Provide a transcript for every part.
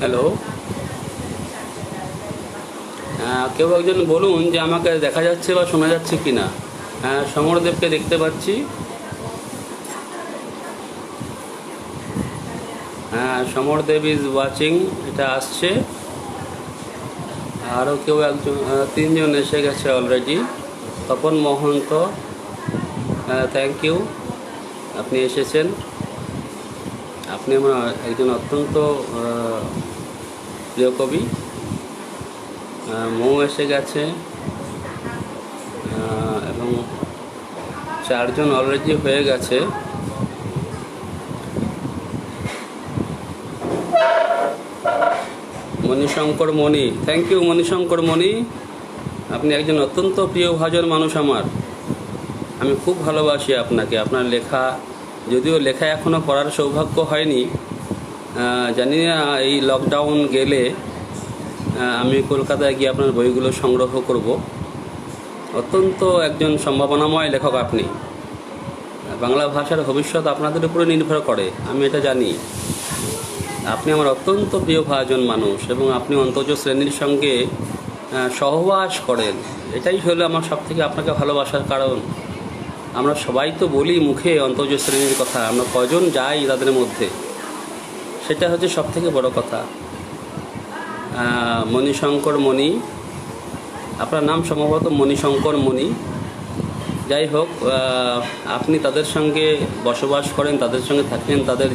Hello, কেউ একজন বলুন যে আমাকে দেখা যাচ্ছে বা শোনা যাচ্ছে কি না। হ্যাঁ, সমরদেবকে দেখতে পাচ্ছি। হ্যাঁ, সমরদেব ইজ ওয়াচিং, এটা আসছে। আরও কেউ একজন, তিনজন এসে গেছে already. Tapan Mahanta, thank you, আপনি এসেছেন। আপনি আমার একজন অত্যন্ত প্রিয় কবি। মৌ এসে গেছে, এবং চারজন অলরেডি হয়ে গেছে। মণিশঙ্কর মণি, থ্যাংক ইউ মণিশঙ্কর মণি, আপনি একজন অত্যন্ত প্রিয়ভাজন মানুষ আমার। আমি খুব ভালোবাসি আপনাকে। আপনার লেখা, যদিও লেখা এখনও পড়ার সৌভাগ্য হয়নি, জানি না এই লকডাউন গেলে আমি কলকাতায় গিয়ে আপনার বইগুলো সংগ্রহ করব। অত্যন্ত একজন সম্ভাবনাময় লেখক আপনি। বাংলা ভাষার ভবিষ্যৎ আপনাদের উপরে নির্ভর করে, আমি এটা জানি। আপনি আমার অত্যন্ত প্রিয়ভাজন মানুষ এবং আপনি অন্তজ শ্রেণীর সঙ্গে সহবাস করেন। এটাই হলো আমার সবথেকে আপনাকে ভালোবাসার কারণ। আমরা সবাই তো বলি মুখে অন্তজ শ্রেণীর কথা, আমরা কজন যাই তাদের মধ্যে, সেটা হচ্ছে সবথেকে বড় কথা। মণিশঙ্কর মণি, আপনার নাম সম্ভবত মণিশঙ্কর মণি। যাই হোক, আপনি তাদের সঙ্গে বসবাস করেন, তাদের সঙ্গে থাকেন, তাদের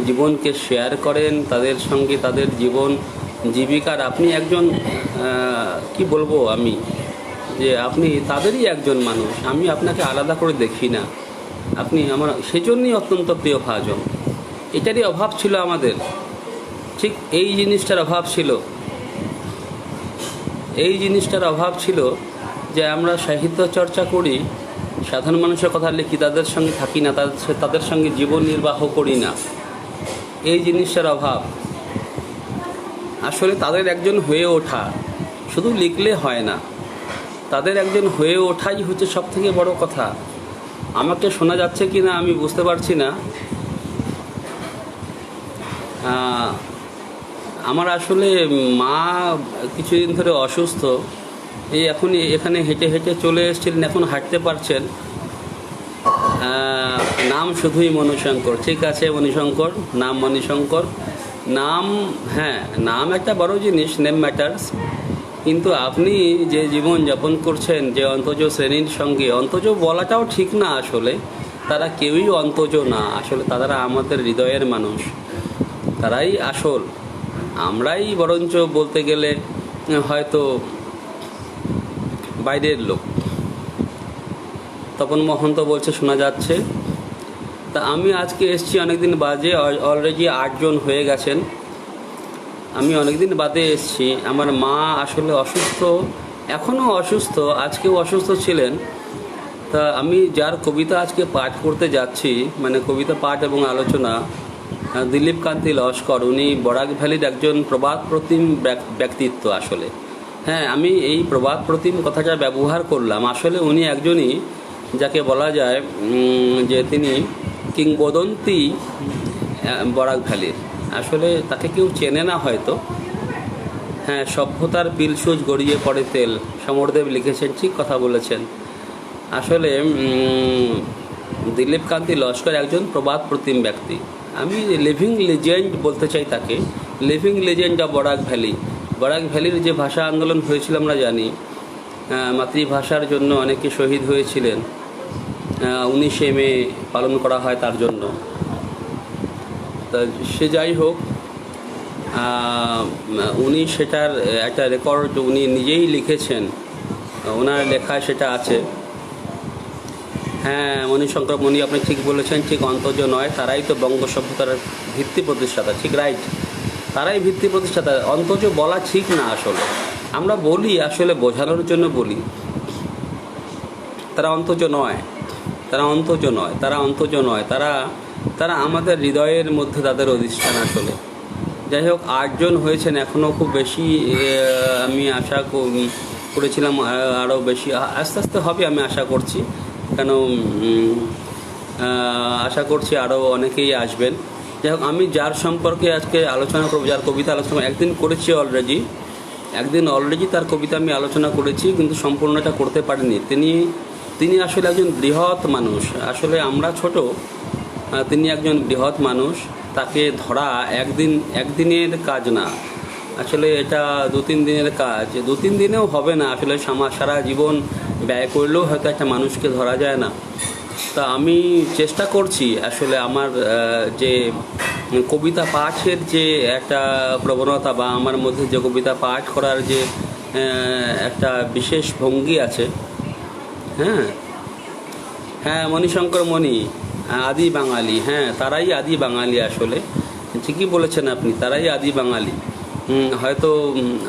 জীবনকে শেয়ার করেন, তাদের সঙ্গে তাদের জীবন জীবিকার আপনি একজন, কি বলবো আমি, যে আপনি তাদেরই একজন মানুষ। আমি আপনাকে আলাদা করে দেখি না। আপনি আমার সেজন্যই অত্যন্ত প্রিয় ভাজন। এটারই অভাব ছিল আমাদের, ঠিক এই জিনিসটার অভাব ছিল। এই জিনিসটার অভাব ছিল যে আমরা সাহিত্য চর্চা করি, সাধারণ মানুষের কথা লিখি, তাদের সঙ্গে থাকি না, তাদের সঙ্গে জীবন নির্বাহ করি না। এই জিনিসটার অভাব। আসলে তাদের একজন হয়ে ওঠা, শুধু লিখলে হয় না, তাদের একজন হয়ে ওঠাই হচ্ছে সবথেকে বড় কথা। আমাকে শোনা যাচ্ছে কি না আমি বুঝতে পারছি না। আমার আসলে মা কিছুদিন ধরে অসুস্থ। এই এখনই এখানে হেঁটে হেঁটে চলে এসেছিলেন, এখন হাঁটতে পারছেন। নাম শুধুই মণিশঙ্কর, ঠিক আছে মণিশঙ্কর, নাম মণিশঙ্কর। নাম, হ্যাঁ, নাম একটা বড় জিনিস, নেম ম্যাটার্স। কিন্তু আপনি যে জীবন যাপন করছেন, যে অন্তজ শ্রেণীর সঙ্গে, অন্তজ বলাটাও ঠিক না, আসলে তারা কেউই অন্তজ না। আসলে তারা আমাদের হৃদয়ের মানুষ, তারাই আসল। আমরাই বরঞ্চ বলতে গেলে হয়তো বাইরের লোক। তপন মহন্ত বলছে শোনা যাচ্ছে। তা আমি আজকে এসেছি অনেকদিন বাদে, অলরেডি 8 জন হয়ে গেছেন। আমি অনেকদিন বাদে এসেছি। আমার মা আসলে অসুস্থ, এখনও অসুস্থ, আজকেও অসুস্থ ছিলেন। তা আমি যার কবিতা আজকে পাঠ করতে যাচ্ছি, মানে কবিতা পাঠ এবং আলোচনা, দিলীপ কান্তি লস্কর, উনি বরাক ভ্যালির একজন প্রবাদ প্রতিম ব্যক্তিত্ব আসলে। হ্যাঁ, আমি এই প্রবাদ প্রতিম কথাটা ব্যবহার করলাম। আসলে উনি একজনই যাকে বলা যায় যে তিনি কিংবদন্তি বরাক ভ্যালির। আসলে তাকে কেউ চেনে না হয়তো। হ্যাঁ, সভ্যতার পিলসুজ গড়িয়ে পড়ে তেল, সমরদেব লিখেছেন, ঠিক কথা বলেছেন। আসলে দিলীপ কান্তি লস্কর একজন প্রবাদ প্রতিম ব্যক্তি। আমি লিভিং লেজেন্ড বলতে চাই তাকে, living legend of Barak valley. বরাক ভ্যালির যে ভাষা আন্দোলন হয়েছিল আমরা জানি, মাতৃভাষার জন্য অনেকে শহীদ হয়েছিলেন। 19শে মে পালন করা হয় তার জন্য। তা সে যাই হোক, উনি সেটার একটা রেকর্ড উনি নিজেই লিখেছেন, ওনার লেখায় সেটা আছে। হ্যাঁ মণিশঙ্কর মণি, আপনি ঠিক বলেছেন, ঠিক অন্তজ নয়, তারাই তো বঙ্গ সভ্যতার ভিত্তি প্রতিষ্ঠাতা, ঠিক রাইট, তারাই ভিত্তি প্রতিষ্ঠাতা। অন্তজ বলা ঠিক না, আসলে আমরা বলি আসলে বোঝানোর জন্য বলি। তারা অন্তজ নয়, তারা অন্তজ নয়, তারা অন্তজ নয়, তারা আমাদের হৃদয়ের মধ্যে তাদের অধিষ্ঠান আসলে। যাই হোক, 8 জন হয়েছেন, এখনও খুব বেশি আমি আশা করেছিলাম, আরও বেশি আস্তে আস্তে হবে আমি আশা করছি। কেন আশা করছি আরও অনেকেই আসবেন। যাই হোক, আমি যার সম্পর্কে আজকে আলোচনা করবো, যার কবিতা আলোচনা একদিন করেছি অলরেডি তার কবিতা আমি আলোচনা করেছি, কিন্তু সম্পূর্ণটা করতে পারিনি। তিনি আসলে একজন বৃহৎ মানুষ। আসলে আমরা ছোট, তিনি একজন বৃহৎ মানুষ। তাকে ধরা একদিনের কাজ না, আসলে এটা 2-3 দিনের কাজ। 2-3 দিনেও হবে না, আসলে সারা জীবন ব্যয় করলেও হয়তো একটা মানুষকে ধরা যায় না। তা আমি চেষ্টা করছি আসলে আমার যে কবিতা পাঠের যে একটা প্রবণতা, বা আমার মধ্যে যে কবিতা পাঠ করার যে একটা বিশেষ ভঙ্গি আছে। হ্যাঁ হ্যাঁ, মণিশঙ্কর মণি আদি বাঙালি, হ্যাঁ তারাই আদি বাঙালি। আসলে ঠিকই বলেছেন আপনি, তারাই আদি বাঙালি। হয়তো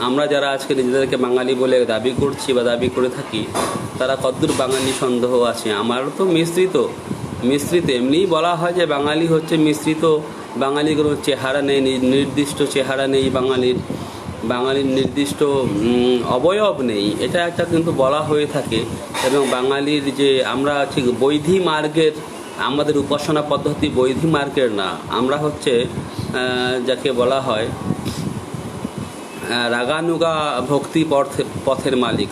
আমরা যারা আজকে নিজেদেরকে বাঙালি বলে দাবি করছি বা দাবি করে থাকি, তারা কতদূর বাঙালি সন্দেহ আছে। আমারও তো মিশ্রিত এমনিই বলা হয় যে বাঙালি হচ্ছে মিশ্রিত, বাঙালির কোনো চেহারা নেই, নির্দিষ্ট চেহারা নেই, বাঙালির নির্দিষ্ট অবয়ব নেই, এটা একটা কিন্তু বলা হয়ে থাকে। এবং বাঙালির যে আমরা ঠিক বৈধি মার্গের, আমাদের উপাসনা পদ্ধতি বৈধি মার্গের না, আমরা হচ্ছে যাকে বলা হয় রাগানুগা ভক্তি পথের মালিক।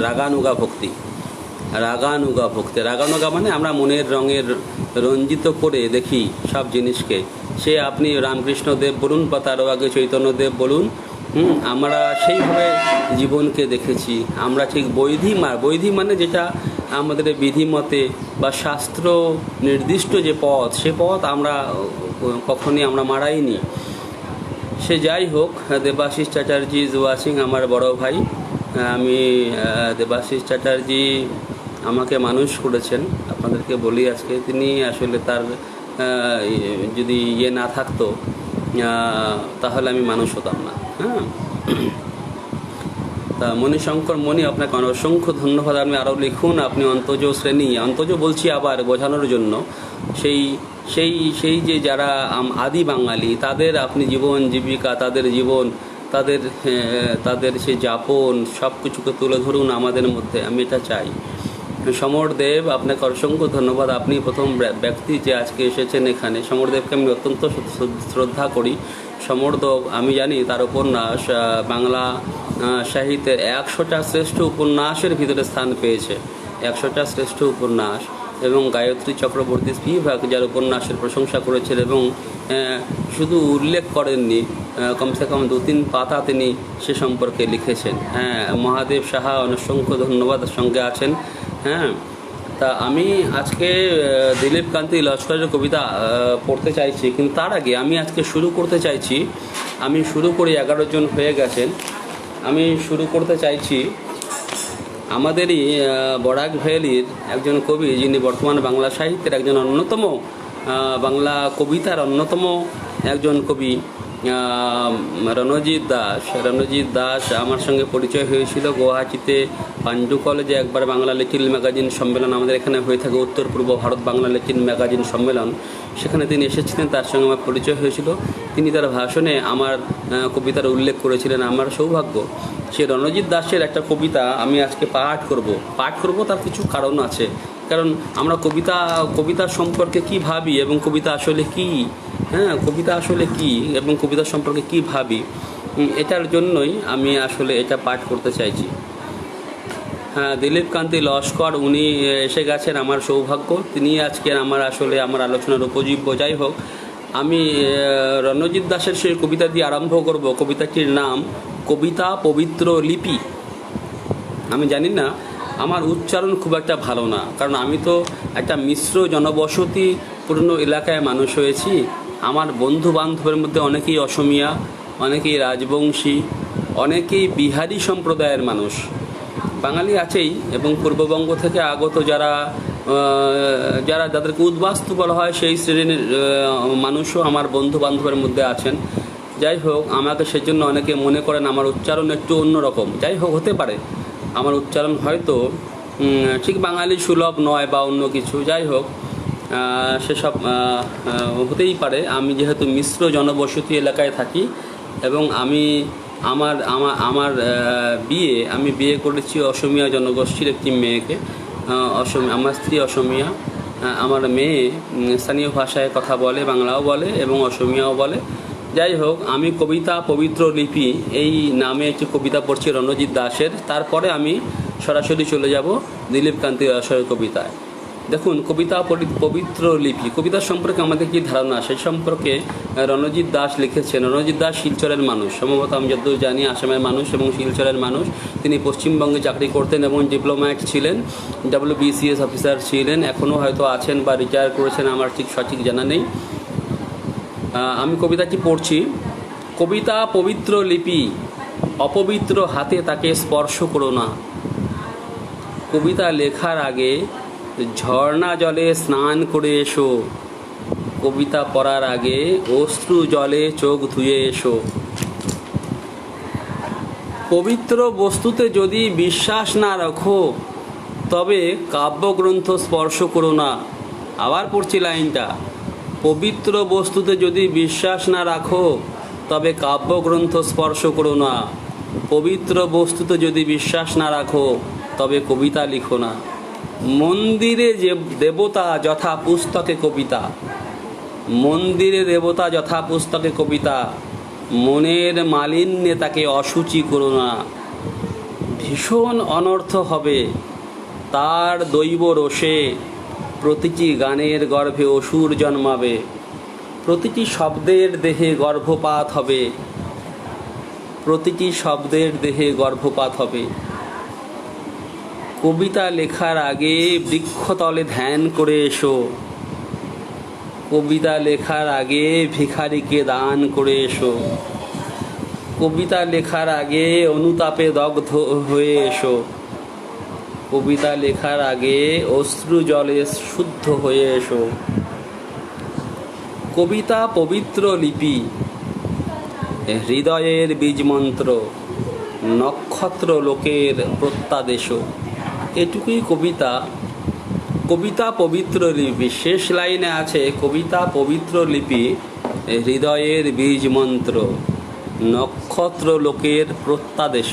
রাগানুগা ভক্তি মানে আমরা মনের রঙের রঞ্জিত করে দেখি সব জিনিসকে। সে আপনি রামকৃষ্ণদেব বলুন বা তারও আগে চৈতন্যদেব বলুন, আমরা সেইভাবে জীবনকে দেখেছি। আমরা ঠিক বৈধি মানে যেটা আমাদের বিধিমতে বা শাস্ত্র নির্দিষ্ট যে পথ, সে পথ আমরা কখনই মারাইনি। সে যাই হোক, দেবাশিস চ্যাটার্জি ইজ ওয়াচিং, আমার বড় ভাই। আমি দেবাশিস চ্যাটার্জি আমাকে মানুষ করেছেন, আপনাদেরকে বলি আজকে। তিনি আসলে তার যদি না থাকতো তাহলে আমি মানুষ হতাম না। হ্যাঁ, তা মণিশঙ্কর মণি, আপনাকে অসংখ্য ধন্যবাদ। আপনি আরও লিখুন। আপনি অন্তজ বলছি আবার বোঝানোর জন্য, সেই যে যারা আদি বাঙালি, তাদের আপনি জীবন জীবিকা, তাদের সেই যাপন সব কিছুকে তুলে ধরুন আমাদের মধ্যে, আমি এটা চাই। সমরদেব, আপনাকে অসংখ্য ধন্যবাদ। আপনি প্রথম ব্যক্তি যে আজকে এসেছেন এখানে। সমরদেবকে আমি অত্যন্ত শ্রদ্ধা করি। সমরদেব, আমি জানি তার উপন্যাস বাংলা সাহিত্যের 100টা শ্রেষ্ঠ উপন্যাসের ভিতরে স্থান পেয়েছে, 100টা শ্রেষ্ঠ উপন্যাস। এবং গায়ত্রী চক্রবর্তী স্পিভাক যার উপন্যাসের প্রশংসা করেছেন এবং শুধু উল্লেখ করেননি, কমসে কম 2-3 পাতা তিনি সে সম্পর্কে লিখেছেন। হ্যাঁ, মহাদেব সাহা, অসংখ্য ধন্যবাদ, সঙ্গে আছেন। হ্যাঁ, তা আমি আজকে দিলীপ কান্তি লস্করের কবিতা পড়তে চাইছি, কিন্তু তার আগে আমি আজকে শুরু করতে চাইছি। আমি শুরু করি, 11 জন হয়ে গেছেন। আমি শুরু করতে চাইছি আমাদেরই বরাক ভ্যালির একজন কবি, যিনি বর্তমান বাংলা সাহিত্যের একজন অন্যতম, বাংলা কবিতার অন্যতম একজন কবি, রণজিৎ দাস। আমার সঙ্গে পরিচয় হয়েছিল গুয়াহাটিতে পাণ্ডু কলেজে একবার বাংলা লিটিল ম্যাগাজিন সম্মেলন আমাদের এখানে হয়ে থাকে, উত্তর পূর্ব ভারত বাংলা লিটিল ম্যাগাজিন সম্মেলন। সেখানে তিনি এসেছিলেন, তার সঙ্গে আমার পরিচয় হয়েছিল। তিনি তার ভাষণে আমার কবিতার উল্লেখ করেছিলেন। আমার সৌভাগ্য, সে রণজিৎ দাসের একটা কবিতা আমি আজকে পাঠ করব। তার কিছু কারণ আছে, কারণ আমরা কবিতা সম্পর্কে কি ভাবি এবং কবিতা আসলে কি, হ্যাঁ কবিতা আসলে কি এবং কবিতা সম্পর্কে কি ভাবি, এটার জন্যই আমি আসলে এটা পাঠ করতে চাইছি। হ্যাঁ, দিলীপ কান্তি লস্কর, উনি এসে গেছেন, আমার সৌভাগ্য। তিনি আজকে আমার আলোচনার উপজীব্য। যাই হোক, আমি রণজিৎ দাসের সেই কবিতা দিয়ে আরম্ভ করব। কবিতাটির নাম কবিতা পবিত্র লিপি। আমি জানি না, আমার উচ্চারণ খুব একটা ভালো না, কারণ আমি তো একটা মিশ্র জনবসতিপূর্ণ এলাকায় মানুষ হয়েছি। আমার বন্ধু বান্ধবের মধ্যে অনেকেই অসমিয়া, অনেকেই রাজবংশী, অনেকেই বিহারি সম্প্রদায়ের মানুষ। বাঙালি আছেই, এবং পূর্ববঙ্গ থেকে আগত যাদেরকে উদ্বাস্তু বলা হয়, সেই শ্রেণীর মানুষও আমার বন্ধু বান্ধবের মধ্যে আছেন। যাই হোক, আমাকে সেজন্য অনেকে মনে করেন আমার উচ্চারণ একটু অন্যরকম। যাই হোক, হতে পারে আমার উচ্চারণ হয়তো ঠিক বাঙালি সুলভ নয় বা অন্য কিছু। যাই হোক, সেসব হতেই পারে। আমি যেহেতু মিশ্র জনবসতি এলাকায় থাকি, এবং আমি বিয়ে করেছি অসমিয়া জনগোষ্ঠীর একটি মেয়েকে। আমার স্ত্রী অসমিয়া, আমার মেয়ে স্থানীয় ভাষায় কথা বলে, বাংলাও বলে এবং অসমিয়াও বলে। যাই হোক, আমি কবিতা পবিত্র লিপি এই নামে একটি কবিতা পড়ছি রণজিৎ দাসের। তারপরে আমি সরাসরি চলে যাব দিলীপ কান্তি দাসের কবিতায়। দেখুন, কবিতা পবিত্র লিপি, কবিতা সম্পর্কে আমাদের কী ধারণা সেই সম্পর্কে রণজিৎ দাস লিখেছেন। রণজিৎ দাস শিলচরের মানুষ, সম্ভবত আমি যতদূর জানি আসামের মানুষ এবং শিলচরের মানুষ। তিনি পশ্চিমবঙ্গে চাকরি করতেন এবং ডিপ্লোম্যাট ছিলেন, WBCS অফিসার ছিলেন, এখনও হয়তো আছেন বা রিটায়ার করেছেন, আমার ঠিক সঠিক জানা নেই। আমি কবিতাটি পড়ছি। কবিতা পবিত্র লিপি, অপবিত্র হাতে তাকে স্পর্শ করো না। কবিতা লেখার আগে ঝর্ণা জলে স্নান করে এসো। কবিতা পড়ার আগে অশ্রু জলে চোখ ধুয়ে এসো। পবিত্র বস্তুতে যদি বিশ্বাস না রাখো তবে কাব্যগ্রন্থ স্পর্শ করো না। আবার পড়ছি লাইনটা, পবিত্র বস্তুতে যদি বিশ্বাস না রাখো তবে কাব্যগ্রন্থ স্পর্শ করো না। পবিত্র বস্তুতে যদি বিশ্বাস না রাখো তবে কবিতা লিখো না। মন্দিরে যে দেবতা যথা পুস্তকে কবিতা, মন্দিরে দেবতা যথা পুস্তকে কবিতা। মনের মালিন্যে তাকে অসুচি করো না। ভীষণ অনর্থ হবে তার দৈব রসে। প্রতিটি গানের গর্ভে অসুর জন্মাবে। প্রতিটি শব্দের দেহে গর্ভপাত হবে। প্রতিটি শব্দের দেহে গর্ভপাত হবে। কবিতা লেখার আগে বৃক্ষতলে ধ্যান করে এসো। কবিতা লেখার আগে ভিখারিকে দান করে এসো। কবিতা লেখার আগে অনুতাপে দগ্ধ হয়ে এসো। কবিতা লেখার আগে অশ্রু জলে শুদ্ধ হয়ে এসো। কবিতা পবিত্র লিপি, হৃদয়ের বীজমন্ত্র, নক্ষত্র লোকের প্রত্যাদেশ। এটুকুই কবিতা। কবিতা পবিত্র লিপি, শেষ লাইনে আছে কবিতা পবিত্র লিপি, হৃদয়ের বীজ মন্ত্র, নক্ষত্র লোকের প্রত্যাদেশ।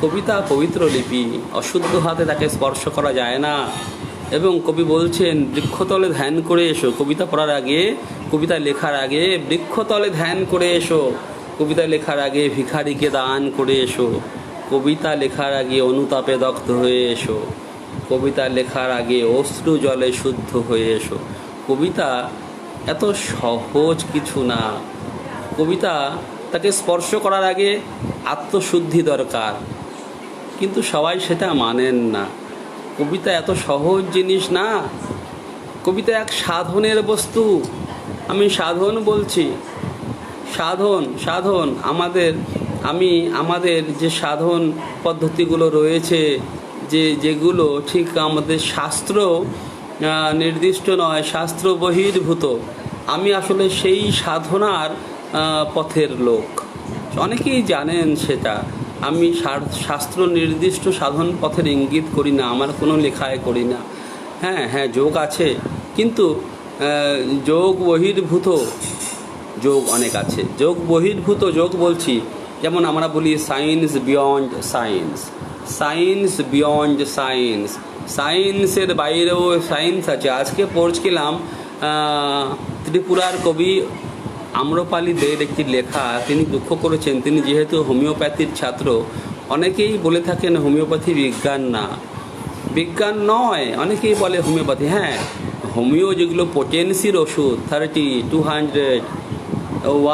কবিতা পবিত্র লিপি, অশুদ্ধ হাতে তাকে স্পর্শ করা যায় না। এবং কবি বলছেন বৃক্ষতলে ধ্যান করে এসো। কবিতা পড়ার আগে, কবিতা লেখার আগে বৃক্ষতলে ধ্যান করে এসো। কবিতা লেখার আগে ভিখারিকে দান করে এসো। কবিতা লেখার আগে অনুতাপে দগ্ধ হয়ে এসো। কবিতা লেখার আগে অশ্রু জলে শুদ্ধ হয়ে এসো। কবিতা এত সহজ কিছু না। কবিতা তাকে স্পর্শ করার আগে আত্মশুদ্ধি দরকার, কিন্তু সবাই সেটা মানেন না। কবিতা এত সহজ জিনিস না। কবিতা এক সাধনের বস্তু। আমি সাধন বলছি, সাধন সাধন আমাদের যে সাধন পদ্ধতিগুলো রয়েছে, যেগুলো ঠিক আমাদের শাস্ত্র নির্দিষ্ট নয়, শাস্ত্র বহির্ভূত, আমি আসলে সেই সাধনার পথের লোক। অনেকেই জানেন সেটা। আমি শাস্ত্র নির্দিষ্ট সাধন পথের ইঙ্গিত করি না, আমার কোনো লেখায় করি না। হ্যাঁ যোগ আছে, কিন্তু যোগ বহির্ভূত যোগ অনেক আছে। যোগ বহির্ভূত যোগ বলছি, যেমন আমরা বলি science beyond science, science beyond science, সায়েন্সের বাইরেও সায়েন্স আছে। আজকে পড়ছিলাম ত্রিপুরার কবি আম্রপালি দের একটি লেখা। তিনি দুঃখ করেছেন, তিনি যেহেতু হোমিওপ্যাথির ছাত্র, অনেকেই বলে থাকেন হোমিওপ্যাথি বিজ্ঞান না, বিজ্ঞান নয়। অনেকেই বলে হোমিওপ্যাথি। হ্যাঁ, হোমিও যেগুলো পোটেন্সির ওষুধ 30, 200,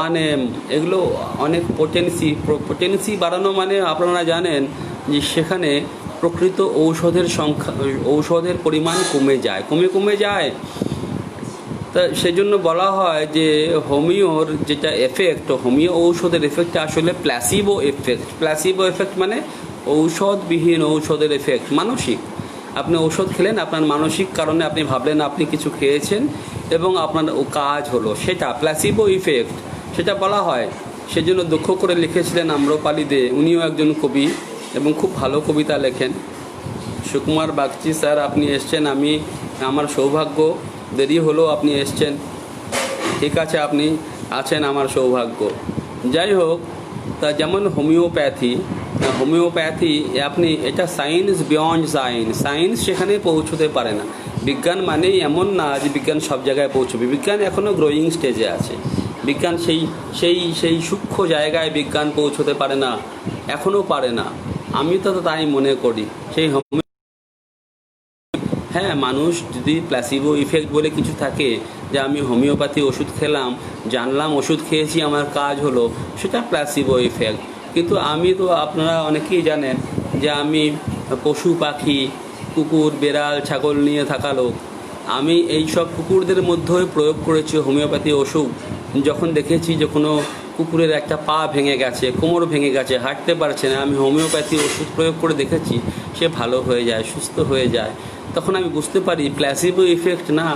1M, এগুলো অনেক পোটেন্সি বাড়ানো মানে আপনারা জানেন যে সেখানে প্রকৃত ঔষধের পরিমাণ কমে যায়। তা সেজন্য বলা হয় যে হোমিওর যেটা এফেক্ট, হোমিও ঔষধের এফেক্ট আসলে প্ল্যাসিবো এফেক্ট। প্ল্যাসিবো এফেক্ট মানে ঔষধবিহীন ঔষধের এফেক্ট, মানসিক। আপনি ঔষধ খেলেন, আপনার মানসিক কারণে আপনি ভাবলেন আপনি কিছু খেয়েছেন এবং আপনার কাজ হলো, সেটা প্ল্যাসিবো ইফেক্ট, সেটা বলা হয়। সেজন্য দুঃখ করে লিখেছিলেন আম্রপালি দে। উনিও একজন কবি এবং খুব ভালো কবিতা লেখেন। সুকুমার বাগচি স্যার, আপনি এসছেন, আমার সৌভাগ্য, দেরি হলো আপনি এসছেন, ঠিক আছে, আপনি আছেন, আমার সৌভাগ্য। যাই হোক, তা যেমন হোমিওপ্যাথি আপনি এটা সায়েন্স বিয়ন্ড সায়েন্স, সায়েন্স সেখানে পৌঁছতে পারে না। বিজ্ঞান মানেই এমন না যে বিজ্ঞান সব জায়গায় পৌঁছবে। বিজ্ঞান এখনও গ্রোয়িং স্টেজে আছে। বিজ্ঞান সেই সেই সেই সূক্ষ্ম জায়গায় বিজ্ঞান পৌঁছতে পারে না, এখনও পারে না। আমি তো তাই মনে করি। সেই হ্যাঁ, মানুষ যদি প্ল্যাসিবো ইফেক্ট বলে কিছু থাকে, যে আমি হোমিওপ্যাথি ওষুধ খেলাম, জানলাম ওষুধ খেয়েছি আমার কাজ হলো, সেটা প্ল্যাসিবো ইফেক্ট। কিন্তু আমি তো, আপনারা অনেকেই জানেন যে আমি পশু পাখি, কুকুর বেড়াল ছাগল নিয়ে থাকা লোক। আমি এই সব কুকুরদের মধ্যেও প্রয়োগ করেছি হোমিওপ্যাথি ওষুধ। যখন দেখেছি যে কোনো কুকুরের একটা পা ভেঙে গেছে, কোমর ভেঙে গেছে, হাঁটতে পারছে না, আমি হোমিওপ্যাথি ওষুধ প্রয়োগ করে দেখেছি, সে ভালো হয়ে যায়, সুস্থ হয়ে যায়। তখন আমি বুঝতে পারি প্ল্যাসিবো ইফেক্ট না,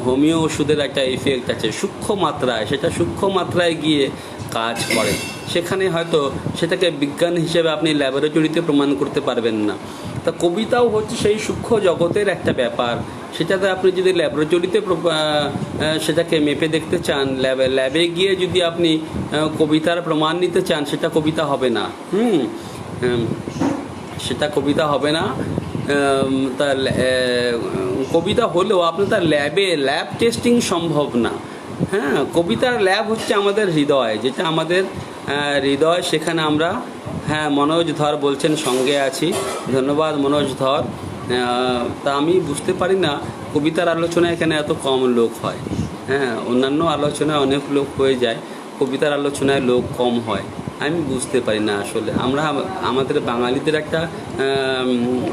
হোমিও ওষুধের একটা ইফেক্ট আছে সূক্ষ্ম মাত্রায়। সেটা সূক্ষ্ম মাত্রায় গিয়ে কাজ করে। সেখানে হয়তো সেটাকে বিজ্ঞান হিসেবে আপনি ল্যাবরেটরিতে প্রমাণ করতে পারবেন না। তা কবিতাও হচ্ছে সেই সূক্ষ্ম জগতের একটা ব্যাপার। সেটাতে আপনি যদি ল্যাবরেটরিতে সেটাকে মেপে দেখতে চান, ল্যাবে গিয়ে যদি আপনি কবিতার প্রমাণ নিতে চান, সেটা কবিতা হবে না। সেটা কবিতা হবে না। তার কবিতা হলেও আপনার তার ল্যাব টেস্টিং সম্ভব না। হ্যাঁ, কবিতার ল্যাব হচ্ছে আমাদের হৃদয়, যেটা আমাদের হৃদয়। সেখানে আমরা, হ্যাঁ, মনোজ ধর বলছেন সঙ্গে আছি, ধন্যবাদ মনোজ ধর। তা আমি বুঝতে পারি না কবিতার আলোচনায় এখানে এত কম লোক হয়। হ্যাঁ, অন্যান্য আলোচনায় অনেক লোক হয়ে যায়, কবিতার আলোচনায় লোক কম হয়। আমি বুঝতে পারি না আসলে। আমাদের বাঙালিদের একটা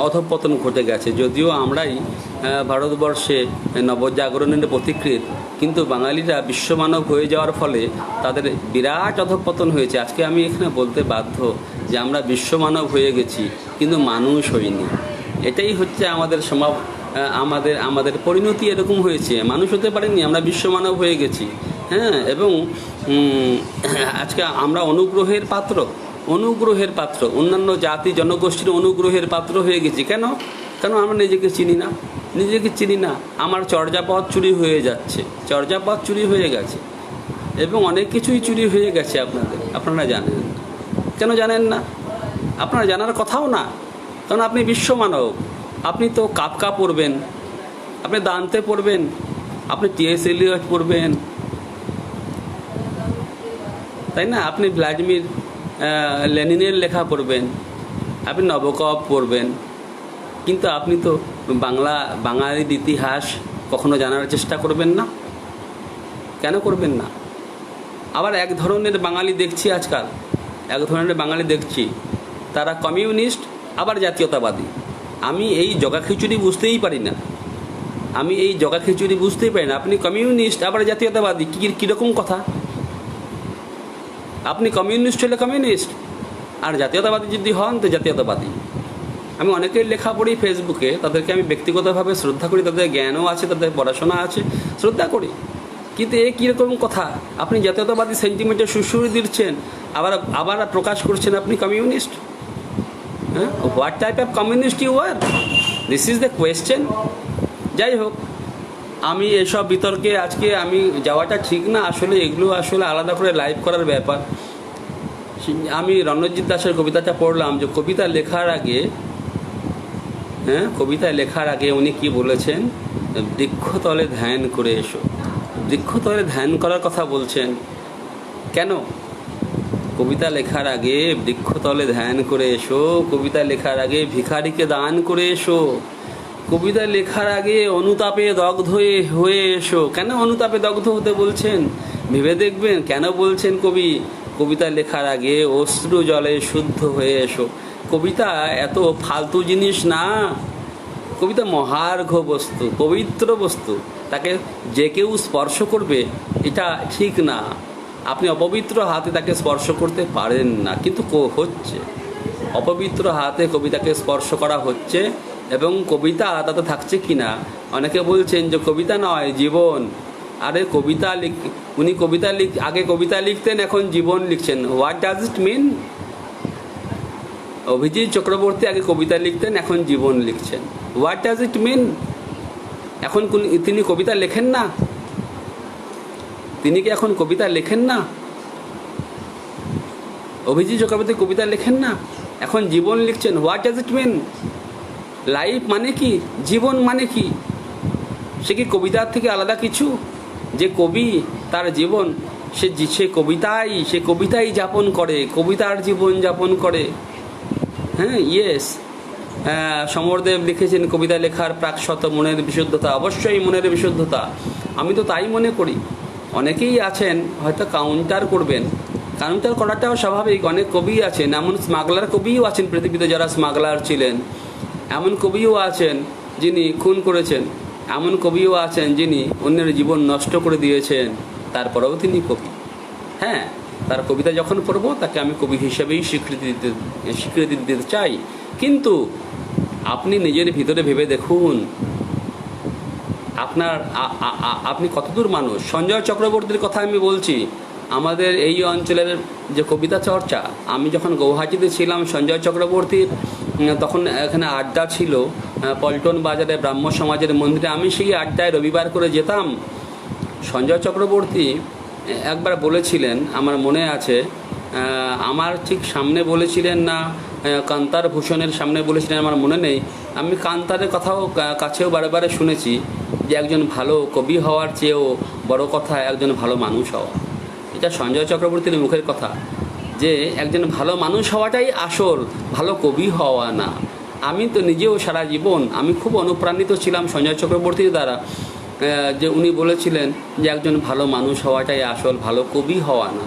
অধঃপতন ঘটে গেছে। যদিও আমরাই ভারতবর্ষে নবজাগরণের পথিকৃৎ, কিন্তু বাঙালিরা বিশ্বমানব হয়ে যাওয়ার ফলে তাদের বিরাট অধঃপতন হয়েছে। আজকে আমি এখানে বলতে বাধ্য যে আমরা বিশ্বমানব হয়ে গেছি, কিন্তু মানুষ হইনি। এটাই হচ্ছে আমাদের আমাদের পরিণতি এরকম হয়েছে। মানুষ হতে পারেনি, আমরা বিশ্বমানব হয়ে গেছি। হ্যাঁ, এবং আজকে আমরা অনুগ্রহের পাত্র, অন্যান্য জাতি জনগোষ্ঠীর অনুগ্রহের পাত্র হয়ে গেছি। কেন আমরা নিজেকে চিনি না। আমার চর্যাপদ চুরি হয়ে যাচ্ছে, চর্যাপদ চুরি হয়ে গেছে, এবং অনেক কিছুই চুরি হয়ে গেছে আপনারা জানেন। কেন জানেন না? আপনারা জানার কথাও না, কারণ আপনি বিশ্বমানব। আপনি তো কাফকা পড়বেন, আপনি দান্তে পড়বেন, আপনি টি.এস. এলিয়ট পড়বেন, তাই না? আপনি ভ্লাদিমির লেনিনের লেখা পড়বেন, আপনি নবকব পড়বেন, কিন্তু আপনি তো বাঙালির ইতিহাস কখনো জানার চেষ্টা করবেন না। কেন করবেন না? আবার এক ধরনের বাঙালি দেখছি, তারা কমিউনিস্ট আবার জাতীয়তাবাদী। আমি এই জগা খিচুড়ি বুঝতেই পারি না। আপনি কমিউনিস্ট আবার জাতীয়তাবাদী, কীরকম কথা? আপনি কমিউনিস্ট হলে কমিউনিস্ট, আর জাতীয়তাবাদী যদি হন তো জাতীয়তাবাদী। আমি অনেকের লেখা পড়ি ফেসবুকে, তাদেরকে আমি ব্যক্তিগতভাবে শ্রদ্ধা করি, তাদের জ্ঞানও আছে, তাদের পড়াশোনা আছে, শ্রদ্ধা করি। কিন্তু এ কীরকম কথা? আপনি জাতীয়তাবাদী সেন্টিমেন্টে সুরসুরি দিচ্ছেন, আবার প্রকাশ করছেন আপনি কমিউনিস্ট। হ্যাঁ, what type of communist you are? This is the question. যাই হোক, আমি এসব বিতর্কে আজকে আমি যাওয়াটা ঠিক না। আসলে এগুলো আলাদা করে লাইভ করার ব্যাপার। আমি রণজিৎ দাসের কবিতাটা পড়লাম, যে কবিতা লেখার আগে উনি কি বলেছেন? বৃক্ষতলে ধ্যান করে এসো। বৃক্ষতলে ধ্যান করার কথা বলছেন কেন? কবিতা লেখার আগে বৃক্ষতলে ধ্যান করে এসো, কবিতা লেখার আগে ভিখারিকে দান করে এসো, কবিতা লেখার আগে অনুতাপে দগ্ধ হয়ে এসো। কেন অনুতাপে দগ্ধ হতে বলছেন? ভেবে দেখবেন কেন বলছেন কবিতা লেখার আগে অশ্রু জলে শুদ্ধ হয়ে এসো। কবিতা এত ফালতু জিনিস না। কবিতা মহার্ঘ বস্তু, পবিত্র বস্তু। তাকে যে কেউ স্পর্শ করবে এটা ঠিক না। আপনি অপবিত্র হাতে তাকে স্পর্শ করতে পারেন না, কিন্তু হচ্ছে। অপবিত্র হাতে কবিতাকে স্পর্শ করা হচ্ছে, এবং কবিতা তাতে থাকছে কি না। অনেকে বলছেন যে কবিতা নয়, জীবন। আরে উনি আগে কবিতা লিখতেন, এখন জীবন লিখছেন। হোয়াট ডাজ ইট মিন? অভিজিৎ চক্রবর্তী আগে কবিতা লিখতেন, এখন জীবন লিখছেন। হোয়াট ডাজ ইট মিন? এখন তিনি কবিতা লেখেন না? তিনি কি এখন কবিতা লেখেন না? অভিজিৎ চক্রবর্তী কবিতা লেখেন না, এখন জীবন লিখছেন। What does it mean? Life মানে কি? জীবন মানে কি? সে কি কবিতার থেকে আলাদা কিছু? যে কবি তার জীবন সে কবিতাই যাপন করে, কবিতার জীবন যাপন করে। হ্যাঁ, ইয়েস, সমরদেব লিখেছেন কবিতা লেখার প্রাকশত মনের বিশুদ্ধতা। অবশ্যই মনের বিশুদ্ধতা, আমি তো তাই মনে করি। অনেকেই আছেন হয়তো কাউন্টার করবেন, কাউন্টার করাটাও স্বাভাবিক। অনেক কবি আছেন, এমন স্মাগলার কবিও আছেন পৃথিবীতে যারা স্মাগলার ছিলেন। এমন কবিও আছেন যিনি খুন করেছেন, এমন কবিও আছেন যিনি অন্যের জীবন নষ্ট করে দিয়েছেন, তারপরেও তিনি কবি। হ্যাঁ, তার কবিতা যখন পড়ব তাকে আমি কবি হিসেবেই স্বীকৃতি দিতে চাই। কিন্তু আপনি নিজের ভিতরে ভেবে দেখুন, আপনি কতদূর মানুষ। সঞ্জয় চক্রবর্তীর কথা আমি বলছি। আমাদের এই অঞ্চলের যে কবিতা চর্চা, আমি যখন গৌহাটিতে ছিলাম সঞ্জয় চক্রবর্তীর তখন এখানে আড্ডা ছিল পল্টন বাজারে ব্রাহ্ম সমাজের মন্দিরে। আমি সেই আড্ডায় রবিবার করে যেতাম। সঞ্জয় চক্রবর্তী একবার বলেছিলেন, আমার মনে আছে, আমার ঠিক সামনে বলেছিলেন না কান্তার ভূষণের সামনে বলেছিলেন আমার মনে নেই। আমি কান্তারের কথাও কাছেও বারে বারে শুনেছি যে একজন ভালো কবি হওয়ার চেয়েও বড় কথা একজন ভালো মানুষ হওয়া। এটা সঞ্জয় চক্রবর্তীর মুখের কথা যে একজন ভালো মানুষ হওয়াটাই আসল, ভালো কবি হওয়া না। আমি তো নিজেও সারা জীবন আমি খুব অনুপ্রাণিত ছিলাম সঞ্জয় চক্রবর্তীর দ্বারা, যে উনি বলেছিলেন যে একজন ভালো মানুষ হওয়াটাই আসল, ভালো কবি হওয়া না।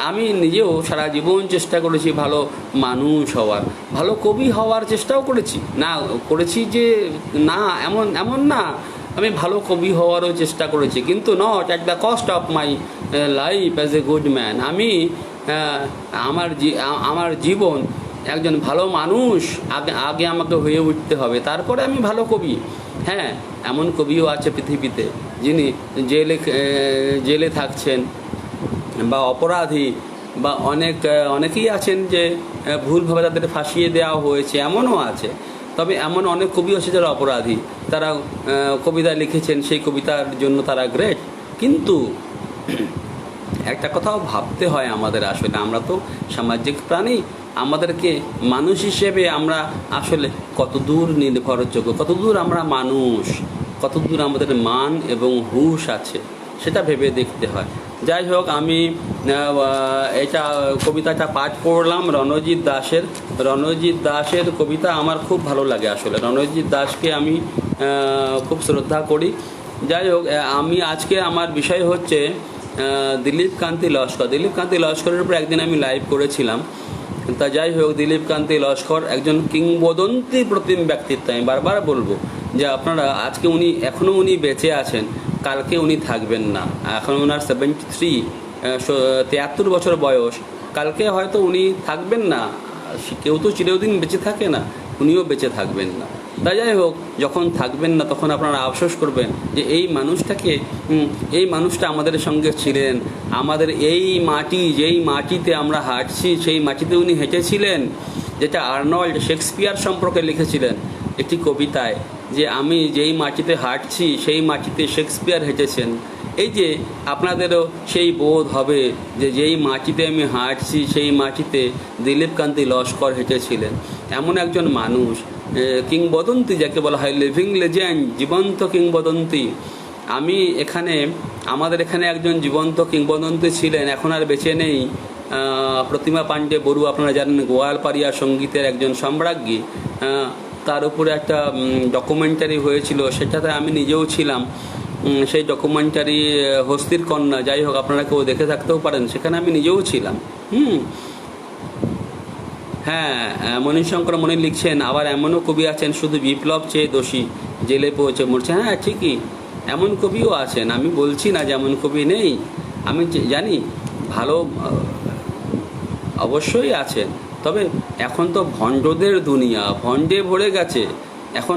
আমি নিজেও সারা জীবন চেষ্টা করেছি ভালো মানুষ হওয়ার, ভালো কবি হওয়ার চেষ্টাও করেছি যে না এমন না, আমি ভালো কবি হওয়ারও চেষ্টা করেছি, কিন্তু not at the cost of my life as a good man. আমি আমার জীবন একজন ভালো মানুষ আগে আমাকে হয়ে উঠতে হবে, তারপরে আমি ভালো কবি। হ্যাঁ, এমন কবিও আছে পৃথিবীতে যিনি জেলে থাকছেন বা অপরাধী, বা অনেকেই আছেন যে ভুলভাবে তাদের ফাঁসিয়ে দেওয়া হয়েছে, এমনও আছে। তবে এমন অনেক কবি আছে যারা অপরাধী, তারা কবিতা লিখেছেন, সেই কবিতার জন্য তারা গ্রেট। কিন্তু একটা কথাও ভাবতে হয় আমাদের, আসলে আমরা তো সামাজিক প্রাণী, আমাদেরকে মানুষ হিসেবে আমরা আসলে কতদূর নির্ভরযোগ্য, কতদূর আমরা মানুষ, কতদূর আমাদের মান এবং হুঁশ আছে সেটা ভেবে দেখতে হয়। যাই হোক, আমি কবিতাটা পাঠ করলাম রণজিৎ দাসের কবিতা আমার খুব ভালো লাগে। আসলে রণজিৎ দাসকে আমি খুব শ্রদ্ধা করি। যাই হোক, আমি আজকে আমার বিষয় হচ্ছে দিলীপ কান্তি লস্করের উপর একদিন আমি লাইভ করেছিলাম। তা যাই হোক, দিলীপ কান্তি লস্কর একজন কিংবদন্তি প্রতিম ব্যক্তিত্ব। আমি বারবার বলবো যে আপনারা আজকে এখনও উনি বেঁচে আছেন, কালকে উনি থাকবেন না। এখন ওনার 73 বছর বয়স, কালকে হয়তো উনি থাকবেন না। কেউ তো চিরদিন বেঁচে থাকে না, উনিও বেঁচে থাকবেন না। তা যাই হোক, যখন থাকবেন না তখন আপনারা আফসোস করবেন যে এই মানুষটা আমাদের সঙ্গে ছিলেন, আমাদের এই মাটি, যেই মাটিতে আমরা হাঁটছি সেই মাটিতে উনি হেঁটেছিলেন, যেটা আর্নল্ড শেক্সপিয়ার সম্পর্কে লিখেছিলেন একটি কবিতায়, যে আমি যেই মাটিতে হাঁটছি সেই মাটিতে শেক্সপিয়ার হেঁটেছেন। এই যে আপনাদেরও সেই বোধ হবে যে যেই মাটিতে আমি হাঁটছি সেই মাটিতে দিলীপ কান্তি লস্কর হেঁটেছিলেন। এমন একজন মানুষ, কিংবদন্তি যাকে বলা হয়, লিভিং লেজেন্ড, জীবন্ত কিংবদন্তি। আমাদের এখানে একজন জীবন্ত কিংবদন্তি ছিলেন, এখন আর বেঁচে নেই, প্রতিমা পাণ্ডে বড়ুয়া। আপনারা জানেন গোয়ালপাড়িয়া সঙ্গীতের একজন সম্রাজ্ঞী। তার উপরে একটা ডকুমেন্টারি হয়েছিল, সেটাতে আমি নিজেও ছিলাম। সেই ডকুমেন্টারি হস্তির কন্যা, যাই হোক আপনারা কেউ দেখে থাকতেও পারেন, সেখানে আমি নিজেও ছিলাম। হ্যাঁ, মণিশঙ্কর মণি লিখছেন, আবার এমনও কবি আছেন শুধু বিপ্লব চেয়ে দোষী, জেলে পৌঁছে মরছে। হ্যাঁ, ঠিকই, এমন কবিও আছেন, আমি বলছি না যে এমন কবি নেই, আমি জানি ভালো অবশ্যই আছেন। তবে এখন তো ভণ্ডদের দুনিয়া, ভণ্ডে ভরে গেছে। এখন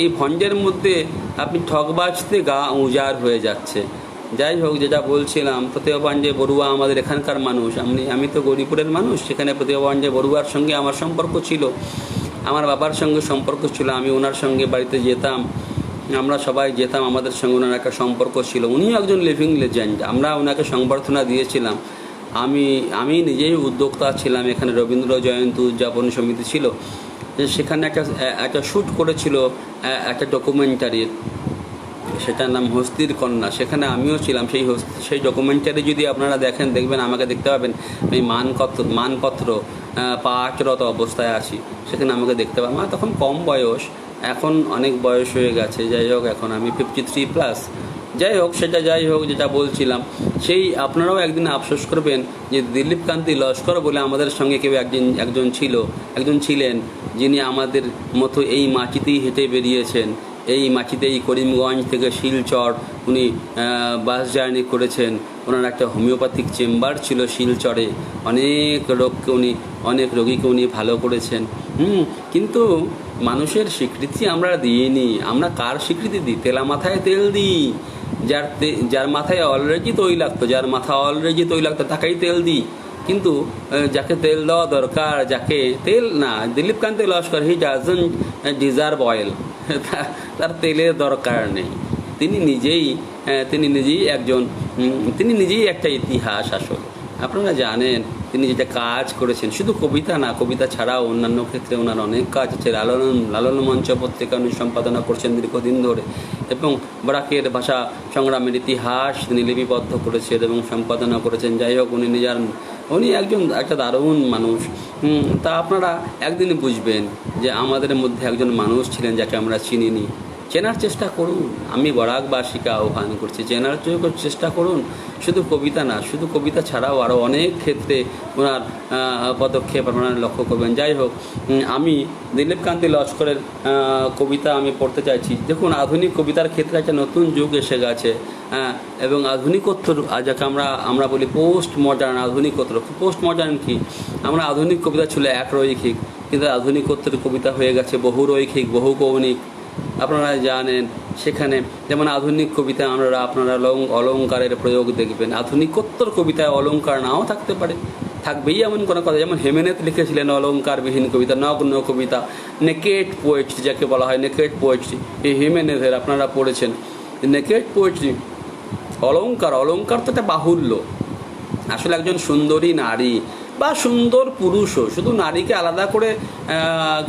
এই ভণ্ডের মধ্যে আপনি ঠকবাজতে গা উজাড় হয়ে যাচ্ছে। যাই হোক, যেটা বলছিলাম, প্রতিভা পাণ্ডে বড়ুয়া আমাদের এখানকার মানুষ। আমি তো গৌরীপুরের মানুষ, সেখানে প্রতিভা পাণ্ডে বড়ুয়ার সঙ্গে আমার সম্পর্ক ছিল, আমার বাবার সঙ্গে সম্পর্ক ছিল। আমি ওনার সঙ্গে বাড়িতে যেতাম, আমরা সবাই যেতাম, আমাদের সঙ্গে ওনার একটা সম্পর্ক ছিল। উনিও একজন লিভিং লেজেন্ড, আমরা ওনাকে সংবর্ধনা দিয়েছিলাম। আমি নিজেই উদ্যোক্তা ছিলাম, এখানে রবীন্দ্র জয়ন্তী উদযাপন সমিতি ছিল, সেখানে একটা শ্যুট করেছিল একটা ডকুমেন্টারির। সেটার নাম হস্তির কন্যা। সেখানে আমিও ছিলাম। সেই ডকুমেন্টারি যদি আপনারা দেখেন, দেখবেন আমাকে দেখতে পাবেন আমি মানপত্র পাঠরত অবস্থায় আছি, সেখানে আমাকে দেখতে পাবেন। আমার তখন কম বয়স, এখন অনেক বয়স হয়ে গেছে। যাই হোক, এখন আমি 53+। যাই হোক, সেটা যাই হোক, যেটা বলছিলাম, সেই আপনারাও একদিন আফসোস করবেন যে দিলীপ কান্তি লস্কর বলে আমাদের সঙ্গে কেউ একজন ছিলেন, যিনি আমাদের মতো এই মাটিতেই হেঁটে বেরিয়েছেন। এই মাটিতেই করিমগঞ্জ থেকে শিলচর উনি বাস জার্নি করেছেন। ওনার একটা হোমিওপ্যাথিক চেম্বার ছিল শিলচরে। অনেক রোগীকে উনি ভালো করেছেন। কিন্তু মানুষের স্বীকৃতি আমরা দিইনি। আমরা কার স্বীকৃতি দিই? তেলা মাথায় তেল দিই। যার মাথায় অলরেডি তৈলাক্ত তাকেই তেল দিই। কিন্তু যাকে তেল দেওয়া দরকার, যাকে তেল না, Dilip Kanti Laskar he doesn't deserve oil. তার তেলের দরকার নেই। তিনি নিজেই একটা ইতিহাস। আসলে আপনারা জানেন তিনি যেটা কাজ করেছেন, শুধু কবিতা না, কবিতা ছাড়াও অন্যান্য ক্ষেত্রে ওনার অনেক কাজ আছে। লালন মঞ্চ পত্রিকা উনি সম্পাদনা করছেন দীর্ঘদিন ধরে, এবং বরাকের ভাষা সংগ্রামের ইতিহাস তিনি লিপিবদ্ধ করেছেন এবং সম্পাদনা করেছেন। যাই হোক, উনি একটা দারুণ মানুষ। তা আপনারা একদিন বুঝবেন যে আমাদের মধ্যে একজন মানুষ ছিলেন যাকে আমরা চিনিনি। চেনার চেষ্টা করুন। আমি বরাকবাসীকে আহ্বান করছি, চেনার চেষ্টা করুন। শুধু কবিতা না, শুধু কবিতা ছাড়াও আরও অনেক ক্ষেত্রে ওনার পদক্ষেপ আপনারা লক্ষ্য করবেন। যাই হোক, আমি দিলীপ কান্তি লস্করের কবিতা আমি পড়তে চাইছি। দেখুন, আধুনিক কবিতার ক্ষেত্রে একটা নতুন যুগ এসে গেছে, এবং আধুনিকোত্তর, যাকে আমরা বলি পোস্ট মডার্ন। পোস্ট মডার্ন কি? আমরা আধুনিক কবিতা ছিল একরৈখিক, কিন্তু আধুনিকোত্তর কবিতা হয়ে গেছে বহুরৈখিক, বহুকৌণিক। আপনারা জানেন, সেখানে যেমন আধুনিক কবিতায় আপনারা অলঙ্কারের প্রয়োগ দেখবেন। আধুনিকোত্তর কবিতায় অলঙ্কার নাও থাকতে পারে, থাকবেই এমন কোনো কথা। যেমন হেমেনেত লিখেছিলেন অলঙ্কারবিহীন কবিতা, নগ্ন কবিতা, নেকেড পোয়েট্রি যাকে বলা হয়, নেকেড পোয়েট্রি। এই হেমেনেথের আপনারা পড়েছেন নেকেড পোয়েট্রি। অলঙ্কার তো একটা বাহুল্য। আসলে একজন সুন্দরী নারী বা সুন্দর পুরুষও, শুধু নারীকে আলাদা করে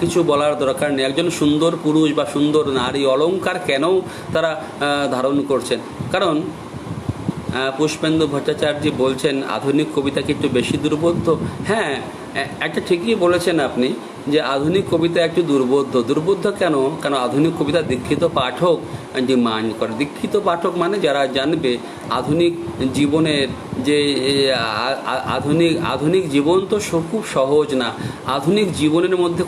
কিছু বলার দরকার নেই। একজন সুন্দর পুরুষ বা সুন্দর নারী অলঙ্কার কেন তারা ধারণ করছেন? কারণ পুষ্পেন্দু ভট্টাচার্য বলছেন আধুনিক কবিতাকে একটু বেশি দুর্বোধ্য। হ্যাঁ, একটা ঠিকই বলেছেন আপনি যে আধুনিক কবিতা একটু দুর্বোধ্য কেন? কারণ আধুনিক কবিতা দীক্ষিত পাঠক ডিমান্ড করে। দীক্ষিত পাঠক মানে যারা জানবে আধুনিক জীবনের যে আধুনিক জীবন তো খুব সহজ না। আধুনিক জীবনের মধ্যে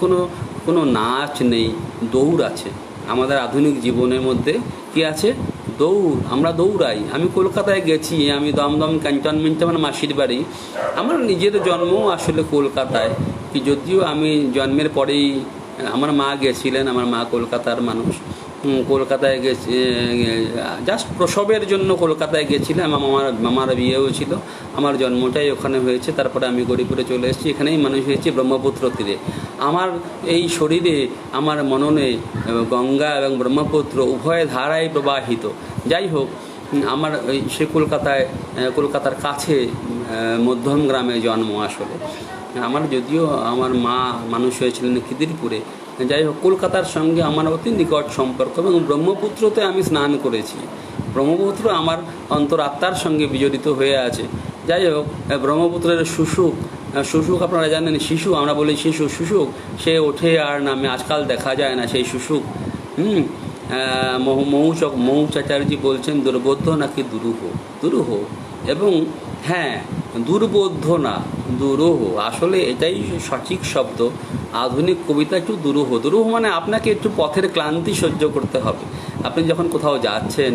কোনো নাচ নেই, দৌড় আছে। আমাদের আধুনিক জীবনের মধ্যে কি আছে? দৌড়। আমরা দৌড়াই। আমি কলকাতায় গেছি, আমি দমদম ক্যান্টনমেন্টে আমার মাসির বাড়ি। আমার নিজের জন্মও আসলে কলকাতায়, কি যদিও আমি জন্মের পরেই আমার মা গেছিলেন। আমার মা কলকাতার মানুষ। কলকাতায় গেছি জাস্ট প্রসবের জন্য কলকাতায় গেছিলাম। মামার বিয়েও ছিল, আমার জন্মটাই ওখানে হয়েছে। তারপরে আমি গরিপুরে চলে এসেছি। এখানেই মানুষ হয়েছে ব্রহ্মপুত্র তীরে। আমার এই শরীরে, আমার মননে গঙ্গা এবং ব্রহ্মপুত্র উভয় ধারায় প্রবাহিত। যাই হোক, আমার সে কলকাতার কাছে মধ্যম গ্রামে জন্ম। আসলে যদিও আমার মা মানুষ হয়েছিলেন খিদিরপুরে। যাই হোক, কলকাতার সঙ্গে আমার অতি নিকট সম্পর্ক, এবং ব্রহ্মপুত্রতে আমি স্নান করেছি। ব্রহ্মপুত্র আমার অন্তরাত্মার সঙ্গে বিজড়িত হয়ে আছে। যাই হোক, ব্রহ্মপুত্রের শুশুক আপনারা জানেন, শিশু আমরা বলি শুশুক সে ওঠে আর নামে, আজকাল দেখা যায় না সেই শুশুক। মৌ চ্যাটার্জি বলছেন দুর্বোধ্য নাকি দুরূহ। এবং হ্যাঁ, দুর্বোধ্য না, দুরূহ। আসলে এটাই সঠিক শব্দ। আধুনিক কবিতা একটু দুরূহ মানে আপনাকে একটু পথের ক্লান্তি সহ্য করতে হবে। আপনি যখন কোথাও যাচ্ছেন,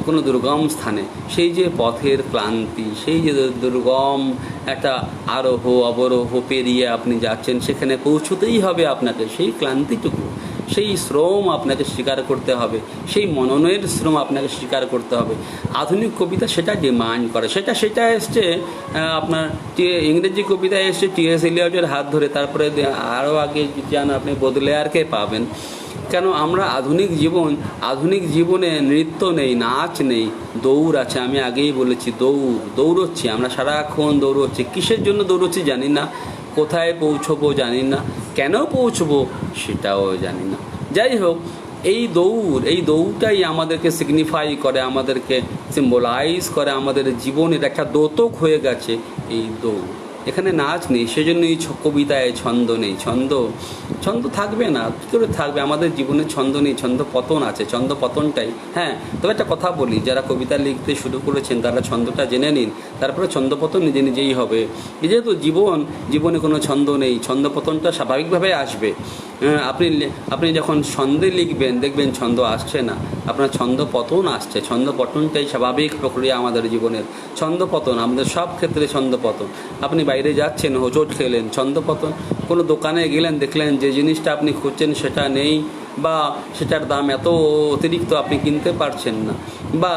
কোনো দুর্গম স্থানে, সেই যে পথের ক্লান্তি, সেই যে দুর্গম একটা আরোহ অবরোহ পেরিয়ে আপনি যাচ্ছেন, সেখানে পৌঁছতেই হবে আপনাকে। সেই ক্লান্তিটুকু, সেই শ্রম আপনাকে স্বীকার করতে হবে, সেই মননের শ্রম আপনাকে স্বীকার করতে হবে। আধুনিক কবিতা সেটা ডিমান্ড করে। সেটা এসছে আপনার ইংরেজি কবিতায় এসছে টি.এস. এলিয়টের হাত ধরে। তারপরে আরও আগে যান, আপনি বোদলেয়ারকে পাবেন। কেন? আমরা আধুনিক জীবনে নৃত্য নেই, নাচ নেই, দৌড় আছে। আমি আগেই বলেছি, দৌড়চ্ছি আমরা সারাক্ষণ দৌড়চ্ছি। কিসের জন্য দৌড়চ্ছি জানি না, কোথায় পৌঁছবো জানি না, কেন পৌঁছবো সেটাও জানি না। যাই হোক, এই দৌড়টাই আমাদেরকে সিগনিফাই করে, আমাদেরকে সিম্বলাইজ করে, আমাদের জীবনের একটা দ্যোতক হয়ে গেছে এই দৌড়। এখানে নাচ নেই, সেজন্য এই কবিতায় ছন্দ নেই। ছন্দ থাকবে না, কী করে থাকবে? আমাদের জীবনে ছন্দ নেই, ছন্দ পতন আছে, ছন্দ পতনটাই। হ্যাঁ, তবে একটা কথা বলি, যারা কবিতা লিখতে শুরু করেছেন তারা ছন্দটা জেনে নিন, তারপরে ছন্দপতন নিজে নিজেই হবে। যেহেতু জীবনে কোনো ছন্দ নেই, ছন্দপতনটা স্বাভাবিকভাবে আসবে। আপনি যখন ছন্দে লিখবেন দেখবেন ছন্দ আসছে না, আপনার ছন্দ পতন আসছে। ছন্দ পতনটাই স্বাভাবিক প্রক্রিয়া আমাদের জীবনের। ছন্দ পতন আমাদের সব ক্ষেত্রে ছন্দ পতন। আপনি বাইরে যাচ্ছেন, হোঁচট খেলেন, ছন্দ পতন। কোনো দোকানে গেলেন, দেখলেন যে জিনিসটা আপনি খুঁজছেন সেটা নেই, বা সেটার দাম এত অতিরিক্ত আপনি কিনতে পারছেন না, বা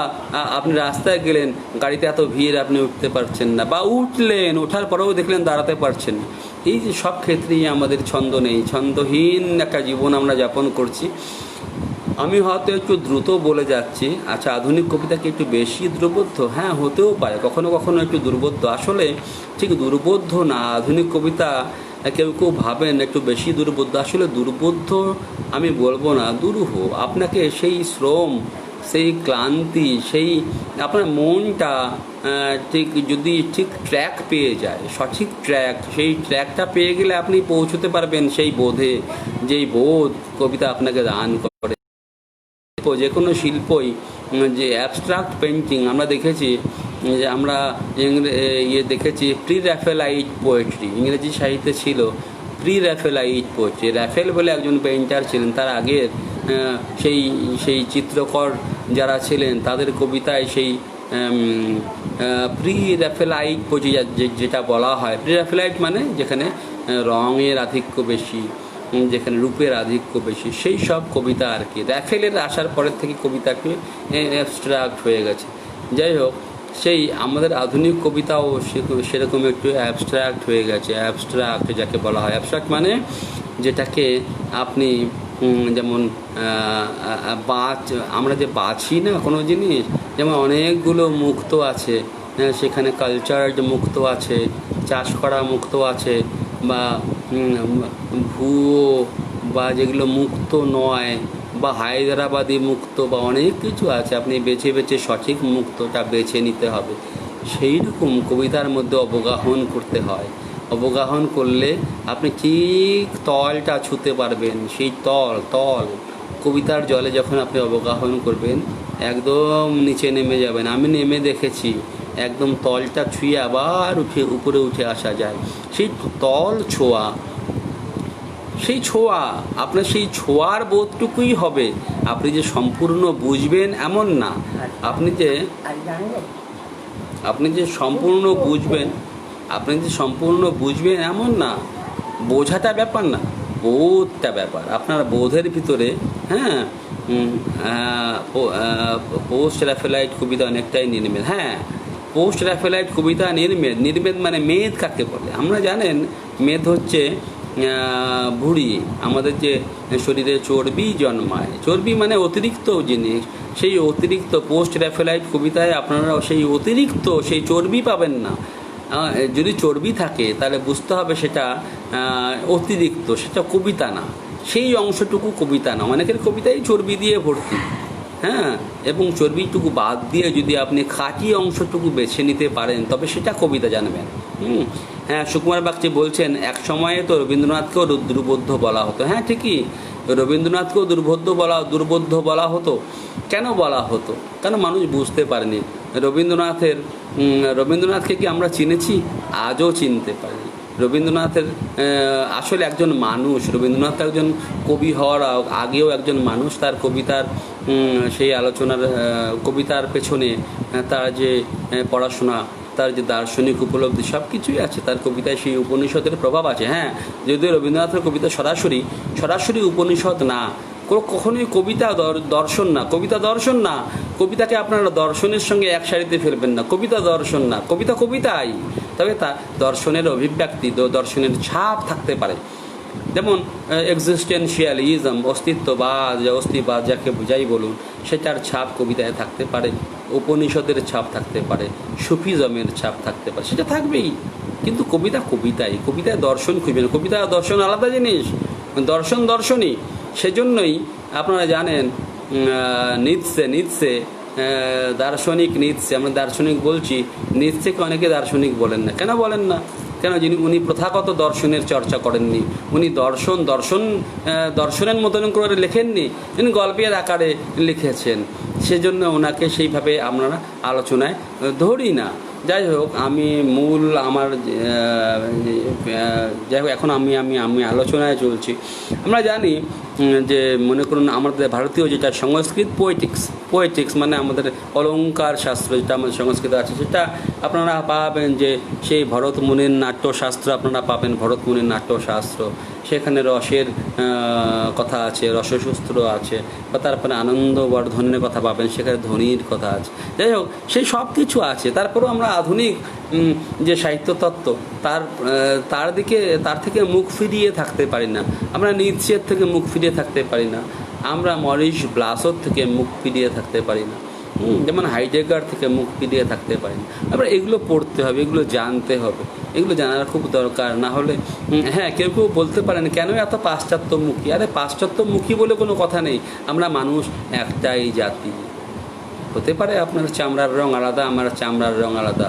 আপনি রাস্তায় গেলেন, গাড়িতে এত ভিড় আপনি উঠতে পারছেন না, বা উঠলেন, ওঠার পরেও দেখলেন দাঁড়াতে পারছেন না। এই যে সব ক্ষেত্রেই আমাদের ছন্দ নেই, ছন্দহীন একটা জীবন আমরা যাপন করছি। আমি হয়তো একটু দ্রুত বলে যাচ্ছি। আচ্ছা, আধুনিক কবিতা কি একটু বেশি দুর্বোধ্য? হ্যাঁ, হতেও পারে, কখনো কখনো একটু দুর্বোধ্য। আসলে ঠিক দুর্বোধ্য না, আধুনিক কবিতা কেউ ভাবেন একটু বেশি দুর্বোধ্য। আসলে দুর্বোধ্য আমি বলবো না, দুরূহ। আপনাকে সেই শ্রম, সেই ক্লান্তি, সেই আপনার মনটা যদি ঠিক ট্র্যাক পেয়ে যায়, সঠিক ট্র্যাক, সেই ট্র্যাকটা পেয়ে গেলে আপনি পৌঁছতে পারবেন সেই বোধে, যেই বোধ কবিতা আপনাকে দান করে। যে কোনো শিল্পই, যে অ্যাবস্ট্রাক্ট পেন্টিং আমরা দেখেছি, যে আমরা দেখেছি প্রি র্যাফেলাইট পোয়েট্রি, ইংরেজি সাহিত্যে ছিল প্রি র্যাফেলাইট পোয়েট্রি। র্যাফেল বলে একজন পেইন্টার ছিলেন, তার আগের সেই চিত্রকর যারা ছিলেন তাদের কবিতায় সেই প্রি র্যাফেলাইট পোয়েট্রি যেটা বলা হয়। প্রি র্যাফেলাইট মানে যেখানে রঙের আধিক্য বেশি, যেখানে রূপের আধিক্য বেশি, সেই সব কবিতা আর কি। র্যাফেলের আসার পরের থেকে কবিতাকে অ্যাবস্ট্রাক্ট হয়ে গেছে। যাই হোক, সেই আমাদের আধুনিক কবিতাও সেরকম একটু অ্যাবস্ট্রাক্ট হয়ে গেছে। অ্যাবস্ট্রাক্ট যাকে বলা হয়, অ্যাবস্ট্রাক্ট মানে যেটাকে আপনি যেমন আমরা যে বাছি না কোনো জিনিস, যেমন অনেকগুলো মুক্ত আছে, সেখানে কালচার্ড মুক্ত আছে, চাষ করা মুক্ত আছে, বা ভুয়ো বা যেগুলো মুক্ত নয়, বা হায়দ্রাবাদি মুক্ত, বা অনেক কিছু আছে। আপনি বেছে বেছে সঠিক মুক্তটা বেছে নিতে হবে। সেই রকম কবিতার মধ্যে অবগাহন করতে হয়। অবগাহন করলে আপনি ঠিক তলটা ছুঁতে পারবেন। সেই তল কবিতার জলে যখন আপনি অবগাহন করবেন, একদম নিচে নেমে যাবেন। আমি নেমে দেখেছি, একদম তলটা ছুঁয়ে আবার উপরে উঠে আসা যায়। সেই তল ছোঁয়া, আপনার সেই ছোঁয়ার বোধটুকুই হবে। আপনি যে সম্পূর্ণ বুঝবেন এমন না, আপনি যে সম্পূর্ণ বুঝবেন এমন না। বোঝাটা ব্যাপার না, বোধটা ব্যাপার। আপনার বোধের ভিতরে, হ্যাঁ, পোস্ট র্যাফেলাইট কবিতা অনেকটাই নির্মেদ। হ্যাঁ, পোস্ট র্যাফেলাইট কবিতা নির্মেদ মানে মেদ কাকে বলে? আমরা জানেন, মেদ হচ্ছে ভুঁড়ি, আমাদের যে শরীরে চর্বি জন্মায়। চর্বি মানে অতিরিক্ত জিনিস। সেই অতিরিক্ত পোস্ট র্যাফেলাইট কবিতায় আপনারা সেই চর্বি পাবেন না। যদি চর্বি থাকে তাহলে বুঝতে হবে সেটা অতিরিক্ত, সেটা কবিতা না, সেই অংশটুকু কবিতা না। অনেকের কবিতাই চর্বি দিয়ে ভর্তি, হ্যাঁ, এবং চর্বিটুকু বাদ দিয়ে যদি আপনি খাঁটি অংশটুকু বেছে নিতে পারেন তবে সেটা কবিতা জানবেন। হ্যাঁ, সুকুমার বাগচি বলছেন এক সময়ে তো রবীন্দ্রনাথকেও দুর্বোধ্য বলা হতো। হ্যাঁ, ঠিকই, রবীন্দ্রনাথকেও দুর্বোধ্য বলা হতো। কেন বলা হতো? কেন মানুষ বুঝতে পারেনি। রবীন্দ্রনাথকে কি আমরা চিনেছি? আজও চিনতে পারি। রবীন্দ্রনাথের আসলে একজন মানুষ। রবীন্দ্রনাথ একজন কবি হওয়ার আগেও একজন মানুষ। তার কবিতার সেই আলোচনার কবিতার পেছনে তার যে পড়াশোনা, তার যে দার্শনিক উপলব্ধি, সব কিছুই আছে তার কবিতায়। সেই উপনিষদের প্রভাব আছে। হ্যাঁ, যদিও রবীন্দ্রনাথের কবিতা সরাসরি উপনিষদ না, কখনোই কবিতা দর্শন না। কবিতাকে আপনারা দর্শনের সঙ্গে এক সারিতে ফেলবেন না। কবিতা দর্শন না, কবিতাই। তবে তা দর্শনের অভিব্যক্তি, দর্শনের ছাপ থাকতে পারে। যেমন এক্সিস্টেন্সিয়ালিজম, অস্তিবাদ যাকে বুঝাই বলুন, সেটার ছাপ কবিতায় থাকতে পারে। উপনিষদের ছাপ থাকতে পারে, সুফিজমের ছাপ থাকতে পারে, সেটা থাকবেই। কিন্তু কবিতায় দর্শন খুঁজবেন। কবিতা দর্শন আলাদা জিনিস, দর্শনই। সেজন্যই আপনারা জানেন নিৎসে নিৎসে দার্শনিক নিৎসে, আমরা দার্শনিক বলছি, নিৎসেকে অনেকে দার্শনিক বলেন না। কেন বলেন না? কেন? যিনি উনি প্রথাগত দর্শনের চর্চা করেননি, উনি দর্শনের মতন করে লেখেননি, উনি গল্পের আকারে লিখেছেন, সেজন্য ওনাকে সেইভাবে আমরা আলোচনায় ধরি না। যাই হোক, আমি মূল আমার যাই হোক, এখন আমি আলোচনায় চলছি। আমরা জানি যে, মনে করুন আমাদের ভারতীয় যেটা সংস্কৃত পোয়েটিক্স মানে আমাদের অলঙ্কার শাস্ত্র, যেটা আমাদের সংস্কৃত আছে, সেটা আপনারা পাবেন যে সেই ভরত মুনির নাট্যশাস্ত্র আপনারা পাবেন। ভরত মুনির নাট্যশাস্ত্র, সেখানে রসের কথা আছে, রসসূত্র আছে, বা তারপরে আনন্দবর্ধনের কথা পাবেন, সেখানে ধ্বনির কথা আছে। যাই হোক, সেই সব কিছু আছে। তারপরেও আমরা আধুনিক যে সাহিত্য তত্ত্ব, তার থেকে মুখ ফিরিয়ে থাকতে পারি না। আমরা নিৎসের থেকে মুখ ফিরিয়ে থাকতে পারি না। আমরা মরিস ব্লাসর থেকে মুখ ফিরিয়ে থাকতে পারি না। যেমন হাইডেগার থেকে মুখ ফিরিয়ে থাকতে পারি না। আমরা এগুলো পড়তে হবে, এগুলো জানতে হবে, এগুলো জানার খুব দরকার। না হলে হ্যাঁ, কেউ বলতে পারেন কেন এত পাশ্চাত্যমুখী? আরে পাশ্চাত্যমুখী বলে কোনো কথা নেই। আমরা মানুষ একটাই জাতি। হতে পারে আপনার চামড়ার রং আলাদা, আমার চামড়ার রং আলাদা,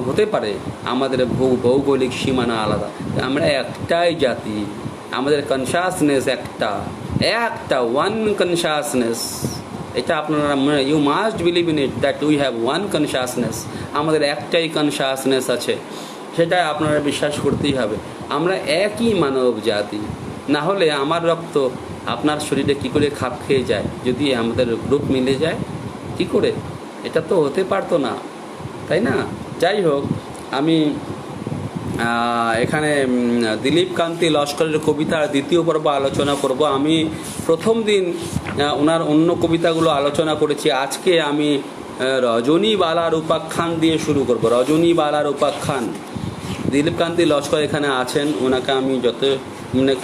হতে পারে আমাদের ভৌগোলিক সীমানা আলাদা, আমরা একটাই জাতি। আমাদের কনসাসনেস একটা ওয়ান কনসাসনেস। এটা আপনারা you must believe in it that we have one consciousness. আমাদের একটাই কনসাসনেস আছে, সেটা আপনারা বিশ্বাস করতেই হবে। আমরা একই মানব জাতি। না হলে আমার রক্ত আপনার শরীরে কী করে খাপ খেয়ে যায় যদি আমাদের গ্রুপ মিলে যায়? কী করে? এটা তো হতে পারতো না, তাই না? যাই হোক, আমি এখানে দিলীপ কান্তি লস্করের কবিতার দ্বিতীয় পর্ব আলোচনা করব। আমি প্রথম দিন ওনার অন্য কবিতাগুলো আলোচনা করেছি। আজকে আমি রজনীবালার উপাখ্যান দিয়ে শুরু করব। রজনীবালার উপাখ্যান। দিলীপ কান্তি লস্কর এখানে আছেন, ওনাকে আমি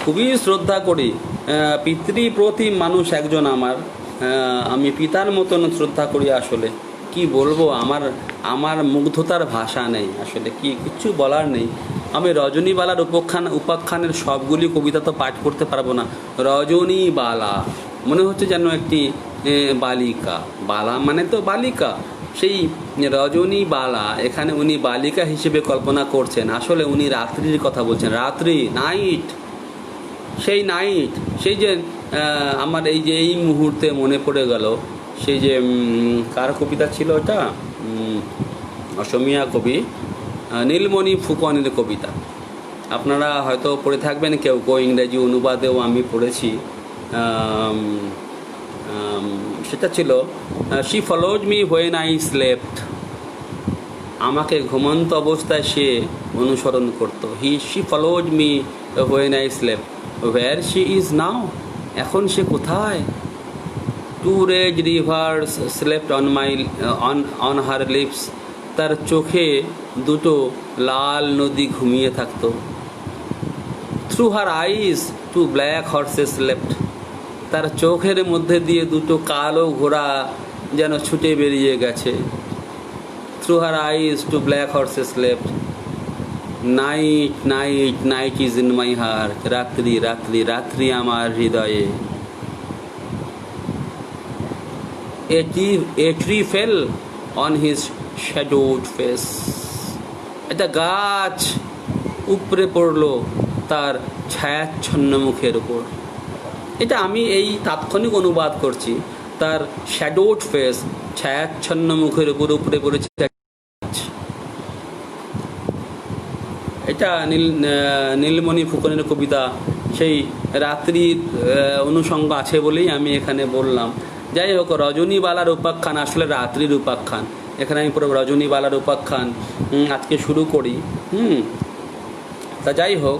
খুবই শ্রদ্ধা করি। পিতৃপ্রতিম মানুষ একজন আমার। আমি পিতার মতন শ্রদ্ধা করি। আসলে কি বলবো, আমার মুগ্ধতার ভাষা নেই, আসলে কিচ্ছু বলার নেই। আমি রজনীবালার উপাখ্যানের সবগুলি কবিতা তো পাঠ করতে পারবো না। রজনীবালা মনে হচ্ছে যেন একটি বালিকা, বালা মানে তো বালিকা, সেই রজনীবালা এখানে উনি বালিকা হিসেবে কল্পনা করছেন। আসলে উনি রাত্রির কথা বলছেন, রাত্রি, নাইট। সেই যে আমার এই মুহূর্তে মনে পড়ে গেল, সেই যে কার কবিতা ছিল ওটা, অসমীয়া কবি নীলমণি ফুকনের কবিতা। আপনারা হয়তো পড়ে থাকবেন, কেউ ইংরেজি অনুবাদেও আমি পড়েছি। সেটা ছিল she follows me when I slept. আমাকে ঘুমন্ত অবস্থায় সে অনুসরণ করতো। She follows me when I slept. Where she is now. এখন সে কোথায়? Two red rivers slept on her lips. তার চোখে দুটো লাল নদী ঘুমিয়ে থাকতো। Through her eyes two black horses slept. তার চোখের মধ্যে দিয়ে দুটো কালো ঘোড়া যেন ছুটে বেরিয়ে গেছে। Through her eyes two black horses slept. Night night night is in my heart. রাত্রি রাত্রি রাত্রি আমার হৃদয়ে। A tree fell on his shadowed face. একটা গাছ উপড়ে পড়লো তার ছায়াচ্ছন্ন মুখের উপর। এটা আমি এই তাৎক্ষণিক অনুবাদ করছি। তার শ্যাডোড ফেস, ছায়াচ্ছন্ন মুখের উপর উপরে পড়েছে। এটা নীলমণি ফুকনের কবিতা। সেই রাত্রির অনুষঙ্গ আছে বলেই আমি এখানে বললাম। যাই হোক, রজনীবালার উপাখ্যান আসলে রাত্রির উপাখ্যান। এখানে আমি পুরো রজনীবালার উপাখ্যান আজকে শুরু করি। তা যাই হোক,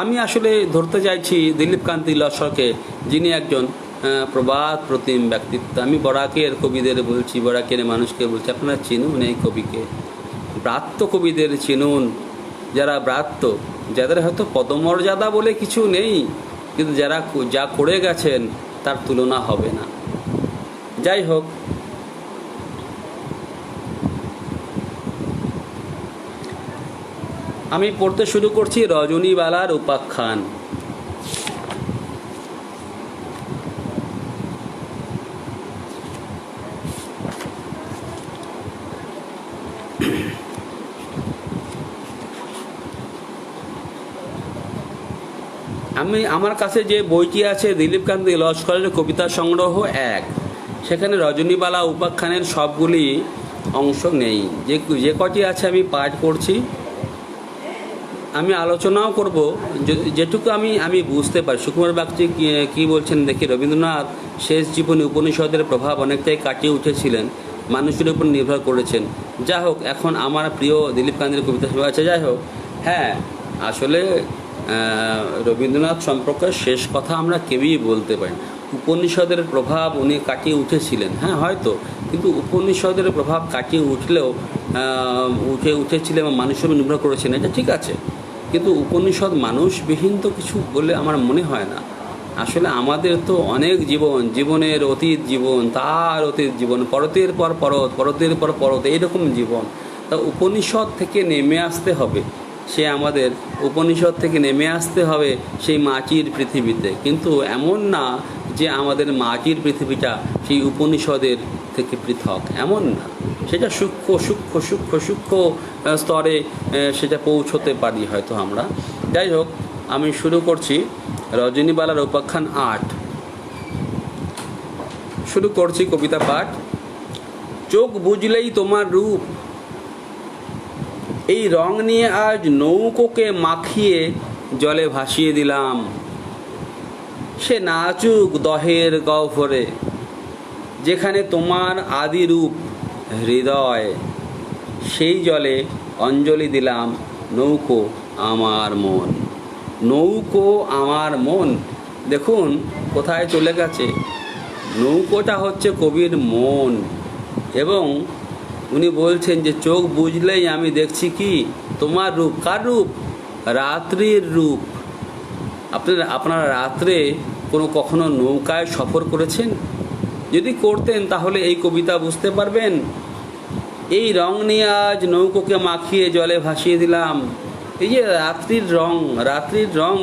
আমি আসলে ধরতে চাইছি দিলীপ কান্তি লস্করকে, যিনি একজন প্রবাদ প্রতিম ব্যক্তিত্ব। আমি বরাকের কবিদের বলছি, বরাকের মানুষকে বলছি, আপনারা চিনুন এই কবিকে। ব্রাত্য কবিদের চিনুন, যারা ব্রাত্য, যাদের হয়তো পদমর্যাদা বলে কিছু নেই, কিন্তু যারা যা করে গেছেন তার তুলনা হবে না। যাই হোক, আমি পড়তে শুরু করছি রজনীবালার উপাখ্যান। আমার কাছে যে বইটি আছে দিলীপকান্তি লস্করের কবিতা সংগ্রহ 1, সেখানে রজনীবালা উপাখ্যানের সবগুলি অংশ নেই। যে কটি আছে আমি পাঠ করছি, আমি আলোচনাও করব যেটুকু আমি বুঝতে পারি। সুকুমার বাগচি কি বলছেন দেখি। রবীন্দ্রনাথ শেষ জীবনে উপনিষদের প্রভাব অনেকটাই কাটিয়ে উঠেছিলেন, মানুষের উপর নির্ভর করেছেন। যা হোক, এখন আমার প্রিয় দিলীপকান্তির কবিতা সব আছে। যাই হোক, হ্যাঁ, আসলে রবীন্দ্রনাথ সম্পর্কে শেষ কথা আমরা কেউই বলতে পারি। উপনিষদের প্রভাব উনি কাটিয়ে উঠেছিলেন, হ্যাঁ হয়তো, কিন্তু উপনিষদের প্রভাব কাটিয়ে উঠেছিলেন এবং মানুষের উপর নির্ভর করেছেন, এটা ঠিক আছে। কিন্তু উপনিষদ মানুষবিহীন তো কিছু বলে আমার মনে হয় না। আসলে আমাদের তো অনেক জীবনের অতীত জীবন, তার অতীত জীবন, পরতের পর পরত, পরতের পর পরত, এইরকম জীবন। তা উপনিষদ থেকে নেমে আসতে হবে, আমাদের উপনিষদ থেকে নেমে আসতে হবে সেই মাটির পৃথিবীতে। কিন্তু এমন না যে আমাদের মাটির পৃথিবীটা সেই উপনিষদের থেকে পৃথক, এমন না। সেটা সূক্ষ্ম সূক্ষ্ম সূক্ষ্ম সূক্ষ্ম স্তরে সেটা পৌঁছতে পারি হয়তো আমরা। যাই হোক, আমি শুরু করছি রজনীবালার উপাখ্যান 8। শুরু করছি কবিতা পাঠ। চোখ বুঝলেই তোমার রূপ, এই রং নিয়ে আজ নৌকোকে মাখিয়ে জলে ভাসিয়ে দিলাম। সে নাচুক দহের গহ্বরে, যেখানে তোমার আদি রূপ হৃদয়। সেই জলে অঞ্জলি দিলাম, নৌকো আমার মন। নৌকো আমার মন, দেখুন কোথায় চলে গেছে। নৌকোটা হচ্ছে কবির মন, এবং উনি বলছেন যে চোখ বুঝলেই আমি দেখছি কি তোমার রূপ। কার রূপ? রাত্রির রূপ। আপনারা রাত্রে কখনো নৌকায় সফর করেছেন? যদি করতেন তাহলে এই কবিতা বুঝতে পারবেন। এই রং নিয়ে আজ নৌকোকে মাখিয়ে জলে ভাসিয়ে দিলাম। এই যে রাত্রির রং,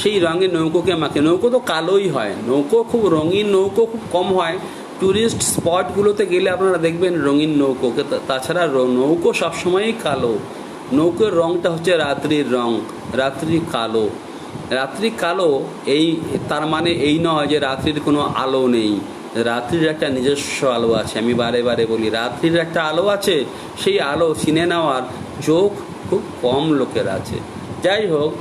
সেই রঙে নৌকোকে মাখিয়ে। নৌকো তো কালোই হয়, নৌকো খুব রঙিন নৌকো খুব কম হয়। ট্যুরিস্ট স্পটগুলোতে গেলে আপনারা দেখবেন রঙিন নৌকোকে, তাছাড়া নৌকো সবসময়ই কালো। নৌকোর রঙটা হচ্ছে রাত্রির রং, রাত্রি কালো। এই তার মানে এই নয় যে রাত্রির কোনো আলো নেই। রাত্রির একটা নিজস্ব আলো আছে। আমি বারে বারে বলি, রাত্রির একটা আলো আছে, সেই আলো চিনে নেওয়ার চোখ খুব কম লোকের আছে। যাই হোক,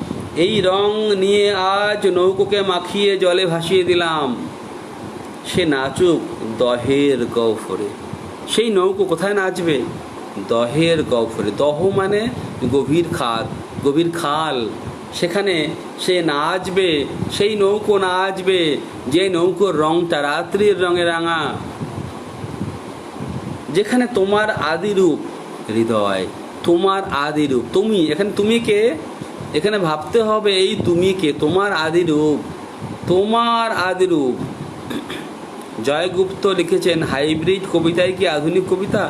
এই রং নিয়ে আজ নৌকোকে মাখিয়ে জলে ভাসিয়ে দিলাম। সে নাচুক দহের গহ্বরে। সেই নৌকো কোথায় নাচবে? দহের গহ্বরে। দহ মানে গভীর খাল। সেখানে সে নাচবে, সেই নৌকো নাচবে যে নৌকোর রংটা রাত্রির রঙে রাঙা। যেখানে তোমার আদিরূপ হৃদয়। তোমার আদিরূপ, তুমি। এখানে তুমি কে? এখানে ভাবতে হবে এই তুমি কে, তোমার আদিরূপ। জয়গুপ্ত লিখেছেন, হাইব্রিড কবিতায় কি আধুনিক কবিতা?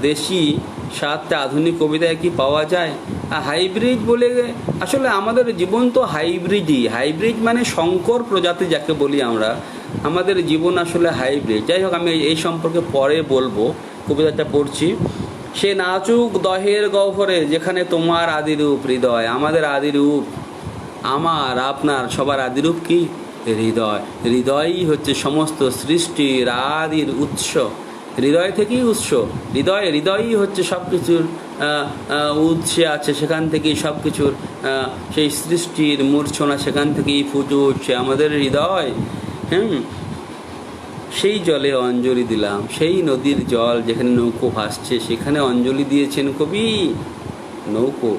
দেশি স্বাদটা আধুনিক কবিতায় কি পাওয়া যায়? হাইব্রিড বলে আসলে আমাদের জীবন তো হাইব্রিড মানে শঙ্কর প্রজাতি যাকে বলি আমরা। আমাদের জীবন আসলে হাইব্রিড। যাই হোক, আমি এই সম্পর্কে পরে বলবো। কবিতাটা পড়ছি। সে নাচুক দহের গহ্বরে, যেখানে তোমার আদিরূপ হৃদয়। আমাদের আদিরূপ, আমার আপনার সবার আদিরূপ কি? হৃদয়ই হচ্ছে সমস্ত সৃষ্টির আদির উৎস। হৃদয় থেকেই উৎস। হৃদয়ই হচ্ছে সব কিছুর উৎসে আছে। সেখান থেকেই সব কিছুর সেই সৃষ্টির মূর্ছনা সেখান থেকেই ফুটে উঠছে আমাদের হৃদয়। সেই জলে অঞ্জলি দিলাম। সেই নদীর জল যেখানে নৌকো ভাসছে সেখানে অঞ্জলি দিয়েছেন কবি। নৌকো,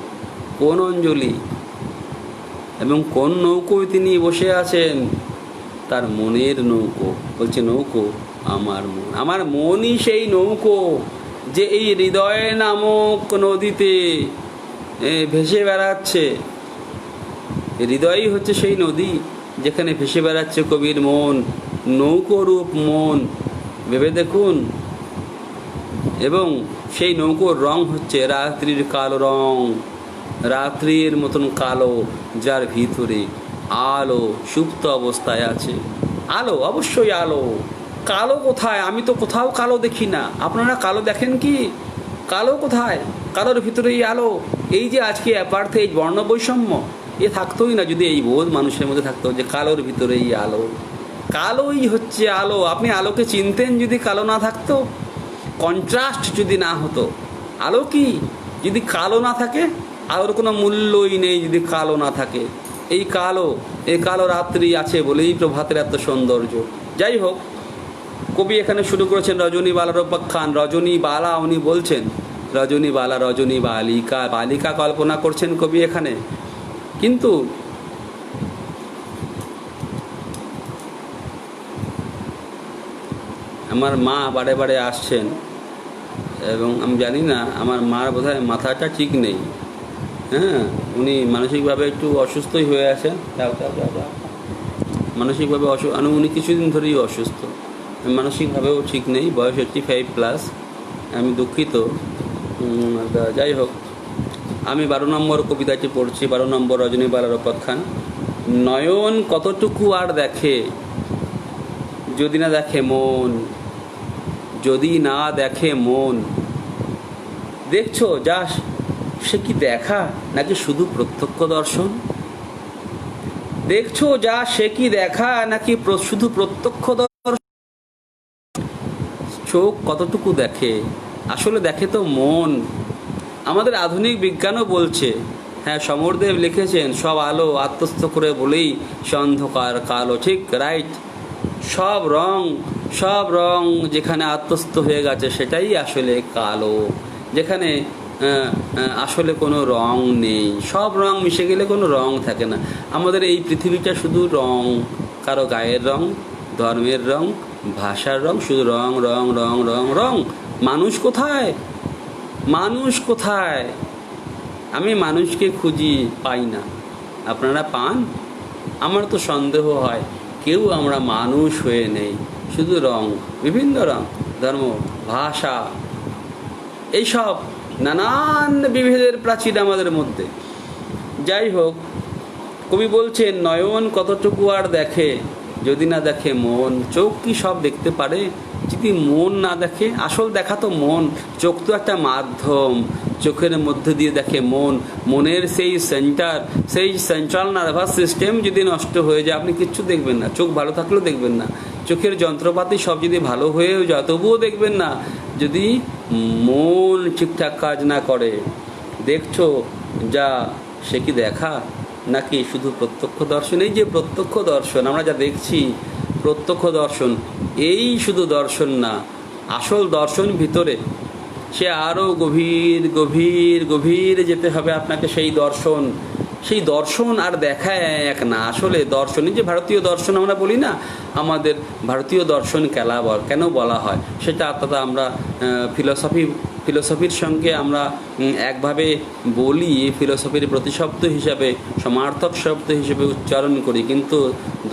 কোন অঞ্জলি এবং কোন নৌকোয় তিনি বসে আছেন? তার মনের নৌকো। বলছে নৌকো আমার মন। আমার মনই সেই নৌকো যে এই হৃদয় নামক নদীতে ভেসে বেড়াচ্ছে। হৃদয়ই হচ্ছে সেই নদী যেখানে ভেসে বেড়াচ্ছে কবির মন, নৌকোরূপ মন। ভেবে দেখুন। এবং সেই নৌকোর রং হচ্ছে রাত্রির কালো রং, রাত্রির মতন কালো, যার ভিতরে আলো সুপ্ত অবস্থায় আছে। আলো, অবশ্যই আলো। কালো কোথায়? আমি তো কোথাও কালো দেখি না। আপনারা কালো দেখেন কি? কালো কোথায়? কালোর ভিতরেই আলো। এই যে আজকে অ্যাপার্থেইড, বর্ণ বৈষম্য, এ থাকতোই না যদি এই বোধ মানুষের মধ্যে থাকতো যে কালোর ভিতরে এই আলো, কালোই হচ্ছে আলো। আপনি আলোকে চিনতেন যদি কালো না থাকতো, কন্ট্রাস্ট যদি না হতো। আলো কি যদি কালো না থাকে, আলোর কোনো মূল্যই নেই যদি কালো না থাকে। এই কালো রাত্রি আছে বলেই প্রভাতের এত সৌন্দর্য। যাই হোক, কবি এখানে শুরু করেছেন রজনীবালার উপাখ্যান। রজনীবালা উনি বলছেন, রজনীবালা রজনী বালিকা, বালিকা কল্পনা করছেন কবি এখানে। কিন্তু আমার মা বারে বারে আসছেন এবং আমি জানি না, আমার মার বোধহয় মাথাটা ঠিক নেই। হ্যাঁ, উনি মানসিকভাবে একটু অসুস্থই হয়ে আছেন। মানসিকভাবে উনি কিছুদিন ধরেই অসুস্থ, মানসিকভাবেও ঠিক নেই। বয়স 85+। আমি দুঃখিত। যাই হোক, আমি 12 নম্বর কবিতাটি পড়ছি, 12 নম্বর রজনীবালার উপাখ্যান। নয়ন কতটুকু আর দেখে, যদি না দেখে মন, যদি না দেখে মন। দেখছো যা সে কি দেখা, নাকি শুধু প্রত্যক্ষ দর্শন? দেখছো যা সে কি দেখা, নাকি শুধু প্রত্যক্ষ দর্শন? চোখ কতটুকু দেখে, আসলে দেখে তো মন। আমাদের আধুনিক বিজ্ঞানও বলছে, হ্যাঁ, সমরদেব লিখেছেন, সব আলো আত্মস্থ করে বলেই সে অন্ধকার কালো। ঠিক, রাইট। সব রং যেখানে আত্মস্থ হয়ে গেছে সেটাই আসলে কালো। যেখানে আসলে কোনো রং নেই, সব রং মিশে গেলে কোনো রং থাকে না। আমাদের এই পৃথিবীটা শুধু রং, কারো গায়ের রং, ধর্মের রং, ভাষার রং, শুধু রং রং রং রং রং। মানুষ কোথায়? মানুষ কোথায়? আমি মানুষকে খুঁজি, পাই না। আপনারা পান? আমার তো সন্দেহ হয় কেউ আমরা মানুষ হয়ে নেই, শুধু রং, বিভিন্ন রং, ধর্ম, ভাষা, এইসব নানান বিভেদের প্রাচীর আমাদের মধ্যে। যাই হোক, কবি বলছেন, নয়ন কতটুকু আর দেখে, যদি না দেখে মন। চোখ কি সব দেখতে পারে যদি মন না দেখে? আসল দেখা তো মন। চোখ তো একটা মাধ্যম, চোখের মধ্যে দিয়ে দেখে মন। মনের সেই সেন্ট্রাল নার্ভাস সিস্টেম যদি নষ্ট হয়ে যায়, আপনি কিচ্ছু দেখবেন না। চোখ ভালো থাকলেও দেখবেন না, চোখের যন্ত্রপাতি সব যদি ভালো হয়েও যায় তবুও দেখবেন না, যদি মন ঠিকঠাক কাজ না করে। দেখছো যা সে কি দেখা, নাকি শুধু প্রত্যক্ষ দর্শন? এই যে প্রত্যক্ষ দর্শন, আমরা যা দেখছি প্রত্যক্ষ দর্শন, এই শুধু দর্শন না, আসল দর্শন ভিতরে। সে আরও গভীর গভীর গভীর যেতে হবে আপনাকে। সেই দর্শন আর দেখা এক না। আসলে দর্শন, এই যে ভারতীয় দর্শন আমরা বলি না, আমাদের ভারতীয় দর্শন কেন বলা হয় সেটা আমরা ফিলোসফির সঙ্গে আমরা একভাবে বলি, ফিলোসফির প্রতিশব্দ হিসাবে, সমার্থক শব্দ হিসেবে উচ্চারণ করি। কিন্তু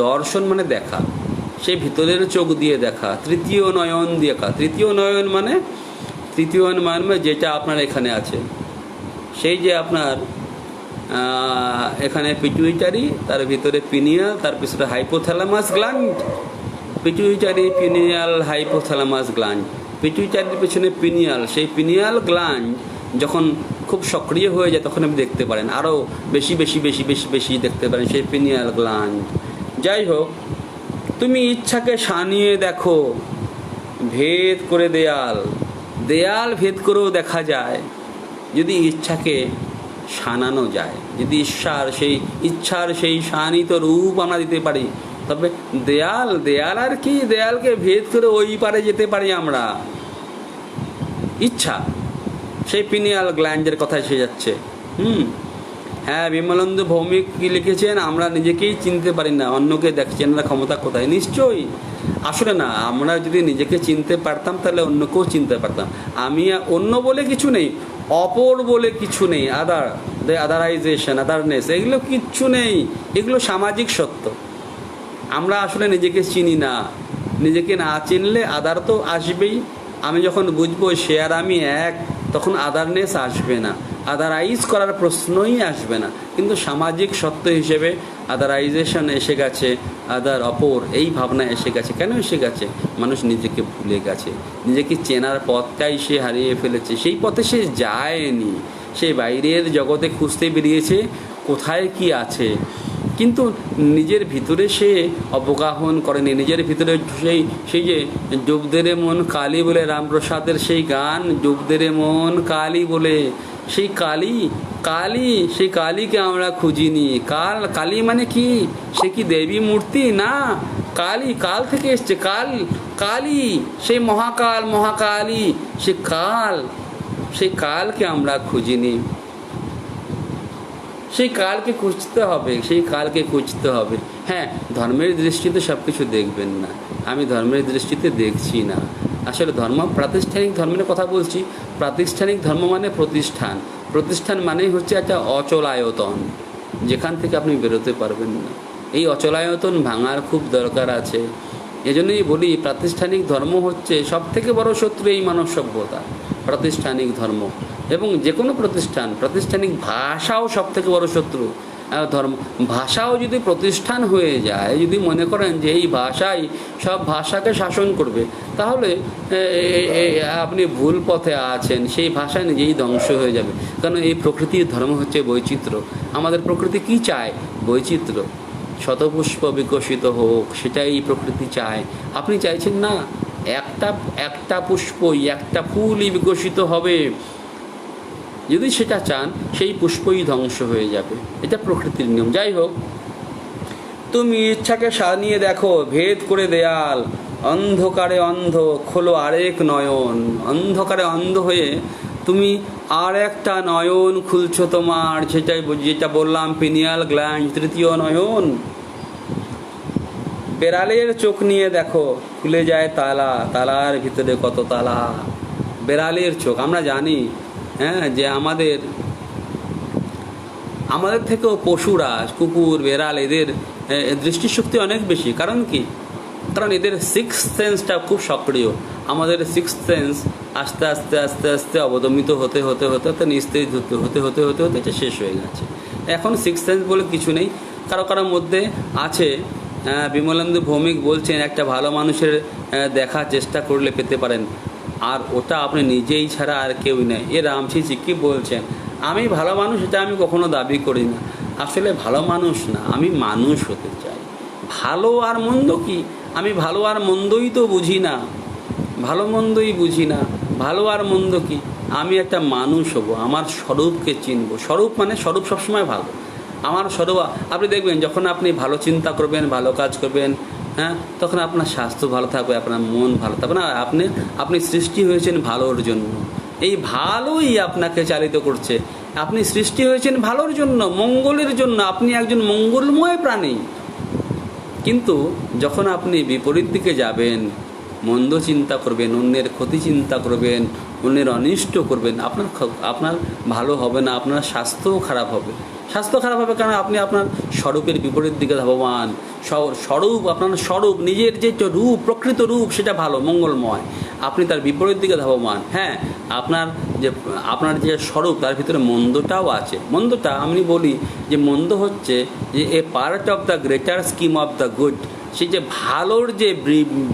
দর্শন মানে দেখা, সেই ভিতরের চোখ দিয়ে দেখা, তৃতীয় নয়ন দিয়ে দেখা। তৃতীয় নয়ন মানে যেটা আপনার এখানে আছে, সেই যে আপনার এখানে পিটুইটারি, তার ভিতরে পিনিয়াল, তার পিছনে hypothalamus gland. Pituitary, pineal, hypothalamus gland. পিটুইটারির পিছনে পিনিয়াল, সেই পিনিয়াল গ্ল্যান্ড যখন খুব সক্রিয় হয়ে যায় তখন আপনি দেখতে পারেন, আরও বেশি বেশি বেশি বেশি বেশি দেখতে পারেন সেই পিনিয়াল গ্ল্যান্ড। যাই হোক, তুমি ইচ্ছাকে সানিয়ে দেখো, ভেদ করে দেয়াল ভেদ করেও দেখা যায় যদি ইচ্ছাকে সানানো যায়, যদি ইচ্ছার সেই শানিত রূপ আমরা দিতে পারি, তবে দেয়াল আর কি, দেয়ালকে ভেদ করে ওই পারে যেতে পারি আমরা। ইচ্ছা, সেই পিনিয়াল গ্ল্যান্ডের কথা এসে যাচ্ছে। হ্যাঁ, বিমলানন্দ ভৌমিক কি লিখেছেন, আমরা নিজেকেই চিনতে পারি না, অন্যকে চেনার ক্ষমতা কোথায়? নিশ্চয়ই আসলে না, আমরা যদি নিজেকে চিনতে পারতাম তাহলে অন্যকেও চিনতে পারতাম। আমি অন্য বলে কিছু নেই, অপর বলে কিছু নেই, আদারাইজেশন, আদারনেস, এগুলো কিচ্ছু নেই। এগুলো সামাজিক সত্য। আমরা আসলে নিজেকে চিনি না। নিজেকে না চিনলে আদার তো আসবেই। আমি যখন বুঝবো সে আর আমি এক, তখন আদারনেস আসবে না, আদারাইজ করার প্রশ্নই আসবে না। কিন্তু সামাজিক সত্য হিসেবে আদারাইজেশন এসে গেছে, অপর, এই ভাবনা এসে গেছে। কেন এসে গেছে? মানুষ নিজেকে ভুলে গেছে, নিজেকে চেনার পথটাই সে হারিয়ে ফেলেছে। সেই পথে সে যায়নি, সে বাইরের জগতে খুঁজতে বেরিয়েছে কোথায় কি আছে, কিন্তু নিজের ভিতরে সে অবগাহন করেনি। নিজের ভিতরে সেই যে ডুবদেরে মন কালী বলে রামপ্রসাদের সেই গান, ডুবদেরে মন কালী বলে, সেই সেই কালীকে আমরা খুঁজিনি। কালী মানে কি? সে কি দেবী মূর্তি? না, কাল থেকে এসছে। কালী সেই মহাকালী, সেই কালকে আমরা খুঁজিনি। সেই কালকে খুঁজতে হবে। হ্যাঁ, ধর্মের দৃষ্টিতে সব কিছু দেখবেন না, আমি ধর্মের দৃষ্টিতে দেখছি না। আসলে প্রাতিষ্ঠানিক ধর্মের কথা বলছি। প্রাতিষ্ঠানিক ধর্ম মানে প্রতিষ্ঠান মানেই হচ্ছে একটা অচলায়তন, যেখান থেকে আপনি বেরোতে পারবেন না। এই অচলায়তন ভাঙার খুব দরকার আছে। এজন্যই বলি, প্রাতিষ্ঠানিক ধর্ম হচ্ছে সব থেকে বড় শত্রু এই মানব সভ্যতা, প্রাতিষ্ঠানিক ধর্ম। এবং যে কোনো প্রাতিষ্ঠানিক ভাষাও সব থেকে বড় শত্রু ধর্ম। ভাষাও যদি প্রতিষ্ঠান হয়ে যায়, যদি মনে করেন যে এই ভাষাই সব ভাষাকে শাসন করবে, তাহলে আপনি ভুল পথে আছেন। সেই ভাষা নিজেই ধ্বংস হয়ে যাবে। কারণ এই প্রকৃতির ধর্ম হচ্ছে বৈচিত্র্য। আমাদের প্রকৃতি কি চায়? বৈচিত্র্য। শতপুষ্প বিকশিত হোক, সেটাই প্রকৃতি চায়। আপনি চাইছেন না একটা পুষ্পই, একটা ফুলই বিকশিত হবে। যদি সেটা চান, সেই পুষ্পই ধ্বংস হয়ে যাবে। এটা প্রকৃতির নিয়ম। যাই হোক, তুমি ইচ্ছাকে সানিয়ে দেখো, ভেদ করে দেয়াল, অন্ধকারে অন্ধ, খোলো আরেক নয়ন। অন্ধকারে অন্ধ হয়ে তুমি আর একটা নয়ন খুলছো তোমার, যেটা বললাম, পিনিয়াল গ্ল্যান্ড, তৃতীয় নয়ন। বেড়ালের চোখ নিয়ে দেখো, খুলে যায় তালার ভিতরে কত তালা। বেড়ালের চোখ, আমরা জানি যে আমাদের থেকেও পশুরা, কুকুর, বেড়াল, এদের দৃষ্টিশক্তি অনেক বেশি। কারণ কি? কারণ এদের সিক্সথ সেন্সটা খুব সক্রিয়। আমাদের সিক্সথ সেন্স আস্তে আস্তে আস্তে আস্তে অবদমিত হতে নিস্তেজ হতে এটা শেষ হয়ে গেছে। এখন সিক্সথ সেন্স বলে কিছু নেই। কারো মধ্যে আছে। বিমলেন্দু ভৌমিক বলছেন, একটা ভালো মানুষের দেখার চেষ্টা করলে পেতে পারেন, আর ওটা আপনি নিজেই ছাড়া আর কেউই নেই। রামসি কি বলছেন? আমি ভালো মানুষ, এটা আমি কখনো দাবি করি না। আসলে ভালো মানুষ না, আমি মানুষ হতে চাই। ভালো আর মন্দ কি? আমি ভালো আর মন্দই তো বুঝি না, ভালো মন্দই বুঝি না। ভালো আর মন্দ কি? আমি একটা মানুষ হব, আমার স্বরূপকে চিনব। স্বরূপ মানে স্বরূপ সবসময় ভালো। আমার স্বরূপ, আপনি দেখবেন, যখন আপনি ভালো চিন্তা করবেন, ভালো কাজ করবেন, তখন আপনার স্বাস্থ্য ভালো থাকবে, আপনার মন ভালো থাকবে। না, আপনি সৃষ্টি হয়েছেন ভালোর জন্য। এই ভালোই আপনাকে চালিত করছে। আপনি সৃষ্টি হয়েছেন ভালোর জন্য, মঙ্গলের জন্য। আপনি একজন মঙ্গলময় প্রাণী। কিন্তু যখন আপনি বিপরীত দিকে যাবেন, মন্দ চিন্তা করবেন, অন্যের ক্ষতি চিন্তা করবেন, অন্যের অনিষ্ট করবেন, আপনার ভালো হবে না, আপনার স্বাস্থ্যও খারাপ হবে। কারণ আপনি আপনার স্বরূপের বিপরীত দিকে ধাবমান। আপনার নিজের যে রূপ, প্রকৃত রূপ, সেটা ভালো, মঙ্গলময়। আপনি তার বিপরীত দিকে ধাবমান। হ্যাঁ, আপনার যে স্বরূপ, তার ভিতরে মন্দটাও আছে। মন্দটা আমি বলি যে মন্দ হচ্ছে যে a part of the greater scheme of the good. সেই যে ভালোর যে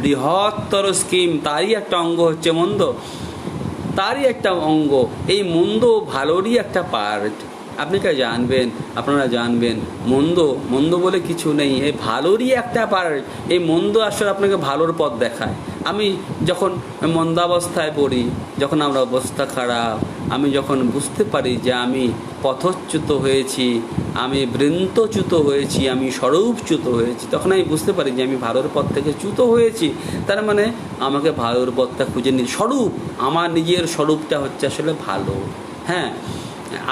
বৃহত্তর স্কিম, তারই একটা অঙ্গ হচ্ছে মন্দ, তারই একটা অঙ্গ। এই মন্দ ভালোরই একটা পার্ট। আপনারা জানবেন মন্দ বলে কিছু নেই, এই ভালোরই একটা পার্ট। এই মন্দ আসলে আপনাকে ভালোর পথ দেখায়। আমি যখন মন্দাবস্থায় পড়ি, যখন আমার অবস্থা খারাপ, আমি যখন বুঝতে পারি যে আমি পথচ্যুত হয়েছি, আমি বৃন্তচ্যুত হয়েছি, আমি স্বরূপচ্যুত হয়েছি, তখন আমি বুঝতে পারি যে আমি ভালোর পথ থেকে চ্যুত হয়েছি। তার মানে আমাকে ভালোর পথটা খুঁজে স্বরূপ, আমার নিজের স্বরূপটা হচ্ছে আসলে ভালো। হ্যাঁ,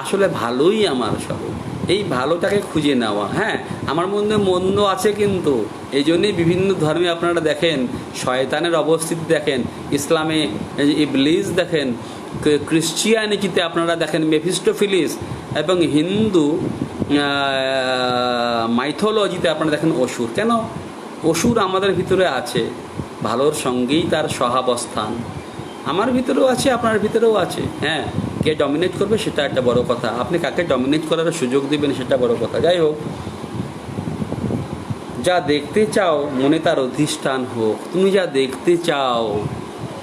আসলে ভালোই আমার স্বরূপ। এই ভালোটাকে খুঁজে নেওয়া। হ্যাঁ, আমার মধ্যে মন্দ আছে, কিন্তু এই জন্যই বিভিন্ন ধর্মে আপনারা দেখেন শয়তানের অবস্থিতি দেখেন, ইসলামে ইবলিস দেখেন, ক্রিশ্চিয়ানিটিতে আপনারা দেখেন মেফিস্টোফিলিস, এবং হিন্দু মাইথোলজিতে আপনারা দেখেন অসুর। কেন? অসুর আমাদের ভিতরে আছে, ভালোর সঙ্গেই তার সহাবস্থান। আমার ভিতরেও আছে, আপনার ভিতরেও আছে। হ্যাঁ, কে ডমিনেট করবে সেটা একটা বড় কথা, আপনি কাকে ডমিনেট করার সুযোগ দিবেন সেটা বড় কথা। যাই হোক, যা দেখতে চাও মনে তার অধিষ্ঠান হোক। তুমি যা দেখতে চাও,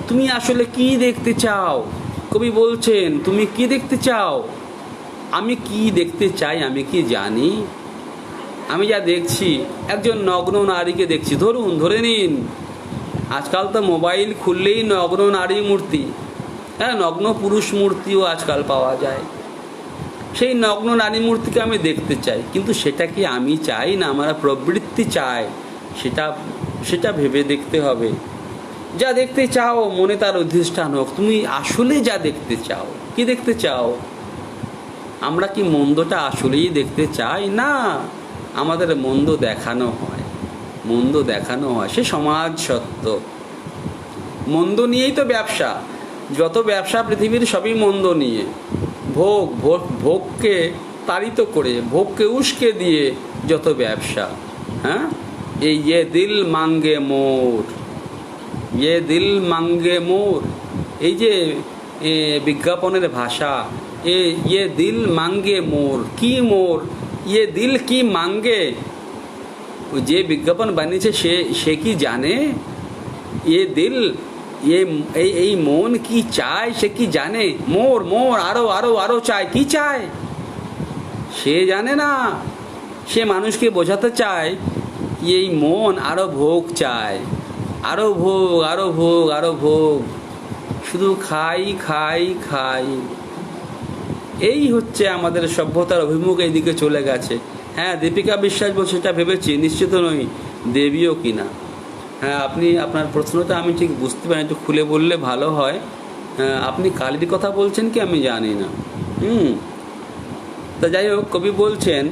তুমি আসলে কি দেখতে চাও? কবি বলছেন, তুমি কি দেখতে চাও? আমি কি দেখতে চাই আমি কি জানি? আমি যা দেখছি একজন নগ্ন নারীকে দেখছি, ধরে নিন আজকাল তো মোবাইল খুললেই নগ্ন নারী মূর্তি, হ্যাঁ নগ্ন পুরুষ মূর্তিও আজকাল পাওয়া যায়। সেই নগ্ন নারী মূর্তিকে আমি দেখতে চাই, কিন্তু সেটা কি আমি চাই না আমার প্রবৃত্তি চায়? সেটা ভেবে দেখতে হবে। যা দেখতে চাও মনে তার অধিষ্ঠান হোক। তুমি আসলে যা দেখতে চাও, কি দেখতে চাও? আমরা কি মন্দটা আসলেই দেখতে চাই? না, আমাদের মন্দ দেখানো হয়, সে সমাজ সত্য। মন্দ নিয়েই তো ব্যবসা, যত ব্যবসা পৃথিবীর সবই মন্দ নিয়ে। ভোগকে তাড়িত করে, ভোগকে উস্কে দিয়ে যত ব্যবসা। হ্যাঁ, এই দিল মাঙ্গে মোর, দিল মোর, এই যে বিজ্ঞাপনের ভাষা, দিল মাঙ্গে মোর, কি মোর? দিল কি মাঙ্গে? যে বিজ্ঞাপন বানিয়েছে সে কি জানে দিল এই মন কি চায়? সে কি জানে? মোর আরো আরো আরো চায়, কি চায় সে জানে না। সে মানুষকে বোঝাতে চায় এই মন আরো ভোগ চায়, আরো ভোগ, আরো ভোগ, আরো ভোগ, শুধু খাই খাই খাই। এই হচ্ছে আমাদের সভ্যতার অভিমুখ, এইদিকে চলে গেছে। হ্যাঁ, দীপিকা বিশ্বাস বলছে, সেটা ভেবেছি, নিশ্চিত নই দেবীও কিনা। হ্যাঁ, আপনার প্রশ্নটা আমি ঠিক বুঝতে পারি, একটু খুলে বললে ভালো হয়। আপনি কালীর কথা বলছেন কি আমি জানি না। তা যাই হোক, কবি বলছেন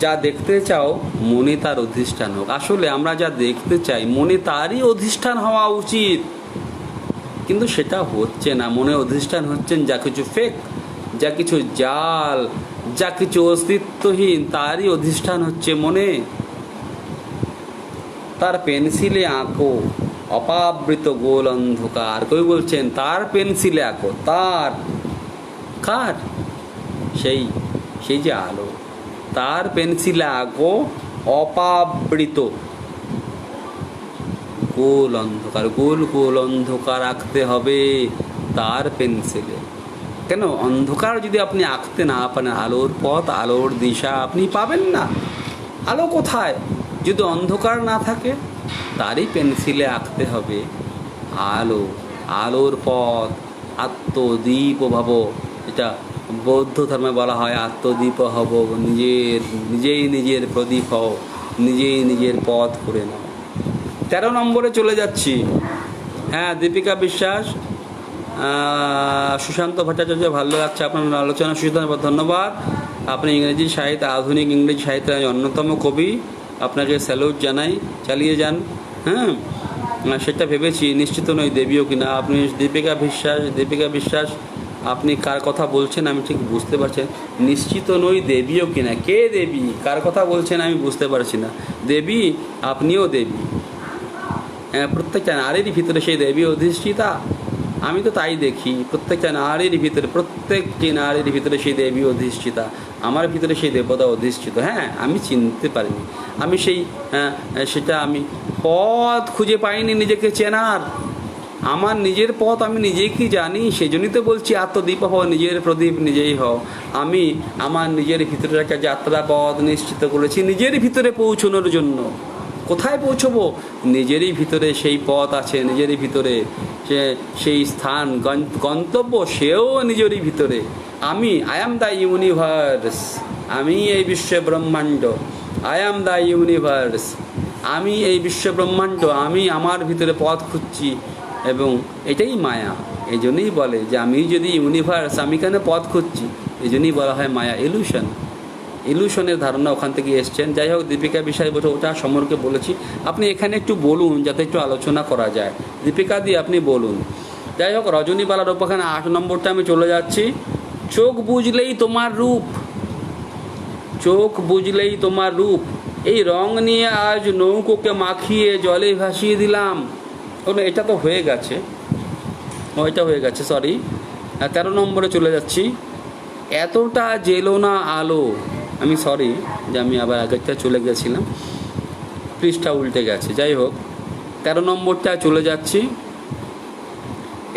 যা দেখতে চাও মনে তার অধিষ্ঠান হোক। আসলে আমরা যা দেখতে চাই মনে তারই অধিষ্ঠান হওয়া উচিত, কিন্তু সেটা হচ্ছে না। মনে অধিষ্ঠান হচ্ছেন যা কিছু ফেক, যা কিছু জাল, যা কিছু অস্তিত্বহীন, তারই অধিষ্ঠান হচ্ছে মনে। তার পেন্সিলে আঁকো অপাবৃত গোল অন্ধকার। কবি বলছেন তার পেন্সিলে আঁকো, তার কার? সেই যে আলো, তার পেন্সিলে আঁকো অপাবৃত গোল অন্ধকার। গোল অন্ধকার আঁকতে হবে তার পেন্সিলে। কেন? অন্ধকার যদি আপনি আঁকতে না পারেন, আলোর পথ, আলোর দিশা আপনি পাবেন না। আলো কোথায় যদি অন্ধকার না থাকে? তারই পেন্সিলে আঁকতে হবে আলো, আলোর পথ। আত্মদীপ ভাব, এটা বৌদ্ধ ধর্মে বলা হয়, আত্মদীপ হব, নিজেই নিজের প্রদীপ হও, নিজেই নিজের পথ করে নাও। 13 নম্বরে চলে যাচ্ছি। হ্যাঁ, দীপিকা বিশ্বাস, সুশান্ত ভট্টাচার্য, ভালো লাগছে আপনার আলোচনা সুশান্ত, ধন্যবাদ। আপনি ইংরেজি সাহিত্য, আধুনিক ইংরেজি সাহিত্যের অন্যতম কবি, আপনাকে স্যালুট জানাই, চালিয়ে যান। হ্যাঁ, সেটা ভেবেছি, নিশ্চিত নই দেবীও কিনা। আপনি দীপিকা বিশ্বাস আপনি কার কথা বলছেন আমি ঠিক বুঝতে পারছেন। নিশ্চিত নই দেবীও কিনা, কে দেবী? কার কথা বলছেন আমি বুঝতে পারছি না। দেবী, আপনিও দেবী। হ্যাঁ, প্রত্যেকটা নারীর ভিতরে সেই দেবী অধিষ্ঠিতা, আমি তো তাই দেখি। প্রত্যেকটি নারীর ভিতরে সেই দেবী অধিষ্ঠিতা, আমার ভিতরে সেই দেবতা অধিষ্ঠিত। হ্যাঁ, আমি চিনতে পারিনি, আমি সেটা আমি পথ খুঁজে পাইনি নিজেকে চেনার। আমার নিজের পথ আমি নিজেই কি জানি, সেই জন্যই তো বলছি আত্মদীপ হও, নিজের প্রদীপ নিজেই হও। আমি আমার নিজের ভিতরে একটা যাত্রা পথ নিশ্চিত করেছি নিজের ভিতরে পৌঁছানোর জন্য। কোথায় পৌঁছবো? নিজেরই ভিতরে সেই পথ আছে, নিজেরই ভিতরে সেই স্থান, গন্তব্য সেও নিজেরই ভিতরে। আই অ্যাম দ্য ইউনিভার্স, আমি এই বিশ্ব ব্রহ্মাণ্ড। আই অ্যাম দ্য ইউনিভার্স, আমি এই বিশ্ব ব্রহ্মাণ্ড। আমি আমার ভিতরে পথ খুঁজছি, এবং এটাই মায়া। এই জন্যই বলে যে আমি যদি ইউনিভার্স, আমি কেন পথ খুঁজছি? এই জন্যই বলা হয় মায়া, ইলুশনের ধারণা ওখান থেকে এসছেন। যাই হোক, দীপিকা বিষয় বলতে ওটা সম্পর্কে বলেছি। আপনি এখানে একটু বলুন যাতে একটু আলোচনা করা যায়। দীপিকা দি আপনি বলুন। যাই হোক, রজনীবালার ওখানে 8 নম্বরটা আমি চলে যাচ্ছি। চোখ বুঝলেই তোমার রূপ, চোখ বুঝলেই তোমার রূপ, এই রং নিয়ে আজ নৌকোকে মাখিয়ে জলে ভাসিয়ে দিলাম। এটা তো হয়ে গেছে, ওইটা হয়ে গেছে, সরি। 13 নম্বরে চলে যাচ্ছি। এতটা জেলো না আলো, আমি সরি যে আমি আবার আগেরটা চলে গেছিলাম, পৃষ্ঠা উল্টে গেছে। যাই হোক, 13 নম্বরটা চলে যাচ্ছি।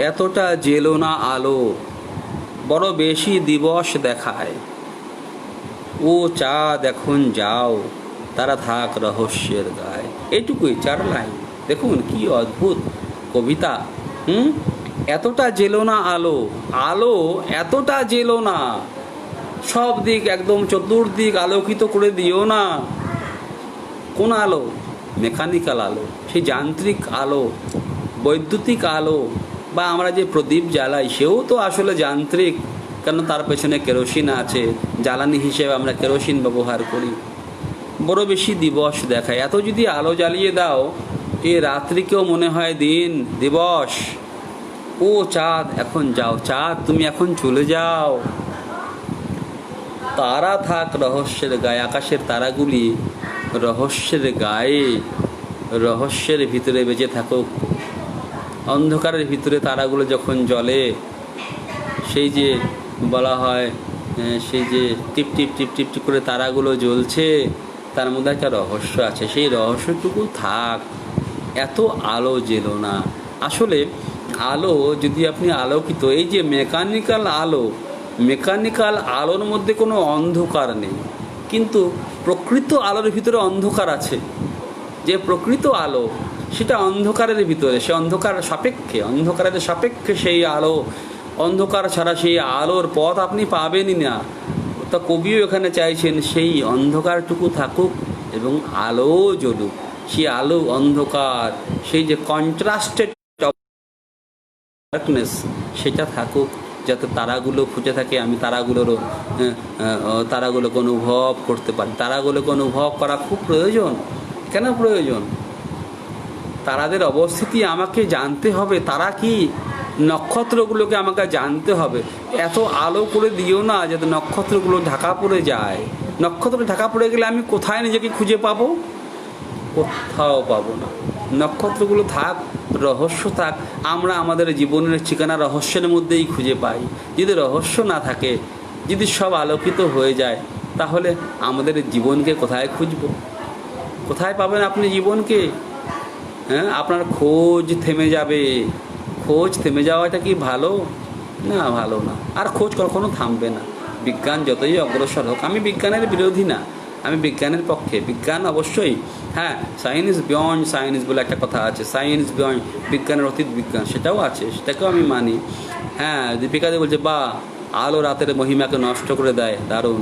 এতটা জেলো না আলো, বড় বেশি দিবস দেখায়। ও চাঁদ এখন যাও, তারা থাক রহস্যের গায়ে। এইটুকুই 4 লাইন। দেখুন কি অদ্ভুত কবিতা। এতটা জেলো না আলো, আলো এতটা জেলো না, সব দিক একদম চতুর্দিক আলোকিত করে দিও না। কোন আলো? মেকানিক্যাল আলো, সেই যান্ত্রিক আলো, বৈদ্যুতিক আলো, বা আমরা যে প্রদীপ জ্বালাই সেও তো আসলে যান্ত্রিক, কেন তার পেছনে কেরোসিন আছে, জ্বালানি হিসেবে আমরা কেরোসিন ব্যবহার করি। বড় বেশি দিবস দেখায়। এত যদি আলো জ্বালিয়ে দাও, এ রাত্রিকেও মনে হয় দিন দিবস। ও চাঁদ এখন যাও, চাঁদ তুমি এখন চলে যাও, তারা থাক রহস্যের গায়ে। আকাশের তারাগুলি রহস্যের গায়ে, রহস্যের ভিতরে বেঁচে থাকুক। অন্ধকারের ভিতরে তারাগুলো যখন জ্বলে, সেই যে বলা হয়, সেই যে টিপ টিপ টিপ টিপ টিপ করে তারাগুলো জ্বলছে, তার মধ্যে একটা রহস্য আছে, সেই রহস্যটুকু থাক। এত আলো জেলো না। আসলে আলো যদি আপনি আলোকিত, এই যে মেকানিক্যাল আলো, মেকানিক্যাল আলোর মধ্যে কোনো অন্ধকার নেই, কিন্তু প্রকৃত আলোর ভিতরে অন্ধকার আছে। যে প্রকৃত আলো সেটা অন্ধকারের ভিতরে, সে অন্ধকার সাপেক্ষে, অন্ধকারের সাপেক্ষে সেই আলো। অন্ধকার ছাড়া সেই আলোর পথ আপনি পাবেনই না। তা কবিও এখানে চাইছেন সেই অন্ধকারটুকু থাকুক এবং আলো জ্বলুক। সেই আলো অন্ধকার, সেই যে কন্ট্রাস্টেড ডার্কনেস, সেটা থাকুক, যাতে তারাগুলো খুঁজে থাকে, আমি তারাগুলোকে অনুভব করতে পারি। তারাগুলোকে অনুভব করা খুব প্রয়োজন। কেন প্রয়োজন? তারাদের অবস্থিতি আমাকে জানতে হবে। তারা কি? নক্ষত্রগুলোকে আমাকে জানতে হবে। এত আলো করে দিও না যাতে নক্ষত্রগুলো ঢাকা পড়ে যায়। নক্ষত্র ঢাকা পড়ে গেলে আমি কোথায় নিজেকে খুঁজে পাবো? কোথাও পাবো না। নক্ষত্রগুলো থাক, রহস্য থাক। আমরা আমাদের জীবনের ঠিকানা রহস্যের মধ্যেই খুঁজে পাই। যদি রহস্য না থাকে, যদি সব আলোকিত হয়ে যায়, তাহলে আমাদের জীবনকে কোথায় খুঁজবো? কোথায় পাবেন আপনি জীবনকে? হ্যাঁ, আপনার খোঁজ থেমে যাবে। খোঁজ থেমে যাওয়াটা কি ভালো? না, ভালো না। আর খোঁজ কখনো থামবে না। বিজ্ঞান যতই অগ্রসর হোক, আমি বিজ্ঞানের বিরোধী না, আমি বিজ্ঞানের পক্ষে। বিজ্ঞান অবশ্যই, হ্যাঁ, সায়েন্স বিয়ন্ড সায়েন্স বলে একটা কথা আছে, সায়েন্স বিয়ন্ড, বিজ্ঞানের অতীত বিজ্ঞান, সেটাও আছে, সেটাকেও আমি মানি। হ্যাঁ, দীপিকাদি বলছে বা আলো রাতের মহিমাকে নষ্ট করে দেয়, দারুণ।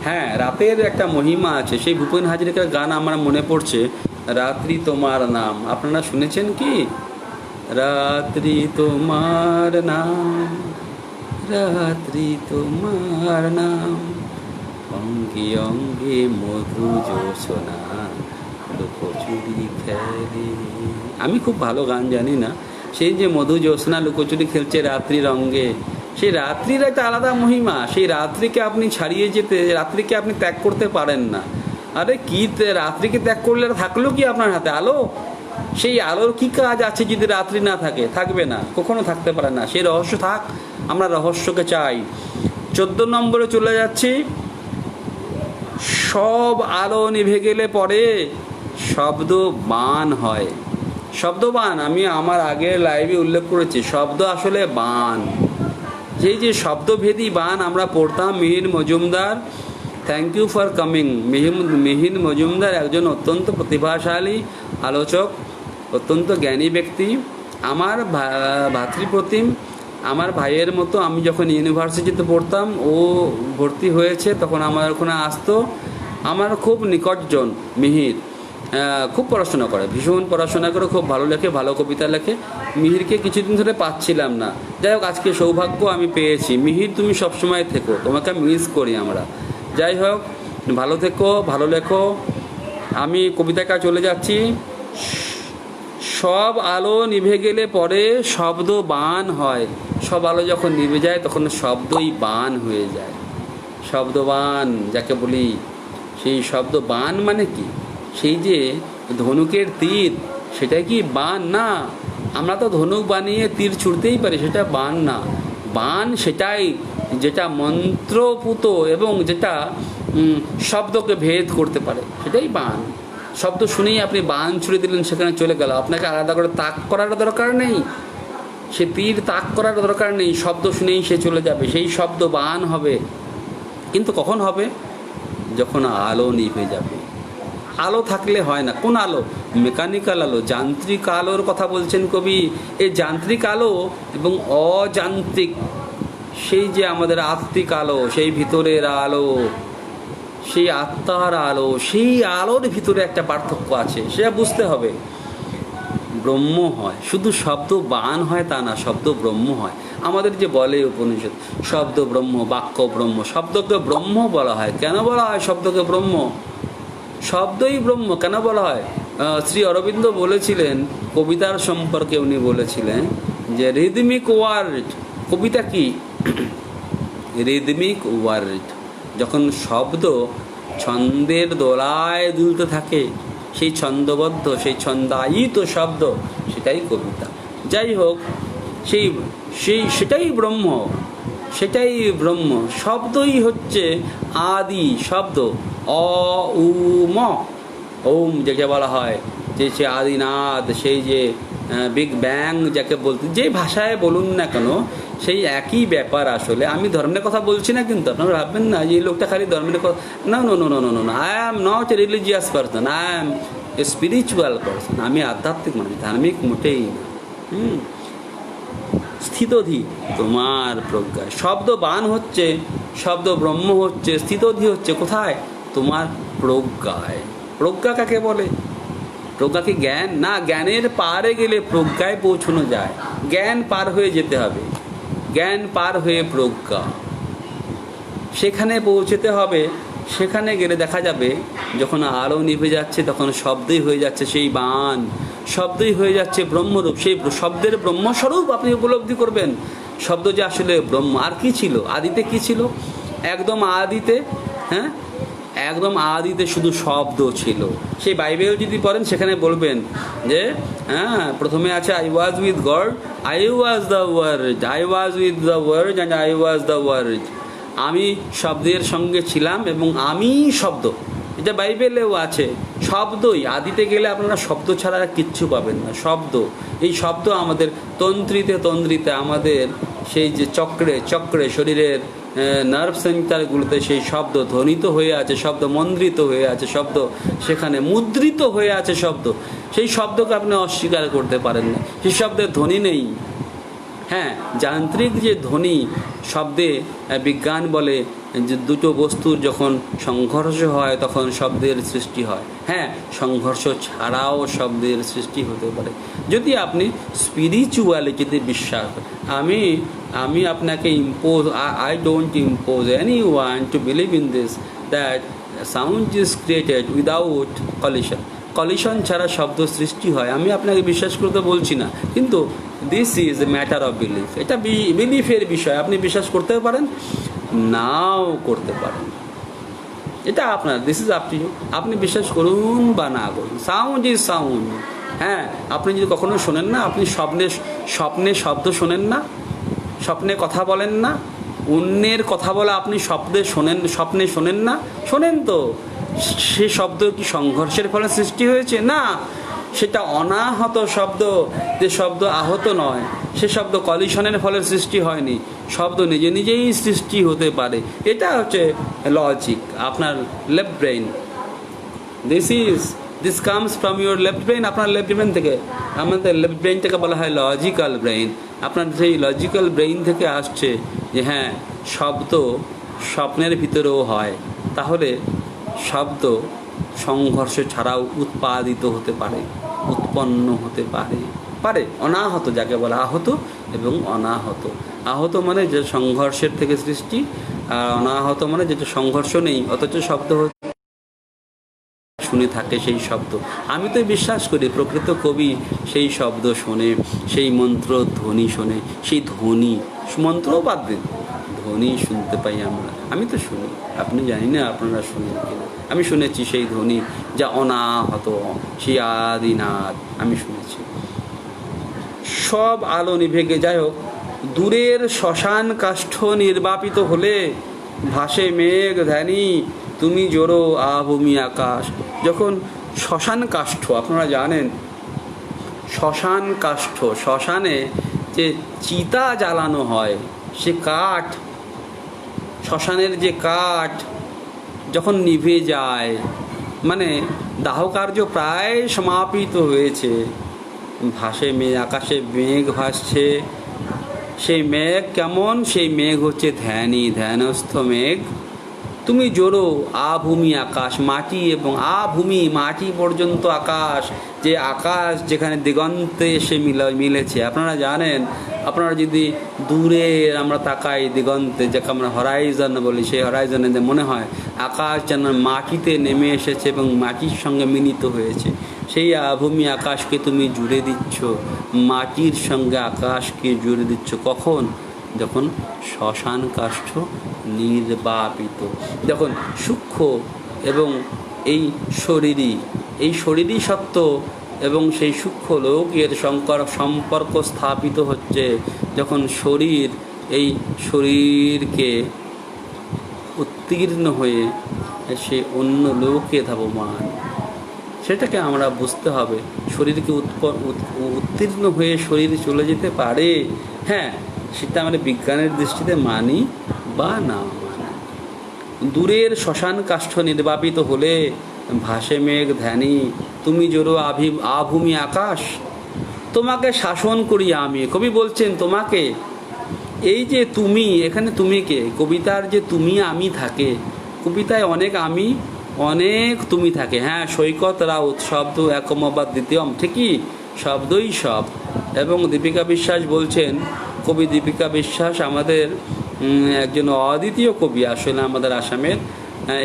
হ্যাঁ, রাতের একটা মহিমা আছে। সেই ভূপেন হাজরিকার গান আমার মনে পড়ছে, রাত্রি তোমার নাম। আপনারা শুনেছেন কি? রাত্রি তোমার নাম, রাত্রি তোমার নাম, অঙ্গে অঙ্গে মধু জোছনা, লুকোচুরি খেলে। আমি খুব ভালো গান জানি না। সেই যে মধু জোছনা লুকোচুরি খেলছে রাত্রির অঙ্গে, সেই রাত্রির একটা আলাদা মহিমা। সেই রাত্রিকে আপনি ছাড়িয়ে যেতে, রাত্রিকে আপনি ত্যাগ করতে পারেন না। আরে কি, রাত্রিকে ত্যাগ করলে থাকলো কি আপনার হাতে? আলো। সেই আলোর কি কাজ আছে যদি রাত্রি না থাকে? থাকবে না, কখনো থাকতে পারে না। সেই রহস্য থাক, আমরা রহস্যকে চাই। 14 নম্বরে চলে যাচ্ছি। সব আলো নিভে গেলে পরে শব্দ বান হয়। শব্দবান, আমি আমার আগের লাইভে উল্লেখ করেছি, শব্দ আসলে বান। যেই যে শব্দভেদী বান আমরা পড়তাম, Mihir Majumdar, thank you for coming. Mihir Majumdar একজন অত্যন্ত প্রতিভাশালী আলোচক, অত্যন্ত জ্ঞানী ব্যক্তি, আমার ভাতৃপ্রতিম, আমার ভাইয়ের মতো। আমি যখন ইউনিভার্সিটিতে পড়তাম, ও ভর্তি হয়েছে, তখন আমার ওখানে আসতো। আমার খুব নিকটজন মিহির। খুব পড়াশোনা করে, ভীষণ পড়াশোনা করে, খুব ভালো লেখে, ভালো কবিতা লেখে। মিহিরকে কিছুদিন ধরে পাচ্ছিলাম না। যাই হোক, আজকে সৌভাগ্য আমি পেয়েছি। মিহির, তুমি সবসময় থেকো, তোমাকে মিস করি আমরা। যাই হোক, ভালো থেকো, ভালো লেখো। আমি কবিতাটা চলে যাচ্ছি। সব আলো নিভে গেলে পরে শব্দ বান হয়। সব আলো যখন নিভে যায় তখন শব্দই বান হয়ে যায়। শব্দবান যাকে বলি, সেই শব্দ বান মানে কি? সেই যে ধনুকের তীর, সেটা কি বান? না, আমরা তো ধনুক বানিয়ে তীর ছুঁড়তেই পারি, সেটা বান না। বান সেটাই যেটা মন্ত্রপুত এবং যেটা শব্দকে ভেদ করতে পারে, সেটাই বান। শব্দ শুনেই আপনি বান ছুড়ে দিলেন, সেখানে চলে গেল। আপনাকে আলাদা করে তাক করার দরকার নেই, সে তীর তাক করার দরকার নেই। শব্দ শুনেই সে চলে যাবে, সেই শব্দ বান হবে। কিন্তু কখন হবে? যখন আলো নিভে যাবে। আলো থাকলে হয় না। কোন আলো? মেকানিক্যাল আলো, যান্ত্রিক আলোর কথা বলছেন কবি। এই যান্ত্রিক আলো এবং অযান্ত্রিক, সেই যে আমাদের আত্মিক আলো, সেই ভিতরের আলো, সেই আত্মার আলো, সেই আলোর ভিতরে একটা পার্থক্য আছে, সেটা বুঝতে হবে। ব্রহ্ম হয়, শুধু শব্দ বান হয় তা না, শব্দ ব্রহ্ম হয়। আমাদের যে বলে উপনিষদ, শব্দ ব্রহ্ম, বাক্য ব্রহ্ম, শব্দকে ব্রহ্ম বলা হয়। কেন বলা হয় শব্দকে ব্রহ্ম? শব্দই ব্রহ্ম কেন বলা হয়? শ্রী অরবিন্দ বলেছিলেন, কবিতার সম্পর্কে উনি বলেছিলেন যে রিদমিক ওয়ার্ড। কবিতা কি? Rhythmic word. যখন শব্দ ছন্দের দোলায় দুলতে থাকে, সেই ছন্দবদ্ধ, সেই ছন্দায়িত শব্দ, সেটাই কবিতা। যাই হোক, সেটাই ব্রহ্ম, সেটাই ব্রহ্ম। শব্দই হচ্ছে আদি শব্দ। অ উ ম, ওম যাকে বলা হয়, যে সে আদিনাদ, সেই যে বিগ ব্যাং যাকে বলতে, যে ভাষায় বলুন না কেন, সেই একই ব্যাপার। আসলে আমি ধর্মের কথা বলছি না, কিন্তু আপনারা ভাববেন না যে এই লোকটা খালি ধর্মের কথা। না no no no no no, I am not a religious person, I am a spiritual person. আমি আধ্যাত্মিক মানুষ, ধার্মিক মোটেই না। স্থিতধি তোমার প্রজ্ঞায়। শব্দ বান হচ্ছে, শব্দ ব্রহ্ম হচ্ছে, স্থিতধি হচ্ছে কোথায়? তোমার প্রজ্ঞায়। প্রজ্ঞা কাকে বলে? প্রজ্ঞা কি জ্ঞান? না, জ্ঞানের পারে গেলে প্রজ্ঞায় পৌঁছানো যায়। জ্ঞান পার হয়ে যেতে হবে, জ্ঞান পার হয়ে প্রজ্ঞা, সেখানে পৌঁছতে হবে। সেখানে গেলে দেখা যাবে যখন আলো নিভে যাচ্ছে, তখন শব্দই হয়ে যাচ্ছে সেই বান, শব্দই হয়ে যাচ্ছে ব্রহ্মরূপ। সেই শব্দের ব্রহ্মস্বরূপ আপনি উপলব্ধি করবেন। শব্দ যে আসলে ব্রহ্ম। আর কি ছিল আদিতে? কি ছিল একদম আদিতে? হ্যাঁ, একদম আদিতে শুধু শব্দ ছিল। সেই বাইবেল যদি পড়েন, সেখানে বলবেন যে হ্যাঁ, প্রথমে আছে I was with God, I was the word, I was with the word and I was the word. আমি শব্দের সঙ্গে ছিলাম এবং আমি শব্দ। এটা বাইবেলেও আছে। শব্দই আদিতে গেলে আপনারা শব্দ ছাড়া কিচ্ছু পাবেন না। শব্দ, এই শব্দ আমাদের তন্ত্রিতে তন্ত্রিতে, আমাদের সেই যে চক্রে চক্রে শরীরের নার্ভ সেন্টারগুলোতে সেই শব্দ ধ্বনিত হয়ে আছে, শব্দ মন্দ্রিত হয়ে আছে, শব্দ সেখানে মুদ্রিত হয়ে আছে। শব্দ, সেই শব্দকে আপনি অস্বীকার করতে পারেন না। সেই শব্দের ধ্বনি নেই। হ্যাঁ, যান্ত্রিক যে ধ্বনি, শব্দে বিজ্ঞান বলে যে দুটো বস্তুর যখন সংঘর্ষ হয় তখন শব্দের সৃষ্টি হয়। হ্যাঁ, সংঘর্ষ ছাড়াও শব্দের সৃষ্টি হতে পারে, যদি আপনি স্পিরিচুয়ালিটিতে বিশ্বাস করেন। আমি আপনাকে impose, I don't impose any one to believe in this, that sound is created without collision. Collision ছাড়া শব্দ সৃষ্টি হয়, আমি আপনাকে বিশ্বাস করতে বলছি না, কিন্তু this is a matter of belief. এটা বিলিফের বিষয়। আপনি বিশ্বাস করতেও পারেন, নাও করতে পারেন, এটা আপনার, this is up to you. আপনি বিশ্বাস করুন বা না করুন, সাউন্ড ইজ সাউন্ড। হ্যাঁ, আপনি যদি কখনো শোনেন না, আপনি স্বপ্নে শব্দ শোনেন না, স্বপ্নে কথা বলেন না, অন্যের কথা বলা আপনি স্বপ্নে শোনেন না? শোনেন তো। সে শব্দ কি সংঘর্ষের ফলে সৃষ্টি হয়েছে? না, সেটা অনাহত শব্দ। যে শব্দ আহত নয়, সে শব্দ কলিশনের ফলে সৃষ্টি হয়নি। শব্দ নিজে নিজেই সৃষ্টি হতে পারে। এটা হচ্ছে লজিক, আপনার left brain. This comes from your left brain. আপনার লেফট ব্রেইন থেকে, আমাদের লেফট ব্রেইনটাকে বলা হয় লজিক্যাল ব্রেইন। আপনার সেই লজিক্যাল ব্রেইন থেকে আসছে যে হ্যাঁ, শব্দ স্বপ্নের ভিতরেও হয়। তাহলে শব্দ সংঘর্ষ ছাড়াও উৎপাদিত হতে পারে, উৎপন্ন হতে পারে অনাহত, যাকে বলে আহত এবং অনাহত। আহত মানে যে সংঘর্ষের থেকে সৃষ্টি, আর অনাহত মানে যেটা সংঘর্ষ নেই অথচ শব্দ শুনে থাকে সেই শব্দ। আমি তো বিশ্বাস করি প্রকৃত কবি সেই শব্দ শোনে, সেই মন্ত্র ধ্বনি শোনে, সেই ধ্বনি, মন্ত্রও বাদ দিন, ধ্বনি শুনতে পাই আমরা। আমি তো শুনি, আপনি জানি না আপনারা শুনেন কিনা। আমি শুনেছি সেই ধ্বনি যা অনাহত, সেই আদিনাদ আমি শুনেছি। সব আলো নিভে গে। যাই হোক, দূরের শ্মশান কাষ্ঠ নির্বাপিত হলে ভাসে মেঘ ধ্যানী, তুমি জোড়ো আভূমি আকাশ। যখন শ্মশান কাষ্ঠ, আপনারা জানেন শ্মশান কাষ্ঠ, শ্মশানে যে চিতা জ্বালানো হয়, সে কাঠ শ্মশানের যে কাঠ যখন নিভে যায়, মানে দাহকার্য প্রায় সমাপিত হয়েছে, ভাসে মেঘ, আকাশে মেঘ ভাসছে। সেই মেঘ কেমন? সেই মেঘ হচ্ছে ধ্যানী, ধ্যানস্থ মেঘ। তুমি জোড়ো আভূমি আকাশ, মাটি এবং আভূমি, মাটি পর্যন্ত আকাশ, যে আকাশ যেখানে দিগন্তে এসে মিলেছে। আপনারা জানেন, আপনারা যদি দূরে আমরা তাকাই দিগন্তে, যাকে আমরা হরাইজন বলি, সেই হরাইজনে মনে হয় আকাশ যেন মাটিতে নেমে এসেছে এবং মাটির সঙ্গে মিলিত হয়েছে। সেই আভূমি আকাশকে তুমি জুড়ে দিচ্ছ, মাটির সঙ্গে আকাশকে জুড়ে দিচ্ছ। কখন? যখন শ্মশান কাষ্ঠ নির্বাপিত। দেখুন, সূক্ষ্ম এবং এই শরীরই সত্য এবং সেই সূক্ষ্ম লোকের সম্পর্ক স্থাপিত হচ্ছে যখন এই শরীরকে উত্তীর্ণ হয়ে সে অন্য লোকে ধাবমান। সেটাকে আমরা বুঝতে হবে। শরীরকে উত্তীর্ণ হয়ে শরীর চলে যেতে পারে, হ্যাঁ, সেটা আমরা বিজ্ঞানের দৃষ্টিতে মানি বা না মানি। দূরের শ্মশান কাষ্ঠ নির্বাপিত হলে ভাসে মেঘ ধ্যানী, তুমি জোড়ো আভূমি আকাশ। তোমাকে শাসন করি আমি। কবি বলছেন তোমাকে, এই যে তুমি, এখানে তুমি কে? কবিতার যে তুমি আমি থাকে, কবিতায় অনেক আমি অনেক তুমি থাকে। হ্যাঁ, সৈকত রাউত শব্দ একম বা দ্বিতীয়ম, ঠিকই, শব্দই সব। এবং দীপিকা বিশ্বাস বলছেন, কবি দীপিকা বিশ্বাস আমাদের একজন অদ্বিতীয় কবি আসলে আমাদের আসামের।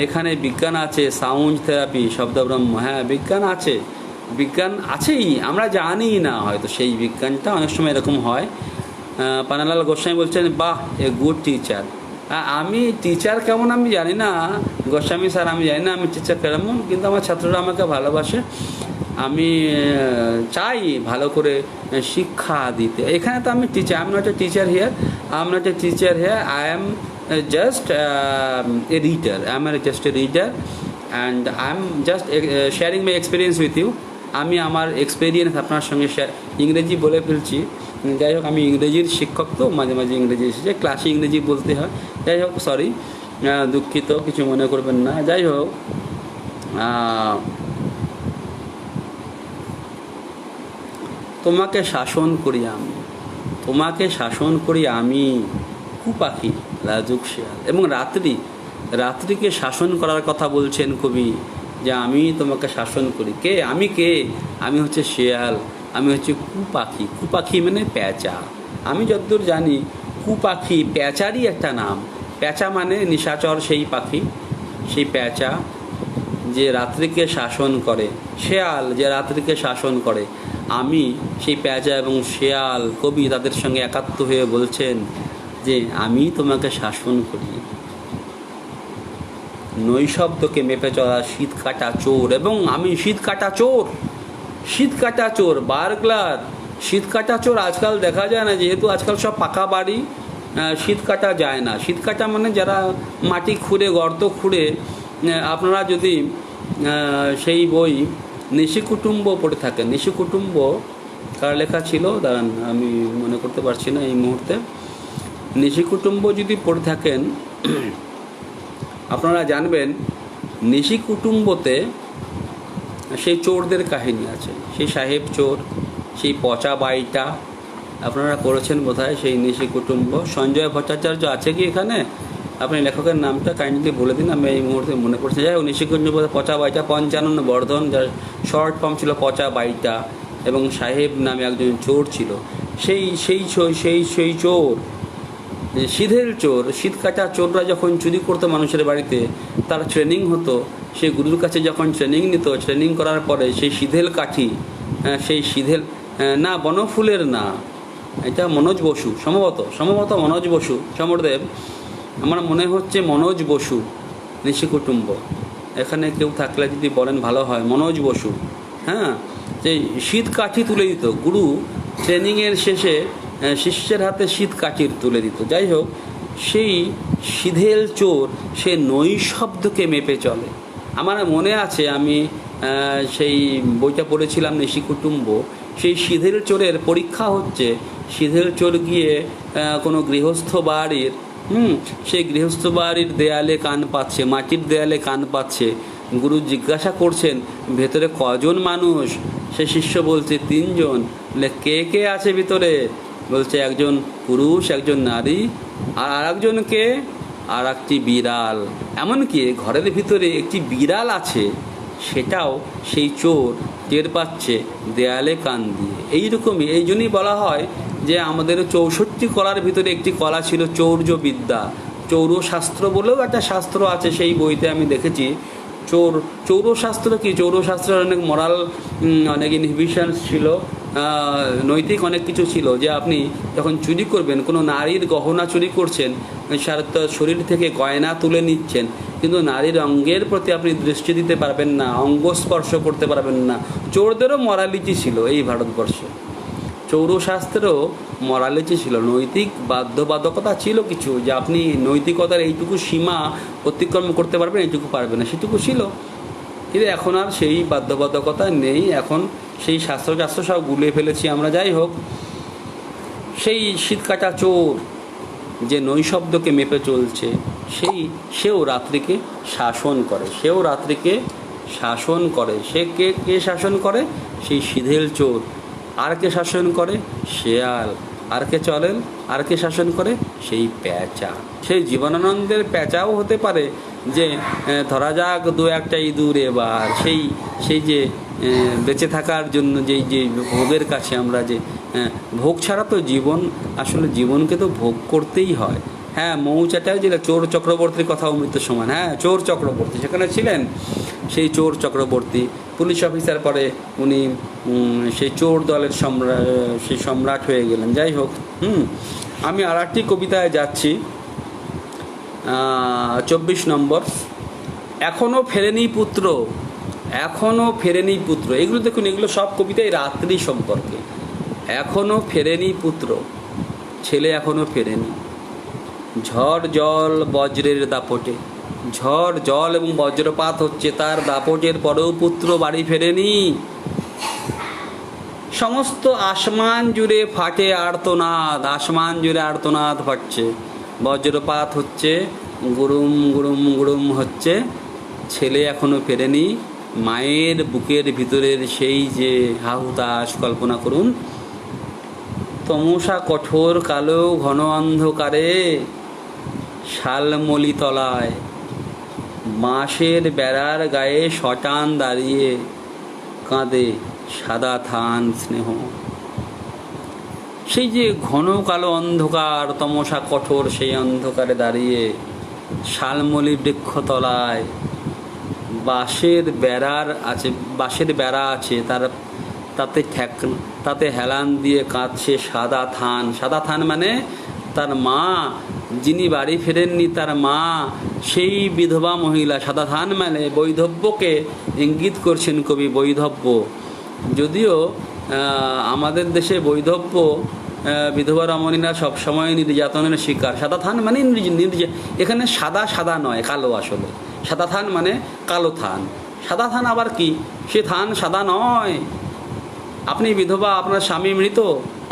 এখানে বিজ্ঞান আছে, সাউন্ড থেরাপি, শব্দব্রহ্ম, হ্যাঁ বিজ্ঞান আছে, বিজ্ঞান আছেই, আমরা জানি না হয়তো সেই বিজ্ঞানটা, অনেক সময় এরকম হয়। পানালাল গোস্বামী বলছেন, বাহ এ গুড টিচার। আমি টিচার কেমন আমি জানি না, গোস্বামী স্যার আমি জানি না আমি টিচার কেমন, কিন্তু আমার ছাত্ররা আমাকে ভালোবাসে, আমি চাই ভালো করে শিক্ষা দিতে। এখানে তো আমি teacher, I am not a teacher here, I am just a reader. I'm just a reader and I'm just sharing my experience with you. আমি আমার এক্সপেরিয়েন্স আপনার সঙ্গে ইংরেজি বলে ফেলছি, যাই হোক আমি ইংরেজির শিক্ষক, তো মাঝে মাঝে ইংরেজি এসেছে, ক্লাসে ইংরেজি বলতে হয়, যাই হোক সরি, দুঃখিত, কিছু মনে করবেন না। যাই হোক, তোমাকে শাসন করি আমি, কুপাখি, লাজুক শেয়াল। এবং রাত্রিকে শাসন করার কথা বলছেন কবি, যে আমি তোমাকে শাসন করি। আমি হচ্ছে শেয়াল, আমি হচ্ছে কুপাখি মানে পেঁচা। আমি যতদূর জানি কুপাখি পেঁচারই একটা নাম। পেঁচা মানে নিশাচর সেই পাখি, সেই পেঁচা যে রাত্রিকে শাসন করে, শেয়াল যে রাত্রিকে শাসন করে। আমি সেই পেঁচা এবং শেয়াল, কবি তাদের সঙ্গে একাত্ম হয়ে বলছেন যে আমি তোমাকে শাসন করি। নৈশব্দকে মেপে চলা শীত কাটা চোর, এবং আমি শীত কাটা চোর, বার্গলার, শীত কাটা চোর আজকাল দেখা যায় না, যেহেতু আজকাল সব পাকা বাড়ি, শীত কাটা যায় না। শীত কাটা মানে যারা মাটি খুঁড়ে, গর্ত খুঁড়ে, আপনারা যদি সেই বই নিশিকুটুম্ব পড়ে থাকেন, নিশিকুটুম্ব কার লেখা ছিল দাঁড়ান আমি মনে করতে পারছি না এই মুহূর্তে, নিশিকুটুম্ব যদি পড়ে থাকেন আপনারা জানবেন নিশিকুটুম্বতে সেই চোরদের কাহিনী আছে, সেই সাহেব চোর, সেই পচা বাড়িটা আপনারা পড়েছেন বোধহয়, সেই নিশিকুটুম্ব। সঞ্জয় ভট্টাচার্য আছে কি এখানে? আপনি লেখকের নামটা কাইন্ডলি বলে দিন, আমি এই মুহূর্তে মনে পড়ছে। যাই হোক, নিশিকুটুম্ব পচা বাড়িটা, পঞ্চানন বর্ধন, যার শর্ট ফর্ম ছিল পচা বাড়িটা, এবং সাহেব নামে একজন চোর ছিল। সেই চোর, সিধেল চোর, শীত কাটা চোররা যখন চুরি করতো মানুষের বাড়িতে, তার ট্রেনিং হতো, সেই গুরুর কাছে যখন ট্রেনিং নিত, ট্রেনিং করার পরে সেই সিধেল কাঠি, সেই সিধেল না বনফুলের না, এটা মনোজ বসু সম্ভবত মনোজ বসু, সমরদেব, আমার মনে হচ্ছে মনোজ বসু, নিশিকুটুম্ব। এখানে কেউ থাকলে যদি বলেন ভালো হয়, মনোজ বসু, হ্যাঁ, যে শীত কাঠি তুলে দিত গুরু, ট্রেনিংয়ের শেষে শিষ্যের হাতে শীত কাঠি তুলে দিত। যাই হোক, সেই সিধেল চোর সে নৈশব্দকে মেপে চলে। আমার মনে আছে আমি সেই বইটা পড়েছিলাম নিশিকুটুম্ব, সেই সিধেল চোরের পরীক্ষা হচ্ছে, সিধেল চোর গিয়ে কোনো গৃহস্থ বাড়ির সেই গৃহস্থ বাড়ির দেয়ালে কান পাচ্ছে, মাটির দেয়ালে কান পাচ্ছে। গুরু জিজ্ঞাসা করছেন ভেতরে কজন মানুষ? সে শিষ্য বলছে 3 জন। বলে কে কে আছে ভিতরে? বলছে একজন পুরুষ, একজন নারী, আর আরেকজন কে? আর একটি বিড়াল। এমনকি ঘরের ভিতরে একটি বিড়াল আছে, সেটাও সেই চোর টের পাচ্ছে দেয়ালে কান দিয়ে। এইরকমই, এই জন্যই বলা হয় যে আমাদের 64 কলার ভিতরে একটি কলা ছিল চৌর্য বিদ্যা। চৌরশাস্ত্র বলেও একটা শাস্ত্র আছে, সেই বইতে আমি দেখেছি। চৌরশাস্ত্র কি? চৌরশাস্ত্রের অনেক মরাল, অনেক ইনহিবিশনস ছিল, নৈতিক অনেক কিছু ছিল। যে আপনি যখন চুরি করবেন, কোনো নারীর গহনা চুরি করছেন, শরীর থেকে গয়না তুলে নিচ্ছেন, কিন্তু নারীর অঙ্গের প্রতি আপনি দৃষ্টি দিতে পারবেন না, অঙ্গ স্পর্শ করতে পারবেন না। চোরদেরও মরালিটি ছিল এই ভারতবর্ষে, চৌরশাস্ত্রেও মরালিটি ছিল, নৈতিক বাধ্যবাধকতা ছিল কিছু, যে আপনি নৈতিকতার এইটুকু সীমা অতিক্রম করতে পারবেন, এইটুকু পারবেন না, সেটুকু ছিল। কিন্তু এখন আর সেই বাধ্যবাধকতা নেই, এখন সেই শাস্ত্র সব গুলিয়ে ফেলেছি আমরা। যাই হোক, সেই শীতকাটা চোর যে নৈশব্দকে মেপে চলছে, সেও রাত্রিকে শাসন করে, সে কে শাসন করে? সেই সিধেল চোর। আর কে শাসন করে? শেয়াল। আর কে চলেন? আর কে শাসন করে? সেই প্যাঁচা। সেই জীবনানন্দের প্যাঁচাও হতে পারে, যে ধরা যাক 2-1টা ইঁদুর এবার সেই যে বেঁচে থাকার জন্য যে ভোগের কাছে আমরা যে ভোগ ছাড়া তো জীবন, আসলে জীবনকে তো ভোগ করতেই হয়। হ্যাঁ, মৌচাটাও যেটা চোর চক্রবর্তীর কথা অমৃতের সমান। হ্যাঁ, চোর চক্রবর্তী সেখানে ছিলেন, সেই চোর চক্রবর্তী পুলিশ অফিসার, পরে উনি সেই চোর দলের সম্রাট হয়ে গেলেন। যাই হোক, আমি আর একটি কবিতায় যাচ্ছি, 24 নম্বর। এখনও ফেরেনি পুত্র, এখনও ফেরেনি পুত্র। এগুলো দেখুন, এগুলো সব কবিতাই রাত্রি সম্পর্কে। এখনও ফেরেনি পুত্র, ছেলে এখনও ফেরেনি। ঝড় জল বজ্রের দাপটে, ঝড় জল এবং বজ্রপাত হচ্ছে, তার দাপটের পরেও পুত্র বাড়ি ফেরেনি। সমস্ত আসমান জুড়ে ফাটে আর্তনাদ, আসমান জুড়ে আর্তনাদ ফাটছে, বজ্রপাত হচ্ছে, গুরুম গুরুম গুরুম হচ্ছে, ছেলে এখনো ফেরেনি। মায়ের বুকের ভিতরের সেই যে হাহুতাশ কল্পনা করুন। তমসা কঠোর কালো ঘন অন্ধকারে, শালমলি তলায় বাঁশের বেড়ার গায়ে শটান দাঁড়িয়ে কাঁদে সাদা থান স্নেহ। সেই যে ঘন কালো অন্ধকার, তমসা কঠোর সেই অন্ধকারে দাঁড়িয়ে শালমলি বৃক্ষতলায় বাঁশের বেড়া আছে, তাতে হেলান দিয়ে কাঁদছে সাদা থান। সাদা থান মানে তার মা, যিনি বাড়ি ফেরেননি তার মা, সেই বিধবা মহিলা। সাদা থান মানে বৈধব্যকে ইঙ্গিত করছেন কবি, বৈধব্য। যদিও আমাদের দেশে বৈধব্য, বিধবা রমণীরা সবসময় নির্যাতনের শিকার। সাদা থান মানে এখানে সাদা নয়, কালো। আসলে সাদা থান মানে কালো থান। সাদা থান আবার কি? সে থান সাদা নয়। আপনি বিধবা, আপনার স্বামী মৃত,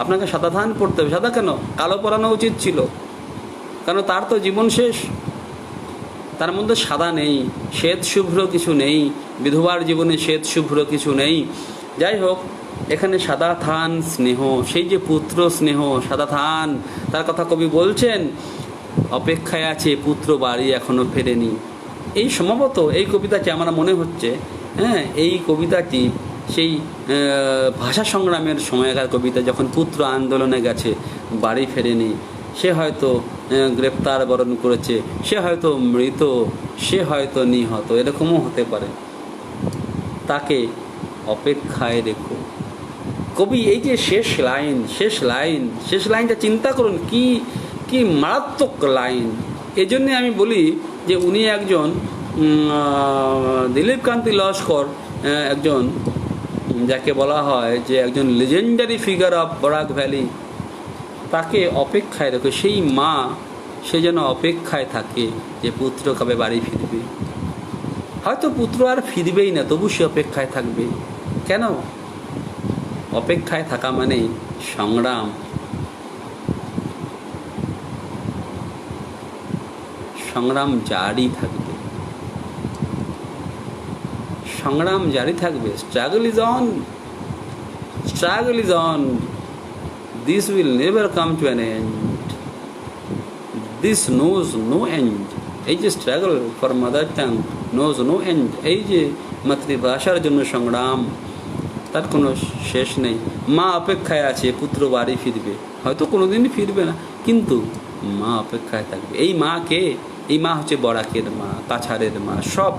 আপনাকে সাদা থান পড়তে হবে। সাদা কেন? কালো পরানো উচিত ছিল, কারণ তার তো জীবন শেষ, তার মধ্যে সাদা নেই, শ্বেত শুভ্র কিছু নেই, বিধবার জীবনে শ্বেত শুভ্র কিছু নেই। যাই হোক, এখানে সাদা থান স্নেহ, সেই যে পুত্র স্নেহ, সাদা থান, তার কথা কবি বলছেন। অপেক্ষায় আছে পুত্র বাড়ি এখনো ফেরেনি। এই সম্ভবত এই কবিতাটি আমার মনে হচ্ছে, এই কবিতাটি সেই ভাষা সংগ্রামের সময়কার কবিতা, যখন পুত্র আন্দোলনে গেছে, বাড়ি ফেরেনি। সে হয়তো গ্রেপ্তার বরণ করেছে, সে হয়তো মৃত, সে হয়তো নিহত, এরকমও হতে পারে। তাকে অপেক্ষায় রেখো। কবি এই যে শেষ লাইনটা চিন্তা করুন, কি মারাত্মক লাইন। এজন্যে আমি বলি যে উনি একজন, দিলীপ কান্তি লস্কর, একজন যাকে বলা হয় যে একজন legendary figure of Barak valley, তাকে অপেক্ষায় রেখে, সেই মা সে যেন অপেক্ষায় থাকে যে পুত্র কবে বাড়ি ফিরবে। হয়তো পুত্র আর ফিরবেই না, তবু সে অপেক্ষায় থাকবে। কেন? অপেক্ষায় থাকা মানেই সংগ্রাম। সংগ্রাম জারি থাকবে, সংগ্রাম জারি থাকবে। Struggle is on, struggle is on, this will never come to an end, this knows no end. এই যে struggle for mother tongue knows no end, এই যে মাতৃভাষার জন্য সংগ্রাম, তার কোনো শেষ নেই। মা অপেক্ষায় আছে পুত্র বাড়ি ফিরবে, হয়তো কোনোদিনই ফিরবে না, কিন্তু মা অপেক্ষায় থাকবে। এই মা কে? এই মা হচ্ছে বরাকের মা, কাছাড়ের মা, সব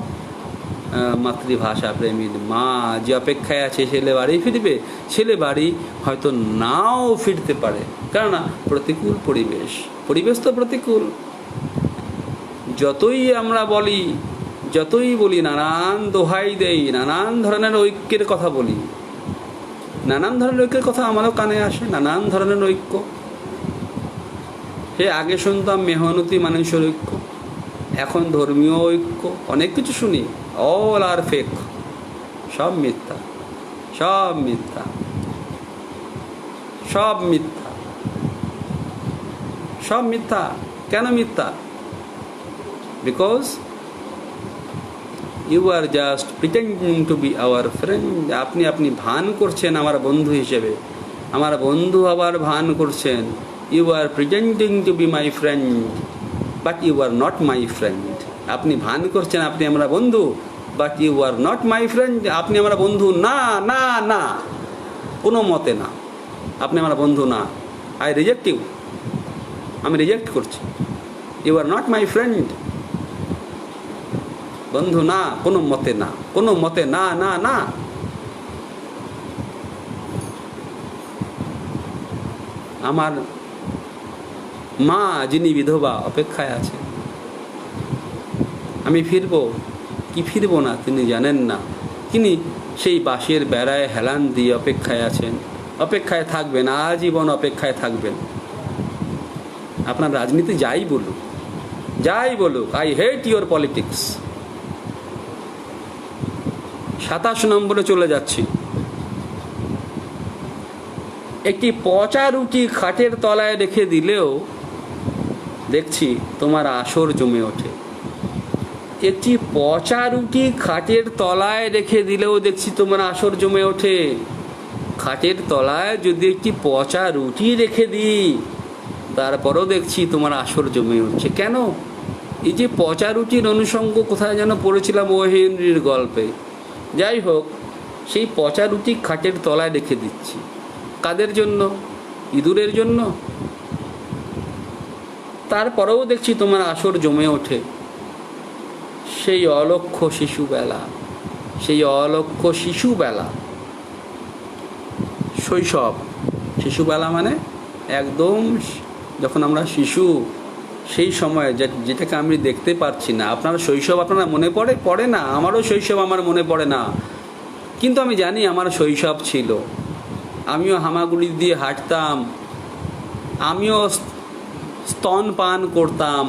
মাতৃভাষা প্রেমীর মা, যে অপেক্ষায় আছে ছেলে বাড়ি ফিরবে। ছেলে বাড়ি হয়তো নাও ফিরতে পারে, কেননা প্রতিকূল পরিবেশ, পরিবেশ তো প্রতিকূল। যতই আমরা বলি, যতই বলি, নানান দোহাই দেই, নানান ধরনের ঐক্যের কথা বলি, নানান ধরনের ঐক্যের কথা আমারও কানে আসে, নানান ধরনের ঐক্য। সে আগে শুনতাম মেহনতি মানুষের ঐক্য, এখন ধর্মীয় ঐক্য, অনেক কিছু শুনি। অল আর ফেক, সব মিথ্যা, সব মিথ্যা, সব মিথ্যা, সব মিথ্যা। কেন মিথ্যা? Because you are just pretending to be our friend. আপনি আপনি ভান করছেন আমার বন্ধু হিসেবে, আমার বন্ধু আবার ভান করছেন। You are pretending to be my friend, but you are not my friend. আপনি ভান করছেন আপনি আমরা বন্ধু, but you are not my friend. আপনি আমার বন্ধু না, না, না, কোনো মতে না, আপনি আমার বন্ধু না। আই রিজেক্ট ইউ, আমি রিজেক্ট করছি। You are not my friend, বন্ধু না, কোনো মতে না, কোনো মতে না, না, না। আমার মা যিনি বিধবা অপেক্ষায় আছে, আমি ফিরবো কি ফিরবো না তিনি জানেন না। তিনি সেই বাঁশের বেড়ায় হেলান দিয়ে অপেক্ষায় আছেন, অপেক্ষায় থাকবেন, আজীবন অপেক্ষায় থাকবেন। আপনার রাজনীতি যাই বলুক, যাই বলুক, আই হেট ইউর পলিটিক্স। 27 নম্বরে চলে যাচ্ছি। একটি পচা রুটি খাটের তলায় রেখে দিলেও দেখছি তোমার আসর জমে ওঠে। একটি পচা রুটি খাটের তলায় রেখে দিলেও দেখছি তোমার আসর জমে ওঠে। খাটের তলায় যদি একটি পচা রুটি রেখে দিই, তারপরও দেখছি তোমার আসর জমে উঠছে। কেন? এই যে পচা রুটির অনুষঙ্গ কোথায় যেন পড়েছিলাম ও হেনরির গল্পে। যাই হোক, সেই পচা রুটি খাটের তলায় রেখে দিচ্ছি। কাদের জন্য? ইঁদুরের জন্য। তারপরেও দেখছি তোমার আসর জমে ওঠে। সেই অলক্ষ্য শিশুবেলা, সেই অলক্ষ্য শিশুবেলা, শৈশব। শিশুবেলা মানে একদম যখন আমরা শিশু, সেই সময় যেটাকে আমি দেখতে পাচ্ছি না। আপনার শৈশব আপনারা মনে পড়ে না? আমারও শৈশব আমার মনে পড়ে না, কিন্তু আমি জানি আমার শৈশব ছিল। আমিও হামাগুড়ি দিয়ে হাঁটতাম, আমিও স্তন পান করতাম,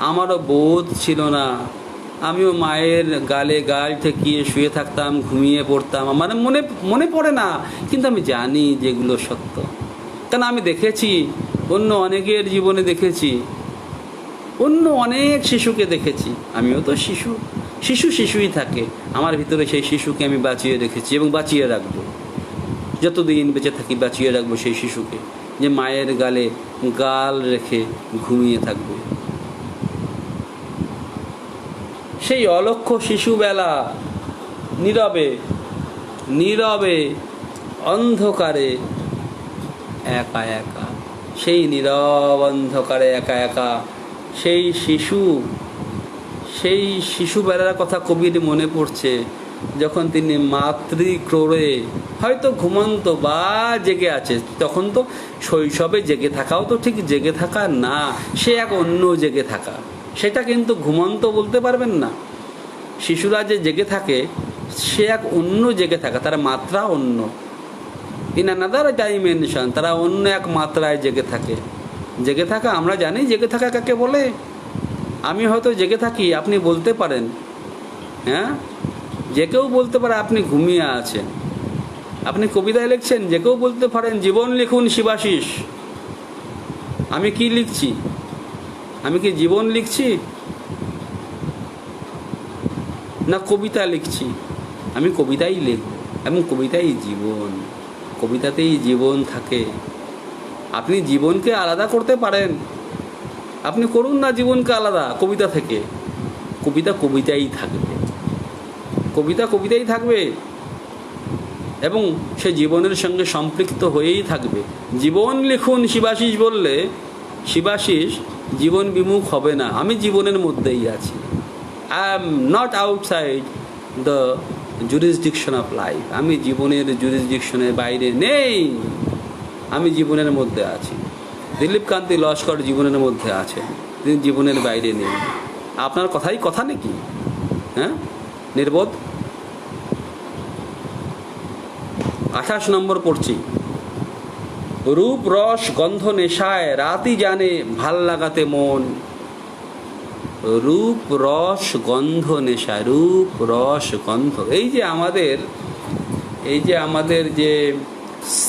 আমারও বোধ ছিল না। আমিও মায়ের গালে গাল ঠেকিয়ে শুয়ে থাকতাম, ঘুমিয়ে পড়তাম। আমার মনে পড়ে না, কিন্তু আমি জানি যেগুলো সত্য। কারণ আমি দেখেছি, অন্য অনেকের জীবনে দেখেছি, অন্য অনেক শিশুকে দেখেছি। আমিও তো শিশুই থাকে। আমার ভিতরে সেই শিশুকে আমি বাঁচিয়ে রেখেছি এবং বাঁচিয়ে রাখবো। যতদিন বেঁচে থাকি বাঁচিয়ে রাখবো সেই শিশুকে, যে মায়ের গালে গাল রেখে ঘুমিয়ে থাকবে। সেই অলক্ষ্য শিশুবেলা, নীরবে নীরবে অন্ধকারে একা একা, সেই নীরব অন্ধকারে একা একা সেই শিশুবেলার কথা কবির মনে পড়ছে, যখন তিনি মাতৃক্রোড়ে হয়তো ঘুমন্ত বা জেগে আছে। তখন তো শৈশবে জেগে থাকাও তো ঠিক জেগে থাকা না, সে এক অন্য জেগে থাকা। সেটা কিন্তু ঘুমন্ত বলতে পারবেন না। শিশুরা যে জেগে থাকে সে এক অন্য জেগে থাকা, তার মাত্রা অন্য। ইন অ্যানাদার ডাইমেনশন, তারা অন্য এক মাত্রায় জেগে থাকে। জেগে থাকা আমরা জানি জেগে থাকা কাকে বলে। আমি হয়তো জেগে থাকি, আপনি বলতে পারেন, হ্যাঁ, যে কেউ বলতে পারে আপনি ঘুমিয়ে আছেন। আপনি কবিতায় লিখছেন, যে কেউ বলতে পারেন জীবন লিখুন শিবাশিস। আমি কি লিখছি? আমি কি জীবন লিখছি না কবিতা লিখছি? আমি কবিতাই লিখব, এবং কবিতাই জীবন, কবিতাতেই জীবন থাকে। আপনি জীবনকে আলাদা করতে পারেন, আপনি করুন না জীবনকে আলাদা কবিতা থেকে। কবিতা কবিতাই থাকবে, কবিতা কবিতাই থাকবে, এবং সে জীবনের সঙ্গে সম্পৃক্ত হয়েই থাকবে। জীবন লিখুন শিবাশিস বললে শিবাশিস জীবন বিমুখ হবে না। আমি জীবনের মধ্যেই আছি। I am not outside the jurisdiction of life. আমি জীবনের জুরিসডিকশনের বাইরে নেই, আমি জীবনের মধ্যে আছি। দিলীপ কান্তি লস্কর জীবনের মধ্যে আছে, তিনি জীবনের বাইরে নেই। আপনার কথাই কথা নাকি? হ্যাঁ, নির্বোধ। 28 নম্বর পড়ছি। রূপ রস গন্ধ নেশায় রাতই জানে ভাল লাগাতে মন। রূপ রস গন্ধ নেশায়, রূপ রস গন্ধ, এই যে আমাদের যে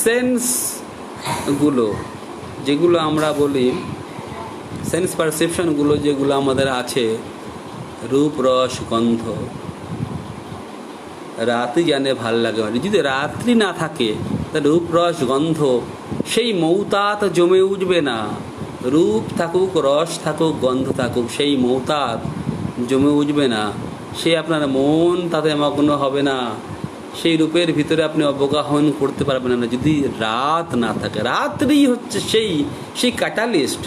সেন্সগুলো, যেগুলো আমরা বলি সেন্স পারসেপশনগুলো, যেগুলো আমাদের আছে, রূপ রস গন্ধ রাতই জানে ভাল লাগে। যদি রাত্রি না থাকে তা রূপ রস গন্ধ সেই মৌতাত জমে উঠবে না। রূপ থাকুক, রস থাকুক, গন্ধ থাকুক, সেই মৌতাত জমে উঠবে না। সে আপনার মন তাতে মগ্ন হবে না, সেই রূপের ভিতরে আপনি অবগাহন করতে পারবেন না যদি রাত না থাকে। রাত্রি হচ্ছে সেই ক্যাটালিস্ট,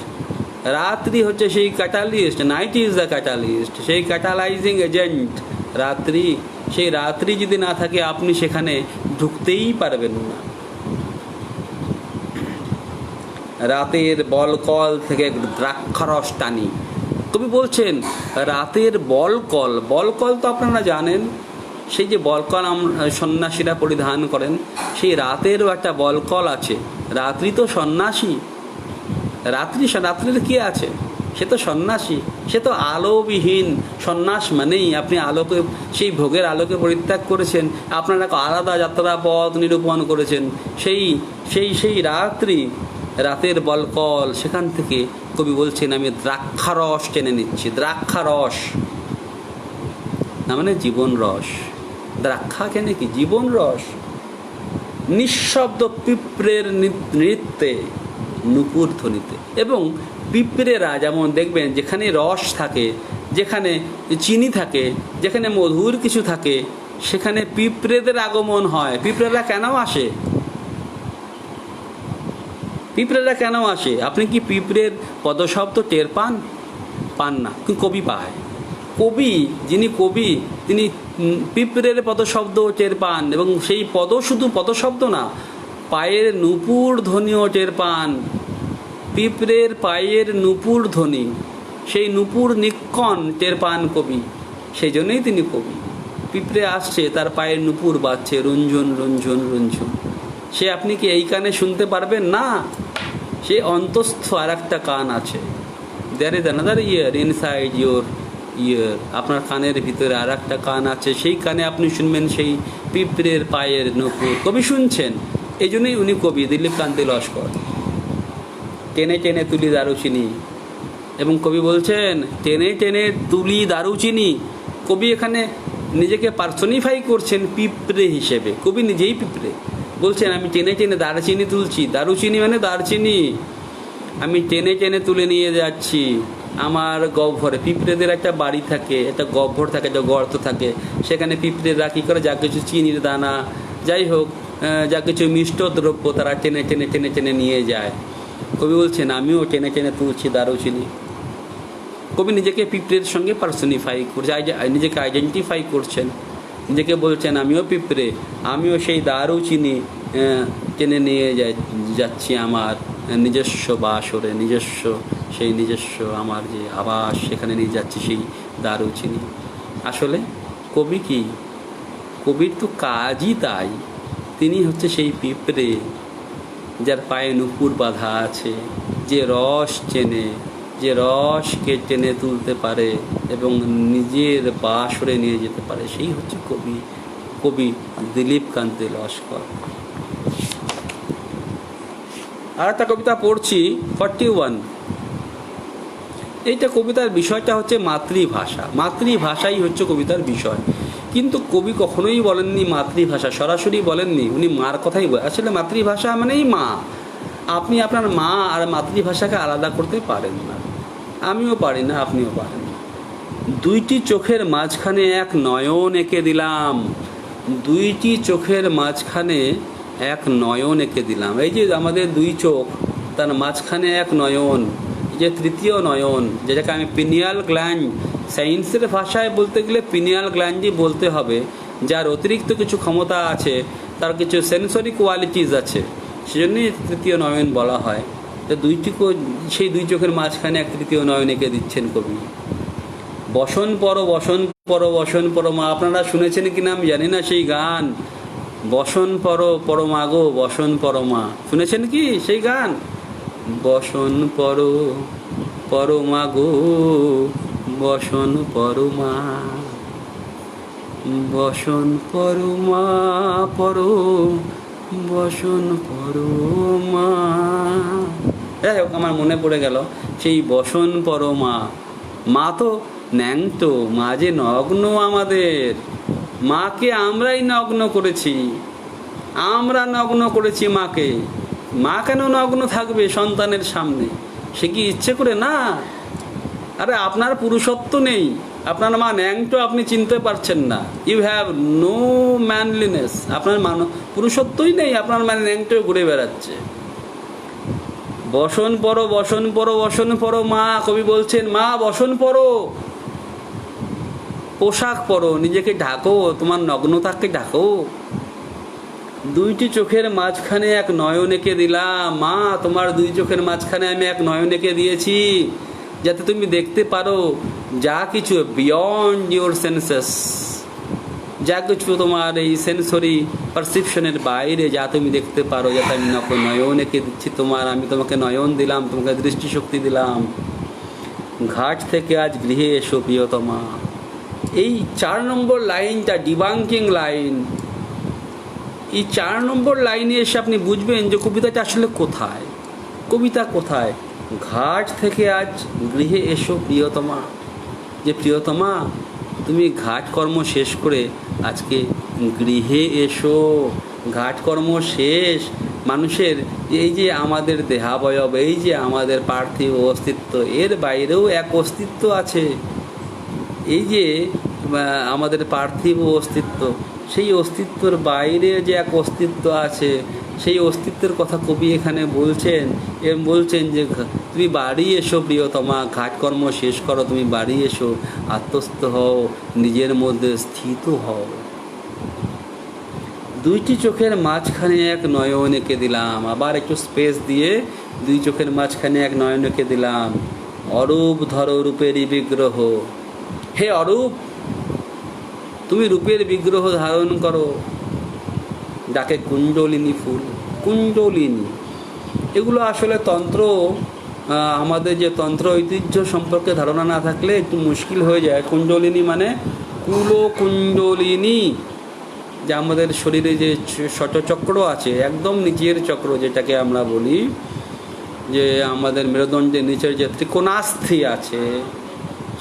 রাত্রি হচ্ছে সেই catalyst, night is the catalyst, সেই ক্যাটালাইজিং এজেন্ট রাত্রি। সেই রাত্রি যদি না থাকে আপনি সেখানে ঢুকতেই পারবেন না। রাতের বলকল থেকে দ্রাক্ষারস টানি। কবি বলছেন রাতের বলকল, বলকল তো আপনারা জানেন, সেই যে বলকল সন্ন্যাসীরা পরিধান করেন, সেই রাতেরও একটা বলকল আছে। রাত্রি তো সন্ন্যাসী, রাত্রির কি আছে? সে তো সন্ন্যাসী, সে তো আলোবিহীন। সন্ন্যাস মানেই আপনি আলোকে, সেই ভোগের আলোকে পরিত্যাগ করেছেন, আপনার একটা আলাদা যাত্রা পথ নিরূপণ করেছেন। সেই রাতের বলকল, সেখান থেকে কবি বলছেন আমি দ্রাক্ষারস টেনে নিচ্ছি। দ্রাক্ষারস না মানে জীবন রস। দ্রাক্ষা কেনে কি? জীবন রস। নিঃশব্দ পিঁপড়ের নৃত্যে, নুপুর ধ্বনিতে। এবং পিঁপড়েরা যেমন দেখবেন, যেখানে রস থাকে, যেখানে চিনি থাকে, যেখানে মধুর কিছু থাকে, সেখানে পিঁপড়েদের আগমন হয়। পিঁপড়েরা কেন আসে? পিঁপড়েরা কেন আসে? আপনি কি পিঁপড়ের পদশব্দ টের পান না? কিন্তু কবি পায়। যিনি কবি তিনি পিঁপড়ের পদশব্দ টের পান, এবং সেই শুধু পদশব্দ না, পায়ের নুপুর ধ্বনিও টের পান। পিঁপড়ের পায়ের নুপুর ধ্বনি, সেই নুপুর নিক্ষণ টের পান কবি, সেই জন্যই তিনি কবি। পিঁপড়ে আসছে, তার পায়ের নুপুর বাজছে, রুঞ্ঝুন রুঞ্ঝুন রুঞ্ঝুন। সে আপনি কি এই কানে শুনতে পারবেন না? সে অন্তস্থ আর একটা কান আছে। There is another ear inside your ear. আপনার কানের ভিতরে আর একটা কান আছে, সেই কানে আপনি শুনবেন সেই পিঁপড়ের পায়ের নুপুর। কবি শুনছেন, এই জন্যই উনি কবি, দিলীপ কান্তি লস্কর। টেনে টেনে তুলি দারুচিনি, এবং কবি বলছেন টেনে টেনে তুলি দারুচিনি। কবি এখানে নিজেকে পার্সনিফাই করছেন পিঁপড়ে হিসেবে। কবি নিজেই পিঁপড়ে, বলছেন আমি টেনে টেনে দারচিনি তুলছি। দারুচিনি মানে দারচিনি, আমি টেনে টেনে তুলে নিয়ে যাচ্ছি আমার গহ্বরে। পিঁপড়েদের একটা বাড়ি থাকে, একটা গহ্বর থাকে, একটা গর্ত থাকে, সেখানে পিঁপড়েরা কী করে, যা কিছু চিনির দানা, যাই হোক, যা কিছু মিষ্ট দ্রব্য তারা টেনে টেনে টেনে টেনে নিয়ে যায়। কবি বলছেন আমিও টেনে টেনে তুলছি দারুচিনি। কবি নিজেকে পিঁপড়ের সঙ্গে পার্সনিফাই করছে, নিজেকে আইডেন্টিফাই করছেন, নিজেকে বলছেন আমিও পিঁপড়ে, আমিও সেই দারুচিনি টেনে নিয়ে যাচ্ছি আমার নিজস্ব বাসরে, নিজস্ব আমার যে আবাস, সেখানে নিয়ে যাচ্ছি সেই দারুচিনি। আসলে কবি কি? কবির তো কাজই তাই। তিনি হচ্ছে সেই পিঁপড়ে যার পায়ে নুপুর বাঁধা আছে, যে রস চেনে, যে রসকে টেনে তুলতে পারে এবং নিজের বাসরে নিয়ে যেতে পারে, সেই হচ্ছে কবি দিলীপ কান্তি লস্কর। আর একটা কবিতা পড়ছি, 41। এইটা কবিতার বিষয়টা হচ্ছে মাতৃভাষা, মাতৃভাষাই হচ্ছে কবিতার বিষয়। কিন্তু কবি কখনোই বলেননি মাতৃভাষা, সরাসরি বলেননি, উনি মার কথাই বলেন। আসলে মাতৃভাষা মানেই মা। আপনি আপনার মা আর মাতৃভাষাকে আলাদা করতে পারেন না, আমিও পারি না, আপনিও পারেন না। দুইটি চোখের মাঝখানে এক নয়ন এঁকে দিলাম, দুইটি চোখের মাঝখানে এক নয়ন এঁকে দিলাম। এই যে আমাদের দুই চোখ, তার মাঝখানে এক নয়ন, যে তৃতীয় নয়ন, যেটাকে আমি পিনিয়াল গ্ল্যান্ড, সায়েন্সের ভাষায় বলতে গেলে পিনিয়াল গ্ল্যান্ডই বলতে হবে, যার অতিরিক্ত কিছু ক্ষমতা আছে, তার কিছু সেন্সরি কোয়ালিটিস আছে, সেজন্যই তৃতীয় নয়ন বলা হয়। তো সেই দুই চোখের মাঝখানে এক তৃতীয় নয়ন এঁকে দিচ্ছেন কবি। বসন পর বসন পর বসন পর মা, আপনারা শুনেছেন কিনা আমি জানি না সেই গান, বসন পর পরমা গো বসন পরমা, শুনেছেন কি সেই গান? বসন পর পরমা গো বসন পরমা, বসন পরমা পর বসন পরমা। যাই হোক, আমার মনে পড়ে গেল সেই বসন পরমা। মা তো ন্যাংটো, মা যে নগ্ন আমাদের, মাকে আমরাই নগ্ন করেছি, আমরা নগ্ন করেছি মাকে। মা কেন নগ্ন থাকবে সন্তানের সামনে? সে কি ইচ্ছে করে? না। আরে আপনার পুরুষত্ব নেই, আপনার মা ন্যাংটো, আপনি চিনতে পারছেন না। ইউ হ্যাভ নো ম্যানলিনেস, আপনার পুরুষত্বই নেই, আপনার মানে ন্যাংটো ঘুরে বেড়াচ্ছে। বসন পরো বসন পরো বসন পরো মা, কবি বলছেন মা বসন পরো, পোশাক পরো, নিজেকে ঢাকো, তোমার নগ্নতাকে ঢাকো। দুইটি চোখের মাঝখানে এক নয়ন এঁকে দিলাম, মা তোমার দুই চোখের মাঝখানে আমি এক নয়ন এঁকে দিয়েছি, যাতে তুমি দেখতে পারো যা কিছু বিয়ন্ড ইউর সেন্সেস, যা কিছু তোমার এই সেন্সরি পারসেপশনের বাইরে যা তুমি দেখতে পারো, যাতে আমি নয়ন এঁকে দিচ্ছি তোমার। আমি তোমাকে নয়ন দিলাম, তোমাকে দৃষ্টিশক্তি দিলাম। ঘাট থেকে আজ গৃহে এসো প্রিয়তমা। এই 4 নম্বর লাইনটা ডিবাঙ্কিং লাইন। এই 4 নম্বর লাইনে এসে আপনি বুঝবেন যে কবিতাটা আসলে কোথায়, কবিতা কোথায়। ঘাট থেকে আজ গৃহে এসো প্রিয়তমা, যে প্রিয়তমা তুমি ঘাটকর্ম শেষ করে আজকে গৃহে এসো। ঘাটকর্ম শেষ, মানুষের এই যে আমাদের দেহাবয়ব, এই যে আমাদের পার্থিব অস্তিত্ব, এর বাইরেও এক অস্তিত্ব আছে। এই যে আমাদের পার্থিব অস্তিত্ব, সেই অস্তিত্বর বাইরে যে এক অস্তিত্ব আছে, সেই অস্তিত্বের কথা কবি এখানে বলছেন। বলছেন যে তুমি বাড়ি এসো প্রিয়তমা, ঘাটকর্ম শেষ করো, তুমি বাড়ি এসো, আত্মস্থ হও, নিজের মধ্যে স্থিত হও। দুইটি চোখের মাঝখানে এক নয়ন এঁকে দিলাম, আবার একটু স্পেস দিয়ে দুই চোখের মাঝখানে এক নয়ন এঁকে দিলাম। অরূপ ধরো রূপেরই বিগ্রহ, হে অরূপ তুমি রূপের বিগ্রহ ধারণ করো। যাকে কুণ্ডলিনী ফুল, কুণ্ডলিনী, এগুলো আসলে তন্ত্র, আমাদের যে তন্ত্র ঐতিহ্য সম্পর্কে ধারণা না থাকলে একটু মুশকিল হয়ে যায়। কুণ্ডলিনী মানে কুলকুণ্ডলিনী, যে আমাদের শরীরে যে ষটচক্র আছে, একদম নিচের চক্র যেটাকে আমরা বলি, যে আমাদের মেরুদণ্ডের নিচের যে ত্রিকোণাস্থি আছে,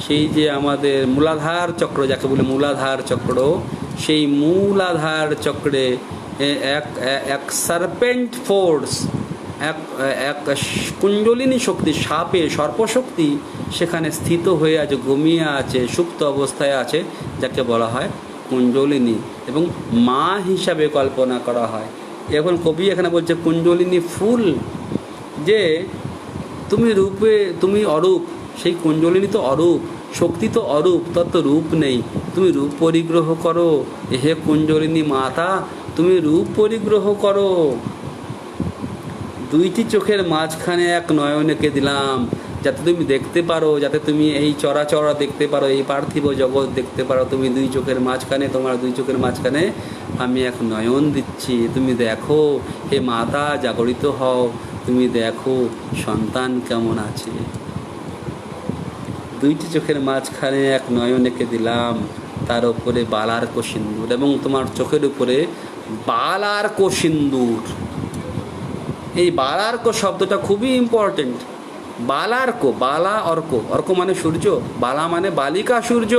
সেই যে আমাদের মূলাধার চক্র যাকে বলে মূলাধার চক্র, সেই মূলাধার চক্রে এক সার্পেন্ট ফোর্স, এক কুণ্ডলিনী শক্তি, সাপে সর্পশক্তি সেখানে স্থিত হয়ে আছে, ঘুমিয়ে আছে, সুপ্ত অবস্থায় আছে, যাকে বলা হয় কুণ্ডলিনী এবং মা হিসাবে কল্পনা করা হয়। এখন কবি এখানে বলছে কুণ্ডলিনী ফুল, যে তুমি রূপে, তুমি অরূপ, সেই কুণ্ডলিনী তো অরূপ, শক্তি তো অরূপ, তার তো রূপ নেই, তুমি রূপ পরিগ্রহ করো। হে কুণ্ডলিনী মাতা, তুমি রূপ পরিগ্রহ করো। দুইটি চোখের মাঝখানে এক নয়ন এঁকে দিলাম, যাতে তুমি দেখতে পারো, যাতে তুমি এই চরাচর দেখতে পারো, এই পার্থিব জগৎ দেখতে পারো। তুমি দুই চোখের মাঝখানে, তোমার দুই চোখের মাঝখানে আমি এক নয়ন দিচ্ছি, তুমি দেখো। হে মাতা জাগরিত হও, তুমি দেখো সন্তান কেমন আছে। দুইটি চোখের মাঝখানে এক নয়ন এঁকে দিলাম, তার উপরে বালার্ক সিন্দুর, এবং তোমার চোখের উপরে বালার্ক সিন্দুর। এই বালার্ক শব্দটা খুবই ইম্পর্টেন্ট। বালার্ক, বালা অর্ক, অর্ক মানে সূর্য, বালা মানে বালিকা সূর্য।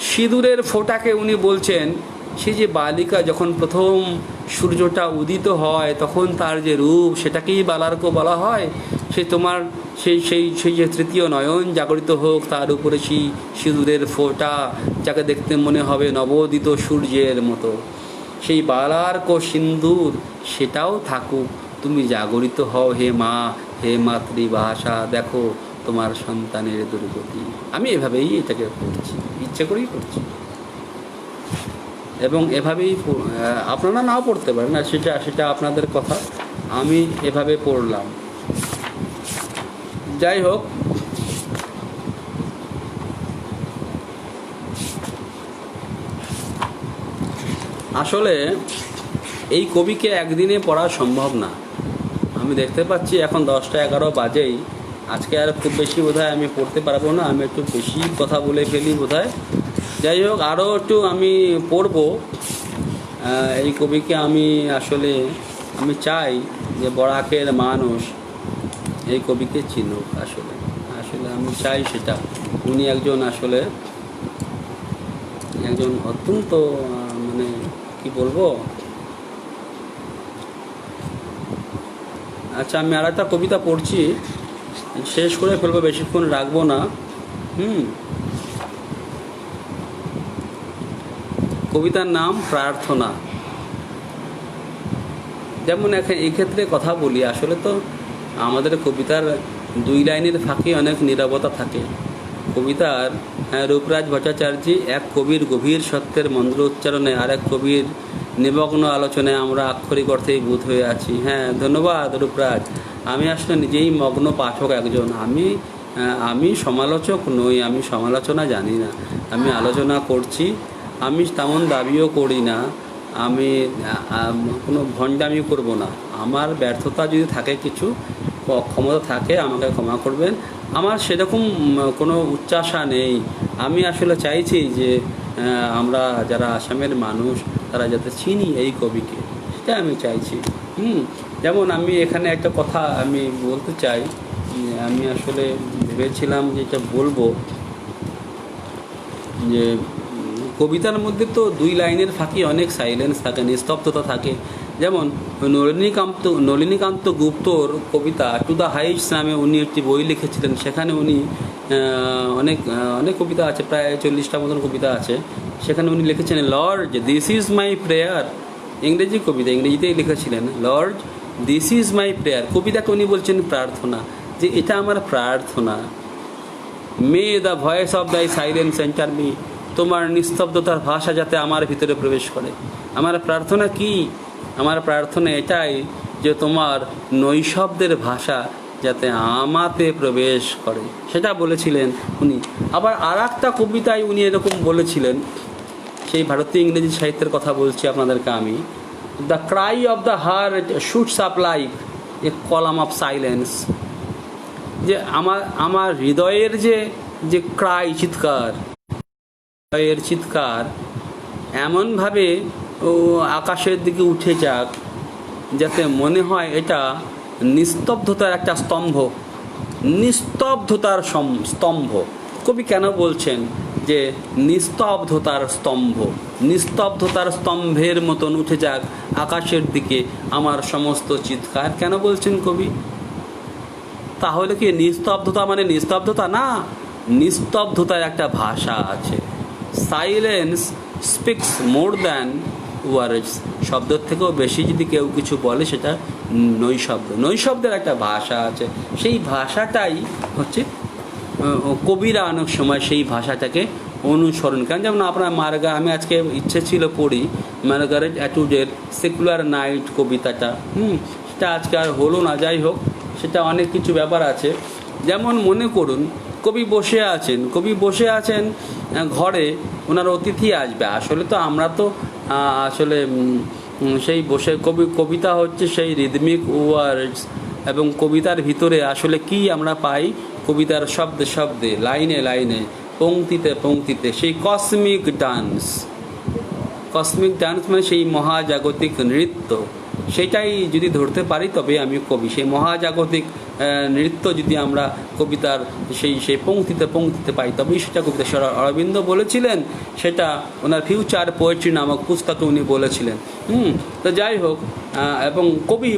সিঁদুরের ফোঁটাকে উনি বলছেন, সেই যে বালিকা যখন প্রথম সূর্যটা উদিত হয় তখন তার যে রূপ, সেটাকেই বালার্ক বলা হয়। সেই তোমার সেই সেই সেই যে তৃতীয় নয়ন জাগরিত হোক, তার উপরে সেই সিঁদুরের ফোঁটা, যাকে দেখতে মনে হবে নবোদিত সূর্যের মতো, সেই বালার্ক সিন্দুর সেটাও থাকুক। তুমি জাগরিত হও হে মা, হে মাতৃভাষা, দেখো তোমার সন্তানের দুর্গতি। আমি এভাবেই এটাকে পড়ছি, ইচ্ছে করেই পড়ছি, এবং এভাবেই আপনারা নাও পড়তে পারেন না, সেটা সেটা আপনাদের কথা। আমি এভাবে পড়লাম। যাই হোক, আসলে এই কবিকে একদিনে পড়া সম্ভব না। আমি দেখতে পাচ্ছি এখন 10টা 11 বাজেই, আজকে আর খুব বেশি বোধহয় আমি পড়তে পারবো না, আমি একটু বেশি কথা বলে ফেলি বোধহয়। যাই হোক, আরও একটু আমি পড়ব এই কবিকে। আমি আসলে আমি চাই যে বরাকের মানুষ এই কবিকে চিনুক। আসলে আসলে আমি চাই সেটা। উনি একজন আসলে একজন অত্যন্ত মানে কি বলবো। আচ্ছা, আমি আর একটা কবিতা পড়ছি, শেষ করে ফেলবো, বেশিক্ষণ রাখবো না। কবিতার নাম প্রার্থনা। যেমন এই ক্ষেত্রে কথা বলি, আসলে তো আমাদের কবিতার 2 লাইনের ফাঁকে অনেক নীরবতা থাকে। কবিতার রূপরাজ ভট্টাচার্য এক কবির গভীর সত্যের মন্ত্র উচ্চারণে, আরেক কবির নিমগ্ন আলোচনায় আমরা আক্ষরিক অর্থেই বোধ হয়ে আছি। হ্যাঁ, ধন্যবাদ রূপরাজ। আমি আসলে নিজেই মগ্ন পাঠক একজন। আমি সমালোচক নই, আমি সমালোচনা জানি না, আমি আলোচনা করছি। আমি তেমন দাবিও করি না, আমি কোনো ভণ্ডামি করব না। আমার ব্যর্থতা যদি থাকে, কিছু অক্ষমতা থাকে, আমাকে ক্ষমা করবেন। আমার সেরকম কোনো উচ্চাশা নেই। আমি আসলে চাইছি যে আমরা যারা আসামের মানুষ তারা যাতে চিনি এই কবিকে, সেটা আমি চাইছি। যেমন আমি এখানে একটা কথা আমি বলতে চাই। আমি আসলে ভেবেছিলাম যে এটা বলবো, যে কবিতার মধ্যে তো 2 লাইনের ফাঁকি অনেক সাইলেন্স থাকে, নিস্তব্ধতা থাকে। যেমন নলিনীকান্ত গুপ্তর কবিতা টু দ্য হাইটস নামে উনি একটি বই লিখেছিলেন। সেখানে উনি অনেক অনেক কবিতা আছে, প্রায় 40টা মতন কবিতা আছে। সেখানে উনি লিখেছেন, Lord this is my prayer. ইংরেজি কবিতা, ইংরেজিতেই লিখেছিলেন, Lord this is my prayer. কবিতাকে উনি বলছেন প্রার্থনা, যে এটা আমার প্রার্থনা। May the voice of thy silence enter me, তোমার নিস্তব্ধতার ভাষা যাতে আমার ভিতরে প্রবেশ করে। আমার প্রার্থনা কি? আমার প্রার্থনা এটাই যে তোমার নৈশব্দের ভাষা যাতে আমাতে প্রবেশ করে, সেটা বলেছিলেন উনি। আবার আর একটা কবিতায় উনি এরকম বলেছিলেন, সেই ভারতীয় ইংরেজি সাহিত্যের কথা বলছি আপনাদেরকে আমি। The Cry of the heart suits up like a column of silence. যে আমার হৃদয়ের যে ক্রাই, চিৎকার, হৃদয়ের চিৎকার এমনভাবে আকাশের দিকে উঠে যাক যাতে মনে হয় এটা নিস্তব্ধতার একটা স্তম্ভ, নিস্তব্ধতার স্তম্ভ। কবি কেন বলছেন যে নিস্তব্ধতার স্তম্ভ? নিস্তব্ধতার স্তম্ভের মতন উঠে যাক আকাশের দিকে আমার সমস্ত চিৎকার, কেন বলছেন কবি? তাহলে কি নিস্তব্ধতা মানে নিস্তব্ধতা না? নিস্তব্ধতার একটা ভাষা আছে। সাইলেন্স স্পিক্স মোর দ্যান ওয়ার্ডস। শব্দের থেকেও বেশি যদি কেউ কিছু বলে সেটা নৈশব্দ। নৈশব্দের একটা ভাষা আছে, সেই ভাষাটাই হচ্ছে কবিরা অনেক সময় সেই ভাষাটাকে অনুসরণ করেন। যেমন আপনার আমি আজকে ইচ্ছে ছিল পড়ি মার্গারেট অ্যাটউডের সেকুলার নাইট কবিতাটা। সেটা আজকে আর হলো না। যাই হোক, সেটা অনেক কিছু ব্যাপার আছে। যেমন মনে করুন কবি বসে আছেন ঘরে, ওনার অতিথি আসবে। আসলে তো আমরা তো আসলে সেই কবিতা হচ্ছে সেই রিদমিক ওয়ার্ডস, এবং কবিতার ভিতরে আসলে কি আমরা পাই? কবিতার শব্দে শব্দে, লাইনে লাইনে, পংক্তিতে পংক্তিতে সেই কসমিক ডান্স মানে সেই মহাজাগতিক নৃত্য। সেটাই যদি ধরতে পারি তবে আমি কবি। সেই মহাজাগতিক নৃত্য যদি আমরা কবিতার সেই পংক্তিতে পংক্তিতে পাই তবেই সেটা কবিতা। অরবিন্দ বলেছিলেন, সেটা ওনার ফিউচার পোয়েট্রি নামক পুস্তকে উনি বলেছিলেন। তো যাই হোক, এবং কবি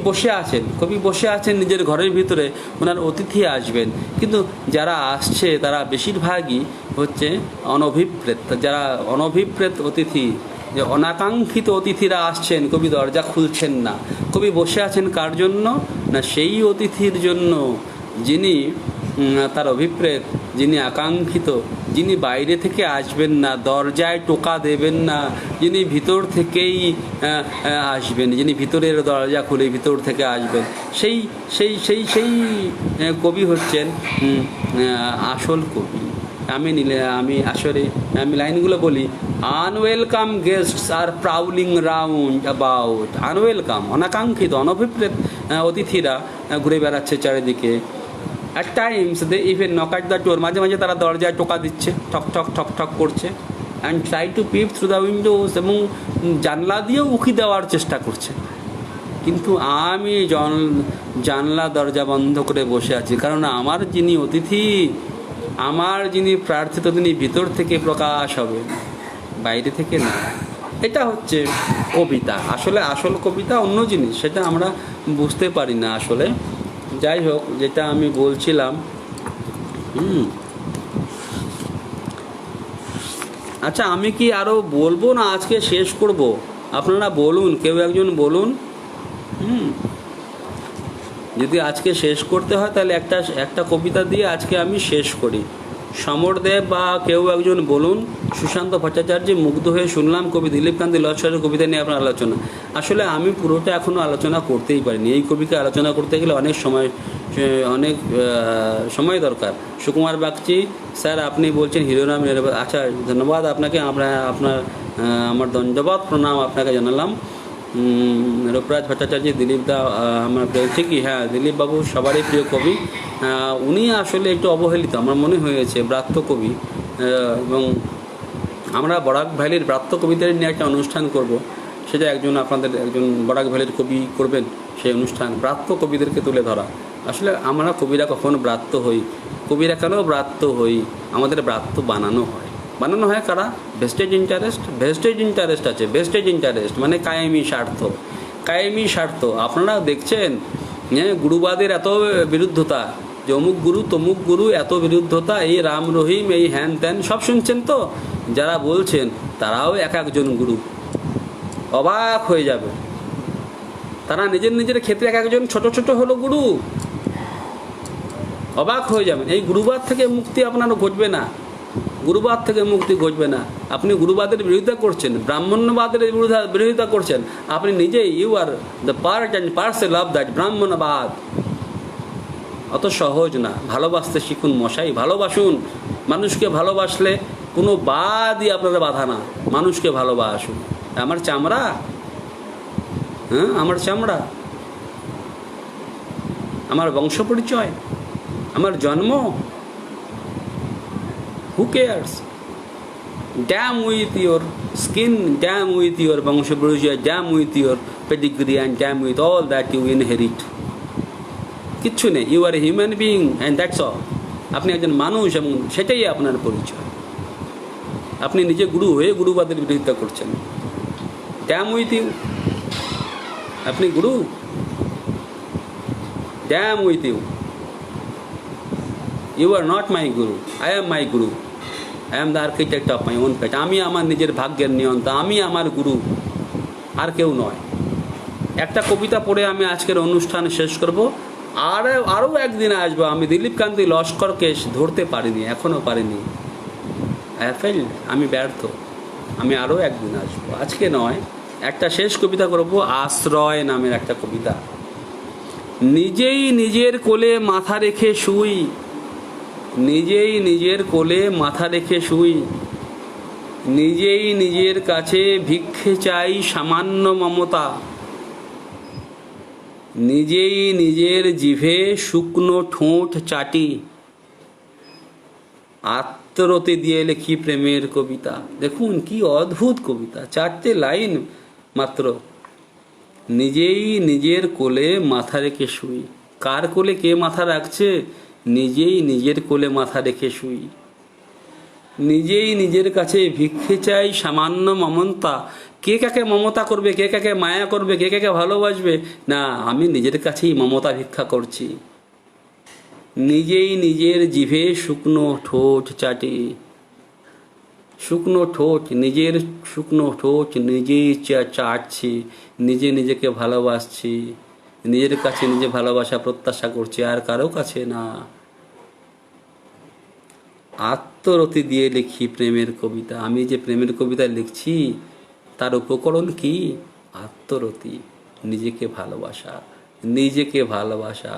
বসে আছেন নিজের ঘরের ভিতরে, ওনার অতিথি আসবেন, কিন্তু যারা আসছে তারা বেশিরভাগই হচ্ছে অনভিপ্রেত। যারা অনভিপ্রেত অতিথি, যে অনাকাঙ্ক্ষিত অতিথিরা আসছেন, কবি দরজা খুলছেন না। কবি বসে আছেন কার জন্য? না সেই অতিথির জন্য যিনি তার অভিপ্রেত, যিনি আকাঙ্ক্ষিত, যিনি বাইরে থেকে আসবেন না, দরজায় টোকা দেবেন না, যিনি ভিতর থেকেই আসবেন, যিনি ভিতরের দরজা খুলে ভিতর থেকে আসবেন, সেই সেই সেই সেই কবি হচ্ছেন আসল কবি। আমি লাইনগুলো বলি। Unwelcome guests are prowling round about. Unwelcome, অনাকাঙ্ক্ষিত, অনভিপ্রেত অতিথিরা ঘুরে বেড়াচ্ছে চারিদিকে। At times they even knock at the door, মাঝে মাঝে তারা দরজায় টোকা দিচ্ছে, ঠক ঠক ঠক ঠক করছে। And try to peep through the windows, এবং জানলা দিয়েও উকি দেওয়ার চেষ্টা করছে। কিন্তু আমি জানলা দরজা বন্ধ করে বসে আছি, কারণ আমার যিনি অতিথি, আমার যিনি প্রার্থিত, তিনি ভিতর থেকে প্রকাশ হবে, বাইরে থেকে না। এটা হচ্ছে কবিতা। আসলে আসল কবিতা অন্য জিনিস, সেটা আমরা বুঝতে পারি না আসলে। যাই হোক, যেটা আমি বলছিলাম, আচ্ছা আমি কি আরও বলবো না আজকে শেষ করব? আপনারা বলুন, কেউ একজন বলুন। যদি আজকে শেষ করতে হয় তাহলে একটা কবিতা দিয়ে আজকে আমি শেষ করি। সমরদেব বা কেউ একজন বলুন। সুশান্ত ভট্টাচার্য, মুগ্ধ হয়ে শুনলাম কবি দিলীপ কান্তি লস্করের কবিতা নিয়ে আপনার আলোচনা। আসলে আমি পুরোটা এখনও আলোচনা করতেই পারিনি। এই কবিকে আলোচনা করতে গেলে অনেক সময় দরকার। সুকুমার বাগচি, স্যার আপনি বলছেন হিরোরাম। আচ্ছা, ধন্যবাদ আপনাকে। আমার দণ্ডবাদ প্রণাম আপনাকে জানালাম। রূপরাজ ভট্টাচার্য, দিলীপ দা আমার প্রিয়, ঠিকই, হ্যাঁ দিলীপ বাবু সবারই প্রিয় কবি। উনি আসলে একটু অবহেলিত আমার মনে হয়েছে, ব্রাত্য কবি। এবং আমরা বরাক ভ্যালির ব্রাত্য কবিদের নিয়ে একটা অনুষ্ঠান করব। সেটা আপনাদের একজন বরাক ভ্যালির কবি করবেন সেই অনুষ্ঠান, ব্রাত্য কবিদেরকে তুলে ধরা। আসলে আমরা কবিরা কখনো ব্রাত্য হই? কবিরা কেন ব্রাত্য হই? আমাদের ব্রাত্য বানানো হয় কারা? ভেস্টেজ ইন্টারেস্ট আছে। ভেস্টেজ ইন্টারেস্ট মানে কায়েমি স্বার্থ। আপনারা দেখছেন গুরুবাদের এত বিরুদ্ধতা, যে অমুক গুরু তমুক গুরু, এত বিরুদ্ধতা, এই রাম রহিম, এই হ্যান ত্যান সব শুনছেন তো? যারা বলছেন তারাও একজন গুরু। অবাক হয়ে যাবে, তারা নিজের ক্ষেত্রে একজন ছোট হলো গুরু। অবাক হয়ে যাবেন। এই গুরুবাদ থেকে মুক্তি আপনার ঘটবে না। আপনি গুরুবাদের বিরোধিতা করছেন, ব্রাহ্মণ্যবাদের বিরোধিতা করছেন। আপনি নিজেই you are the part and parcel of that ব্রাহ্মণবাদ। অত সহজ না। ভালোবাসতে শিখুন মশাই, ভালোবাসুন। মানুষকে ভালোবাসলে কোনো বাদই আপনারা বাধা না। মানুষকে ভালোবাসুন। আমার চামড়া, আমার বংশ পরিচয়, আমার জন্ম, who cares? Damn with your skin, damn with your বংশ পরিচয়, damn with your pedigree, and damn with all that you inherit. কিচ্ছু নেই। You are a human being and that's all. আপনি একজন মানুষ এবং সেটাই আপনার পরিচয়। আপনি নিজে গুরু হয়ে গুরুবাদের বিরোধিতা করছেন। ড্যাম উইথ ইউ, আপনি guru, damn with you. You are not my guru, I am my guru. I am the architect of my own fate. আমি আমার নিজের ভাগ্যের নিয়ন্তা, আমি আমার গুরু, আর কেউ নয়। একটা কবিতা পড়ে আমি আজকের অনুষ্ঠান শেষ করব। আরও একদিন আসবো। আমি দিলীপ কান্তি লস্করকে ধরতে পারিনি, এখনও পারিনি। আমি ব্যর্থ। আমি আরও একদিন আসবো, আজকে নয়। একটা শেষ কবিতা করব, আশ্রয় নামের একটা কবিতা। নিজেই নিজের কোলে মাথা রেখে শুই, নিজেই নিজের কোলে মাথা রেখে শুই, নিজেই নিজের কাছে ভিক্ষে চাই সামান্য মমতা, নিজেই নিজের জিভে শুকনো ঠোঁট চাটি, আত্মরতি দিয়ে লেখি প্রেমের কবিতা। দেখুন কি অদ্ভুত কবিতা, 4টে লাইন মাত্র। নিজেই নিজের কোলে মাথা রেখে শুই, কার কোলে কে মাথা রাখছে, নিজেই নিজের কোলে মাথা রেখে শুই। নিজেই নিজের কাছে ভিক্ষে চাই সামান্য মমতা। কে কাকে মমতা করবে, কে কাকে মায়া করবে, কে কাকে ভালোবাসবে? না, আমি নিজের কাছেই মমতা ভিক্ষা করছি। নিজেই নিজের জিভে শুকনো ঠোঁট চাটি, শুকনো ঠোঁট, নিজের শুকনো ঠোঁট নিজেই চাটছি, নিজে নিজেকে ভালোবাসছি, নিজের কাছে নিজে ভালোবাসা প্রত্যাশা করছি, আর কারো কাছে না। আত্মরতি দিয়ে লিখি প্রেমের কবিতা। আমি যে প্রেমের কবিতা লিখছি তার উপকরণ কি? আত্মরতি, নিজেকে ভালোবাসা। নিজেকে ভালোবাসা,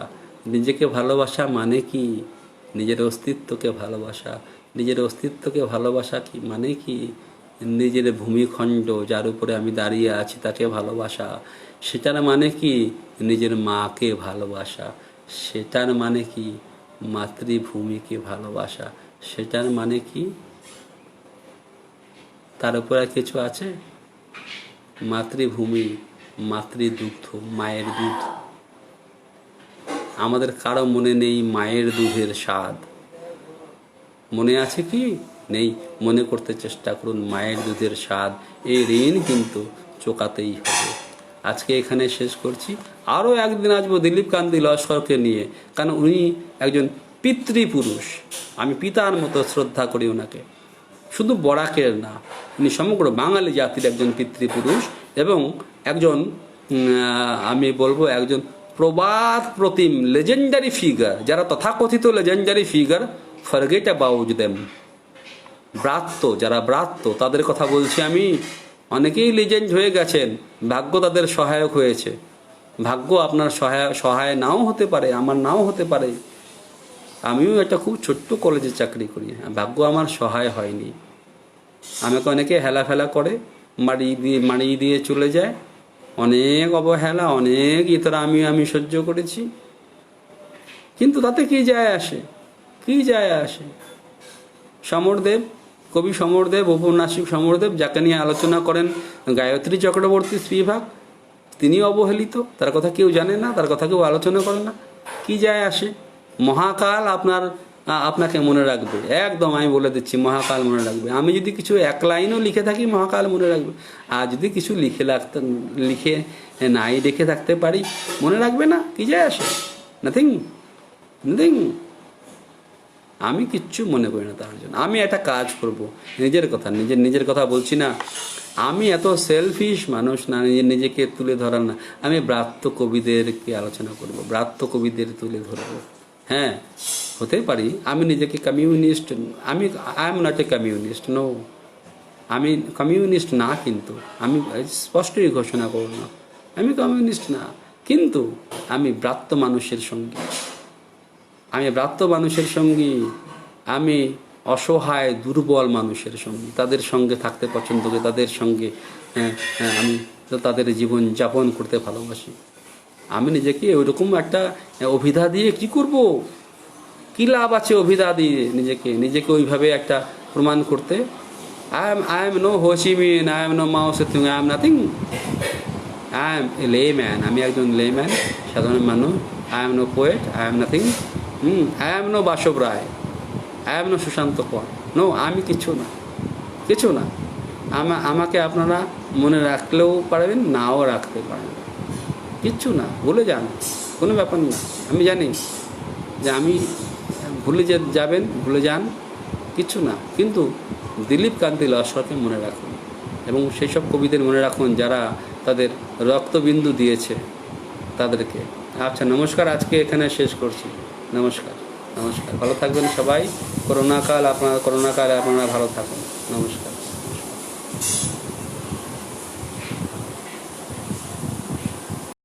নিজেকে ভালোবাসা মানে কি? নিজের অস্তিত্বকে ভালোবাসা। নিজের অস্তিত্বকে ভালোবাসা কি মানে কি? নিজের ভূমিখণ্ড যার উপরে আমি দাঁড়িয়ে আছি তাকে ভালোবাসা। সেটার মানে কি? নিজের মাকে ভালোবাসা। সেটার মানে কি? মাতৃভূমিকে ভালোবাসা। সেটার মানে কি? তার উপরে কিছু আছে? মাতৃভূমি, মাতৃদুগ্ধ, মায়ের দুধ। আমাদের কারো মনে নেই মায়ের দুধের স্বাদ। মনে আছে কি? নেই। মনে করতে চেষ্টা করুন মায়ের দুধের স্বাদ। এই ঋণ কিন্তু চোকাতেই হবে। আজকে এখানে শেষ করছি। আরও একদিন আসবো দিলীপ কান্তি লস্করকে নিয়ে, কারণ উনি একজন পিতৃপুরুষ। আমি পিতার মতো শ্রদ্ধা করি ওনাকে, শুধু বরাকের না, উনি সমগ্র বাঙালি জাতির একজন পিতৃপুরুষ এবং একজন আমি বলবো একজন প্রবাদ প্রতিম লেজেন্ডারি ফিগার। যারা তথাকথিত legendary figure, forget about them. ব্রাত্য, যারা ব্রাত্য তাদের কথা বলছি আমি। অনেকেই লেজেন্ড হয়ে গেছেন, ভাগ্য তাদের সহায়ক হয়েছে। ভাগ্য আপনার সহায় নাও হতে পারে, আমার নাও হতে পারে। আমিও একটা খুব ছোট্ট কলেজে চাকরি করি, ভাগ্য আমার সহায় হয়নি। আমাকে অনেকে হেলাফেলা করে, মাড়িয়ে দিয়ে চলে যায়। অনেক অবহেলা, অনেক ইতরা আমি সহ্য করেছি, কিন্তু তাতে কি যায় আসে? কি যায় আসে? সমরদেব, কবি সমরদেব, ঔপন্যাসিক সমরদেব, যাকে নিয়ে আলোচনা করেন গায়ত্রী চক্রবর্তী স্ত্রীভাগ, তিনি অবহেলিত। তার কথা কেউ জানে না, তার কথা কেউ আলোচনা করে না। কি যায় আসে? মহাকাল আপনাকে মনে রাখবে, একদম আমি বলে দিচ্ছি, মহাকাল মনে রাখবে। আমি যদি কিছু এক লাইনও লিখে থাকি, মহাকাল মনে রাখবে। আর যদি কিছু লিখে নাই রেখে থাকতে পারি, মনে রাখবে না? কি যায় আসে? Nothing, nothing. আমি কিচ্ছু মনে করি না তার জন্য। আমি একটা কাজ করব, নিজের কথা বলছি না। আমি এত সেলফিশ মানুষ না, নিজেকে তুলে ধরার না। আমি ব্রাত্য কবিদেরকে আলোচনা করব, ব্রাত্য কবিদের তুলে ধরব। হ্যাঁ, হতে পারি আমি নিজেকে communist, I am not a communist, no. আমি কমিউনিস্ট না, কিন্তু আমি স্পষ্টই ঘোষণা করব না, আমি কমিউনিস্ট না। কিন্তু আমি ব্রাত্য মানুষের সঙ্গে, আমি অসহায় দুর্বল মানুষের সঙ্গে, তাদের সঙ্গে থাকতে পছন্দ করি, তাদের সঙ্গে আমি তাদের জীবন যাপন করতে ভালোবাসি। আমি নিজেকে ওইরকম একটা অভিধা দিয়ে কি করব? কি লাভ আছে অভিধা দিয়ে নিজেকে ওইভাবে একটা প্রমাণ করতে? I am no Ho Chi Minh, I am no Mao Tsetung, I am nothing. I am a layman, আমি একজন লেম্যান, সাধারণ মানুষ। I am no poet, I am nothing. I am no Basab Roy, I am no Sushanta Paul, no. আমি কিছু না। আমাকে আপনারা মনে রাখলেও পারবেন, নাও রাখতে পারবেন, কিচ্ছু না। ভুলে যান, কোনো ব্যাপার না। আমি জানি যে আমি ভুলে যান, কিচ্ছু না। কিন্তু দিলীপ কান্তি লস্করকে মনে রাখুন, এবং সেই সব কবিদের মনে রাখুন যারা তাদের রক্তবিন্দু দিয়েছে তাদেরকে। আচ্ছা, নমস্কার। আজকে এখানে শেষ করছি। নমস্কার। ভালো থাকবেন সবাই। করোনাকালে আপনারা ভালো থাকুন। নমস্কার।